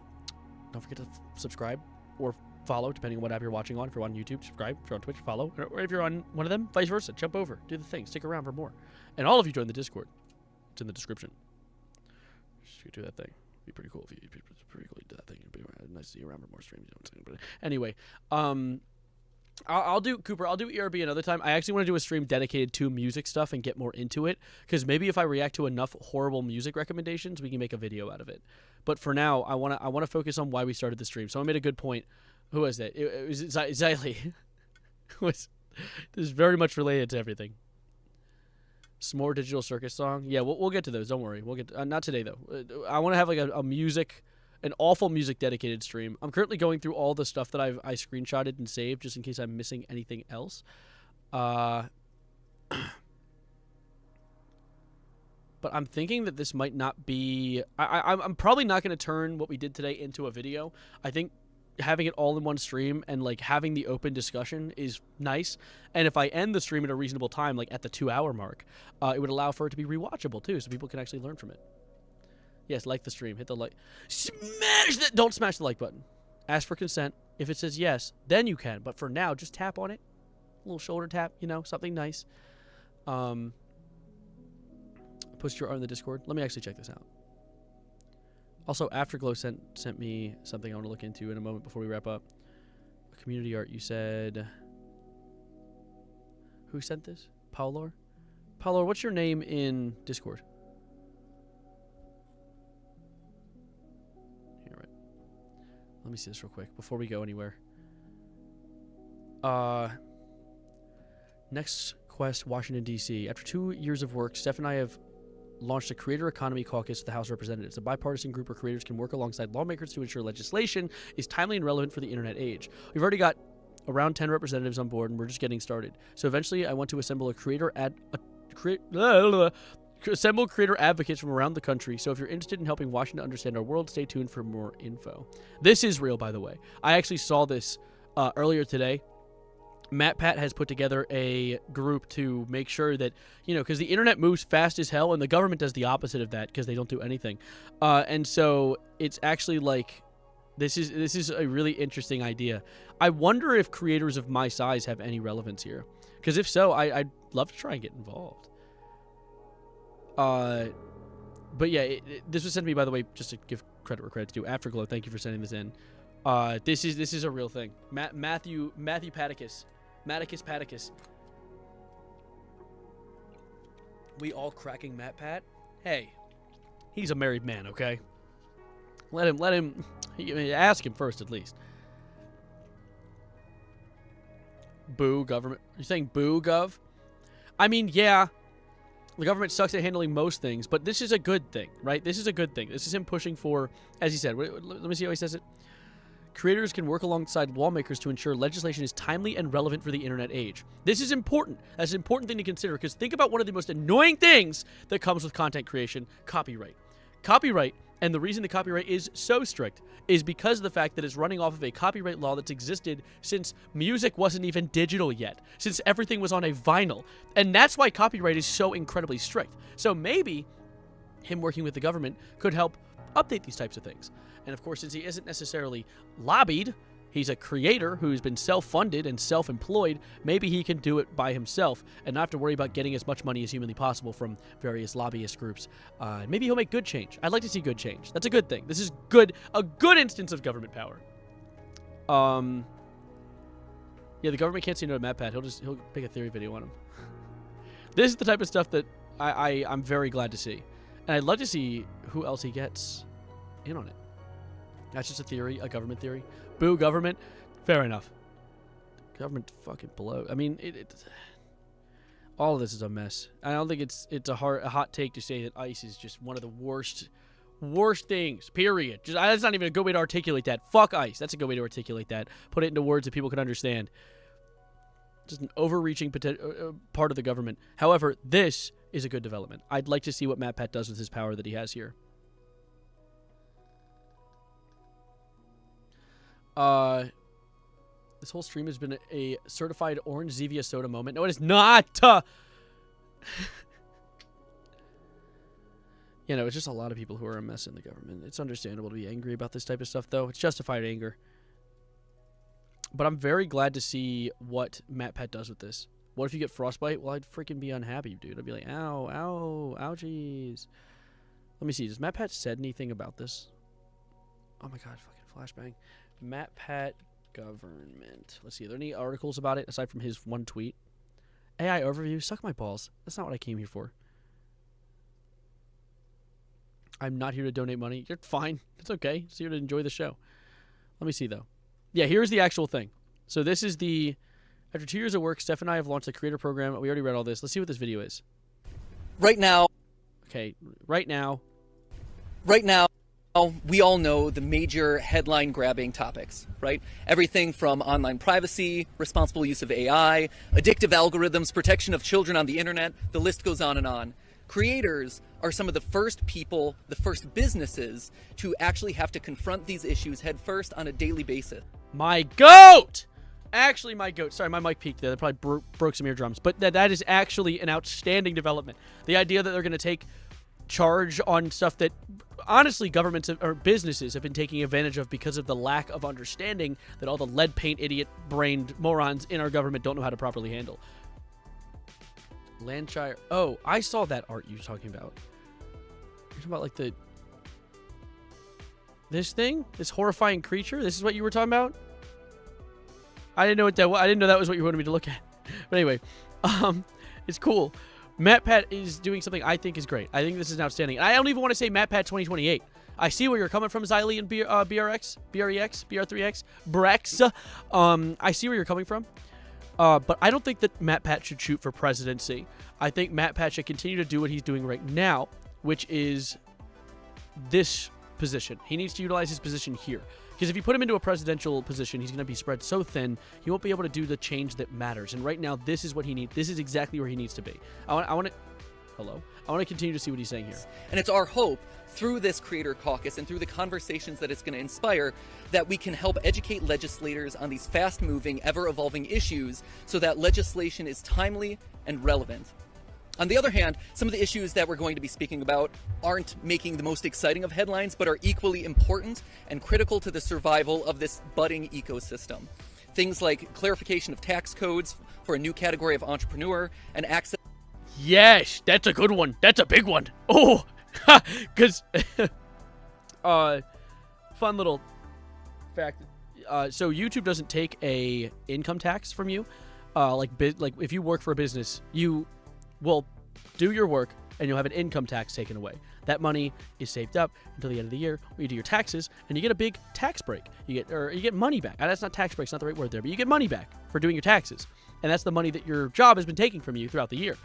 S1: forget to subscribe or follow, depending on what app you're watching on. If you're on YouTube, subscribe. If you're on Twitch, follow. Or if you're on one of them, vice versa. Jump over. Do the thing. Stick around for more. And all of you join the Discord. It's in the description. Just do that thing. It'd be pretty cool if you do that thing. It'd be nice to see you around for more streams. You know what I'm saying? But anyway, I'll do ERB another time. I actually want to do a stream dedicated to music stuff and get more into it, because maybe if I react to enough horrible music recommendations, we can make a video out of it. But for now, I want to focus on why we started the stream. Someone made a good point. Who was that? It was Xylee. This is very much related to everything. S'more Digital Circus song. Yeah, we'll get to those. Don't worry. We'll get to, not today though. I want to have like an awful music dedicated stream. I'm currently going through all the stuff that I screenshotted and saved just in case I'm missing anything else. But I'm thinking that this might not be... I'm probably not going to turn what we did today into a video. I think having it all in one stream and like having the open discussion is nice. And if I end the stream at a reasonable time, like at the 2-hour mark, it would allow for it to be rewatchable too, so people can actually learn from it. Yes, like the stream. Hit the like. Smash that. Don't smash the like button. Ask for consent. If it says yes, then you can. But for now, just tap on it. A little shoulder tap, you know, something nice. Post your art in the Discord. Let me actually check this out. Also, Afterglow sent me something I want to look into in a moment before we wrap up. Community art, you said... Who sent this? Paulor? Paulor, what's your name in Discord? Here, right. Let me see this real quick before we go anywhere. Next quest, Washington, D.C. After 2 years of work, Steph and I have launched a Creator Economy Caucus to the House of Representatives, a bipartisan group where creators can work alongside lawmakers to ensure legislation is timely and relevant for the internet age. We've already got around 10 representatives on board, and we're just getting started. So eventually, I want to assemble a creator advocates from around the country. So if you're interested in helping Washington understand our world, stay tuned for more info. This is real, by the way. I actually saw this earlier today. MatPat has put together a group to make sure that, you know, because the internet moves fast as hell and the government does the opposite of that because they don't do anything. And so it's actually like, this is a really interesting idea. I wonder if creators of my size have any relevance here. Because if so, I'd love to try and get involved. But yeah, this was sent to me, by the way, just to give credit where credit's due. Afterglow, thank you for sending this in. This is a real thing. Matthew Paticus. Maticus Paticus. We all cracking MatPat? Hey, he's a married man, okay? Let him, ask him first at least. Boo, government. You're saying boo, gov? I mean, yeah, the government sucks at handling most things, but this is a good thing, right? This is a good thing. This is him pushing for, as he said, let me see how he says it. Creators can work alongside lawmakers to ensure legislation is timely and relevant for the internet age. This is important. That's an important thing to consider, because think about one of the most annoying things that comes with content creation: copyright. Copyright, and the reason the copyright is so strict is because of the fact that it's running off of a copyright law that's existed since music wasn't even digital yet, since everything was on a vinyl. And that's why copyright is so incredibly strict. So maybe him working with the government could help update these types of things. And of course, since he isn't necessarily lobbied, he's a creator who's been self-funded and self-employed, maybe he can do it by himself and not have to worry about getting as much money as humanly possible from various lobbyist groups. Maybe he'll make good change. I'd like to see good change. That's a good thing. This is good, a good instance of government power. Yeah, the government can't say no to MatPat. He'll make a theory video on him. This is the type of stuff that I'm very glad to see. And I'd love to see who else he gets in on it. That's just a theory, a government theory. Boo, government. Fair enough. Government fucking blow. I mean, all of this is a mess. I don't think it's a hot take to say that ICE is just one of the worst things, period. That's not even a good way to articulate that. Fuck ICE. That's a good way to articulate that. Put it into words that people can understand. Just an overreaching part of the government. However, this is a good development. I'd like to see what MatPat does with his power that he has here. This whole stream has been a certified orange Zevia soda moment. No, it is not! You know, it's just a lot of people who are a mess in the government. It's understandable to be angry about this type of stuff, though. It's justified anger. But I'm very glad to see what MatPat does with this. What if you get frostbite? Well, I'd freaking be unhappy, dude. I'd be like, ow, ow, ouchies. Let me see. Has MatPat said anything about this? Oh my god, fucking flashbang. MatPat government. Let's see. Are there any articles about it aside from his one tweet? AI overview? Suck my balls. That's not what I came here for. I'm not here to donate money. You're fine. It's okay. Just here to enjoy the show. Let me see, though. Yeah, here's the actual thing. So this is the... After 2 years of work, Steph and I have launched a creator program. We already read all this. Let's see what this video is.
S15: Right now...
S1: Okay, right now...
S15: Right now, we all know the major headline-grabbing topics, right? Everything from online privacy, responsible use of AI, addictive algorithms, protection of children on the internet, the list goes on and on. Creators are some of the first people, the first businesses to actually have to confront these issues head first on a daily basis.
S1: My goat! Actually, my goat. Sorry, my mic peaked there. That probably broke some eardrums. But that is actually an outstanding development. The idea that they're going to take charge on stuff that, honestly, governments or businesses have been taking advantage of because of the lack of understanding that all the lead paint idiot-brained morons in our government don't know how to properly handle. Landshire. Oh, I saw that art you were talking about. You're talking about, like, this thing? This horrifying creature? This is what you were talking about? I didn't know what that was. I didn't know that was what you wanted me to look at. But anyway, it's cool. MatPat is doing something I think is great. I think this is outstanding. I don't even want to say MatPat 2028. I see where you're coming from, Xylee and BRX, BREX, BR3X, Brex. I see where you're coming from. But I don't think that MatPat should shoot for presidency. I think MatPat should continue to do what he's doing right now, which is this position. He needs to utilize his position here. Because if you put him into a presidential position, he's going to be spread so thin, he won't be able to do the change that matters. And right now, this is what he needs. This is exactly where he needs to be. I want to... Hello? I want to continue to see what he's saying here.
S15: And it's our hope, through this Creator Caucus and through the conversations that it's going to inspire, that we can help educate legislators on these fast-moving, ever-evolving issues so that legislation is timely and relevant. On the other hand, some of the issues that we're going to be speaking about aren't making the most exciting of headlines, but are equally important and critical to the survival of this budding ecosystem. Things like clarification of tax codes for a new category of entrepreneur and access...
S1: Yes, that's a good one. That's a big one. Oh, because... fun little fact. So YouTube doesn't take a income tax from you. Like if you work for a business, you... will do your work and you'll have an income tax taken away. That money is saved up until the end of the year where you do your taxes and you get a big tax break. You get money back. That's not tax break, it's not the right word there, but you get money back for doing your taxes. And that's the money that your job has been taking from you throughout the year.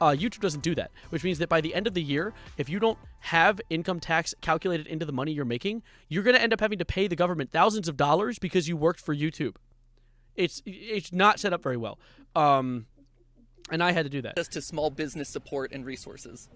S1: YouTube doesn't do that, which means that by the end of the year, if you don't have income tax calculated into the money you're making, you're going to end up having to pay the government thousands of dollars because you worked for YouTube. It's not set up very well. And I had to do that.
S15: To small business support and resources.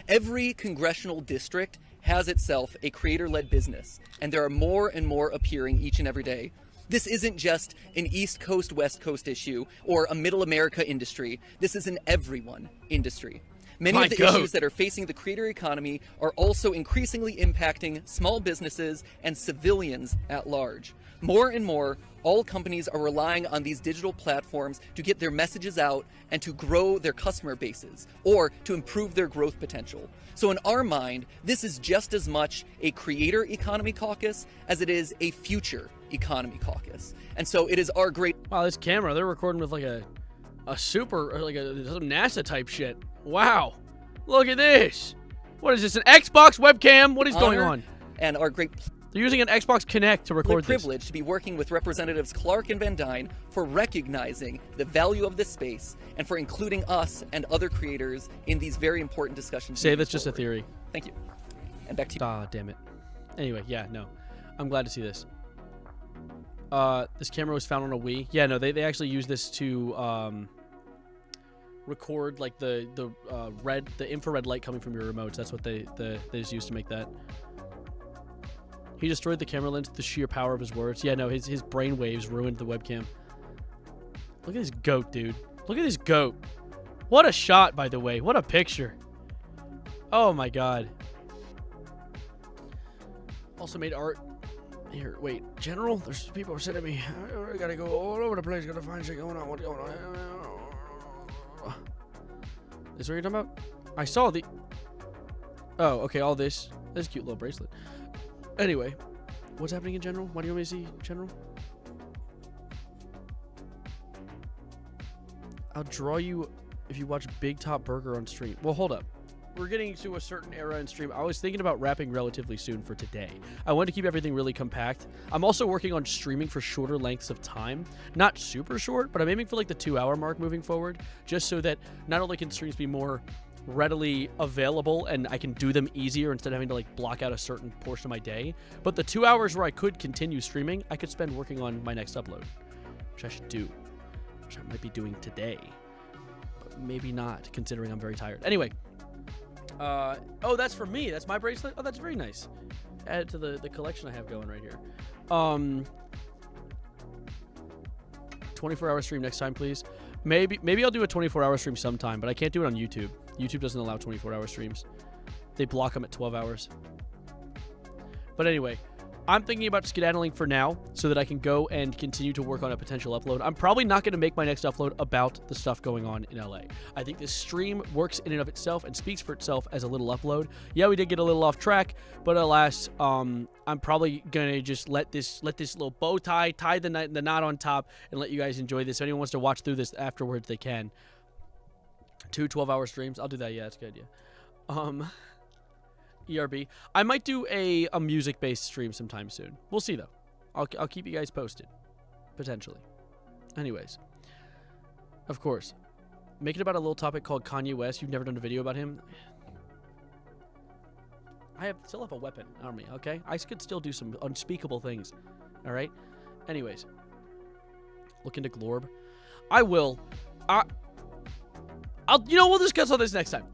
S15: Every congressional district has itself a creator-led business, and there are more and more appearing each and every day. This isn't just an East Coast, West Coast issue or a Middle America industry. This is an everyone industry. Many of the issues that are facing the creator economy are also increasingly impacting small businesses and civilians at large. More and more, all companies are relying on these digital platforms to get their messages out and to grow their customer bases or to improve their growth potential. So in our mind, this is just as much a creator economy caucus as it is a future economy caucus. And so it is our great...
S1: Wow, this camera, they're recording with like a super, or like some NASA type shit. Wow. Look at this. What is this, an Xbox webcam? What is going on?
S15: And our great...
S1: They're using an Xbox Kinect to record this.
S15: Privilege to be working with Representatives Clark and Van Dyne for recognizing the value of this space and for including us and other creators in these very important discussions.
S1: Say that's just a theory.
S15: Thank you. And back to you.
S1: Ah, damn it. Anyway, yeah, no. I'm glad to see this. This camera was found on a Wii. Yeah, no, they actually use this to record like the infrared light coming from your remotes. That's what they just used to make that. He destroyed the camera lens with the sheer power of his words. Yeah, no, his brain waves ruined the webcam. Look at this goat, dude. Look at this goat. What a shot, by the way. What a picture. Oh my god. Also made art. Here, wait. General? There's people who are sending me. I gotta go all over the place. Gotta find shit going on. What's going on? Is what you're talking about? I saw the... Oh, okay, all this. This cute little bracelet. Anyway, what's happening in General? What do you want me to see, General? I'll draw you if you watch Big Top Burger on stream. Well, hold up. We're getting to a certain era in stream. I was thinking about wrapping relatively soon for today. I wanted to keep everything really compact. I'm also working on streaming for shorter lengths of time. Not super short, but I'm aiming for like the 2-hour mark moving forward, just so that not only can streams be more readily available and I can do them easier instead of having to like block out a certain portion of my day, but the 2 hours where I could continue streaming, I could spend working on my next upload, which I should do, which I might be doing today, but maybe not considering I'm very tired. Anyway, oh, that's for me. That's my bracelet. Oh, that's very nice. Add it to the collection I have going right here. 24-hour stream next time, please. Maybe I'll do a 24-hour stream sometime, but I can't do it on YouTube. YouTube doesn't allow 24-hour streams. They block them at 12 hours. But anyway, I'm thinking about skedaddling for now so that I can go and continue to work on a potential upload. I'm probably not going to make my next upload about the stuff going on in LA. I think this stream works in and of itself and speaks for itself as a little upload. Yeah, we did get a little off track, but alas, I'm probably going to just let this little bow tie the knot on top and let you guys enjoy this. If anyone wants to watch through this afterwards, they can. 2 12-hour streams. I'll do that. Yeah, that's a good idea. ERB. I might do a music-based stream sometime soon. We'll see, though. I'll keep you guys posted. Potentially. Anyways. Of course. Make it about a little topic called Kanye West. You've never done a video about him? I still have a weapon on me, okay? I could still do some unspeakable things. Alright? Anyways. Look into Glorb. I will. We'll discuss all this next time.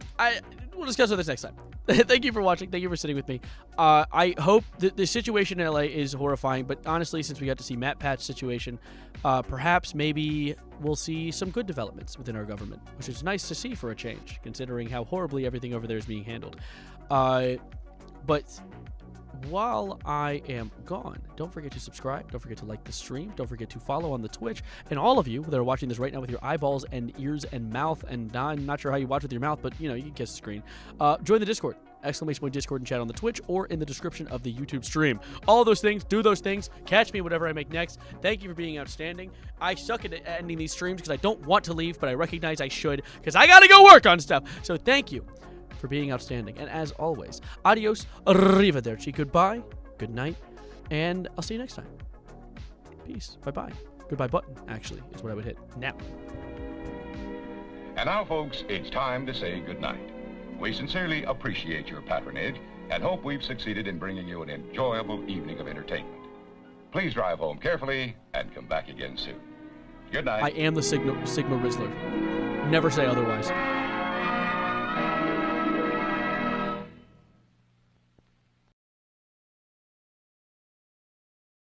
S1: We'll discuss all this next time. Thank you for watching. Thank you for sitting with me. I hope that the situation in LA is horrifying, but honestly, since we got to see Matt Pat's situation, perhaps maybe we'll see some good developments within our government, which is nice to see for a change, considering how horribly everything over there is being handled. But while I am gone, don't forget to subscribe. Don't forget to like the stream. Don't forget to follow on the Twitch. And all of you that are watching this right now with your eyeballs and ears and mouth, and I'm not sure how you watch with your mouth, but you can kiss the screen. Join the Discord. !Discord and chat on the Twitch or in the description of the YouTube stream. All those things, do those things. Catch me whatever I make next. Thank you for being outstanding. I suck at ending these streams because I don't want to leave, but I recognize I should because I gotta go work on stuff. So thank you for being outstanding. And as always, adios, arrivederci, goodbye, good night, and I'll see you next time. Peace. Bye-bye. Goodbye button, actually, is what I would hit now.
S16: And now, folks, it's time to say goodnight. We sincerely appreciate your patronage and hope we've succeeded in bringing you an enjoyable evening of entertainment. Please drive home carefully and come back again soon. Good night.
S1: I am the Sigma Rizzler. Never say otherwise.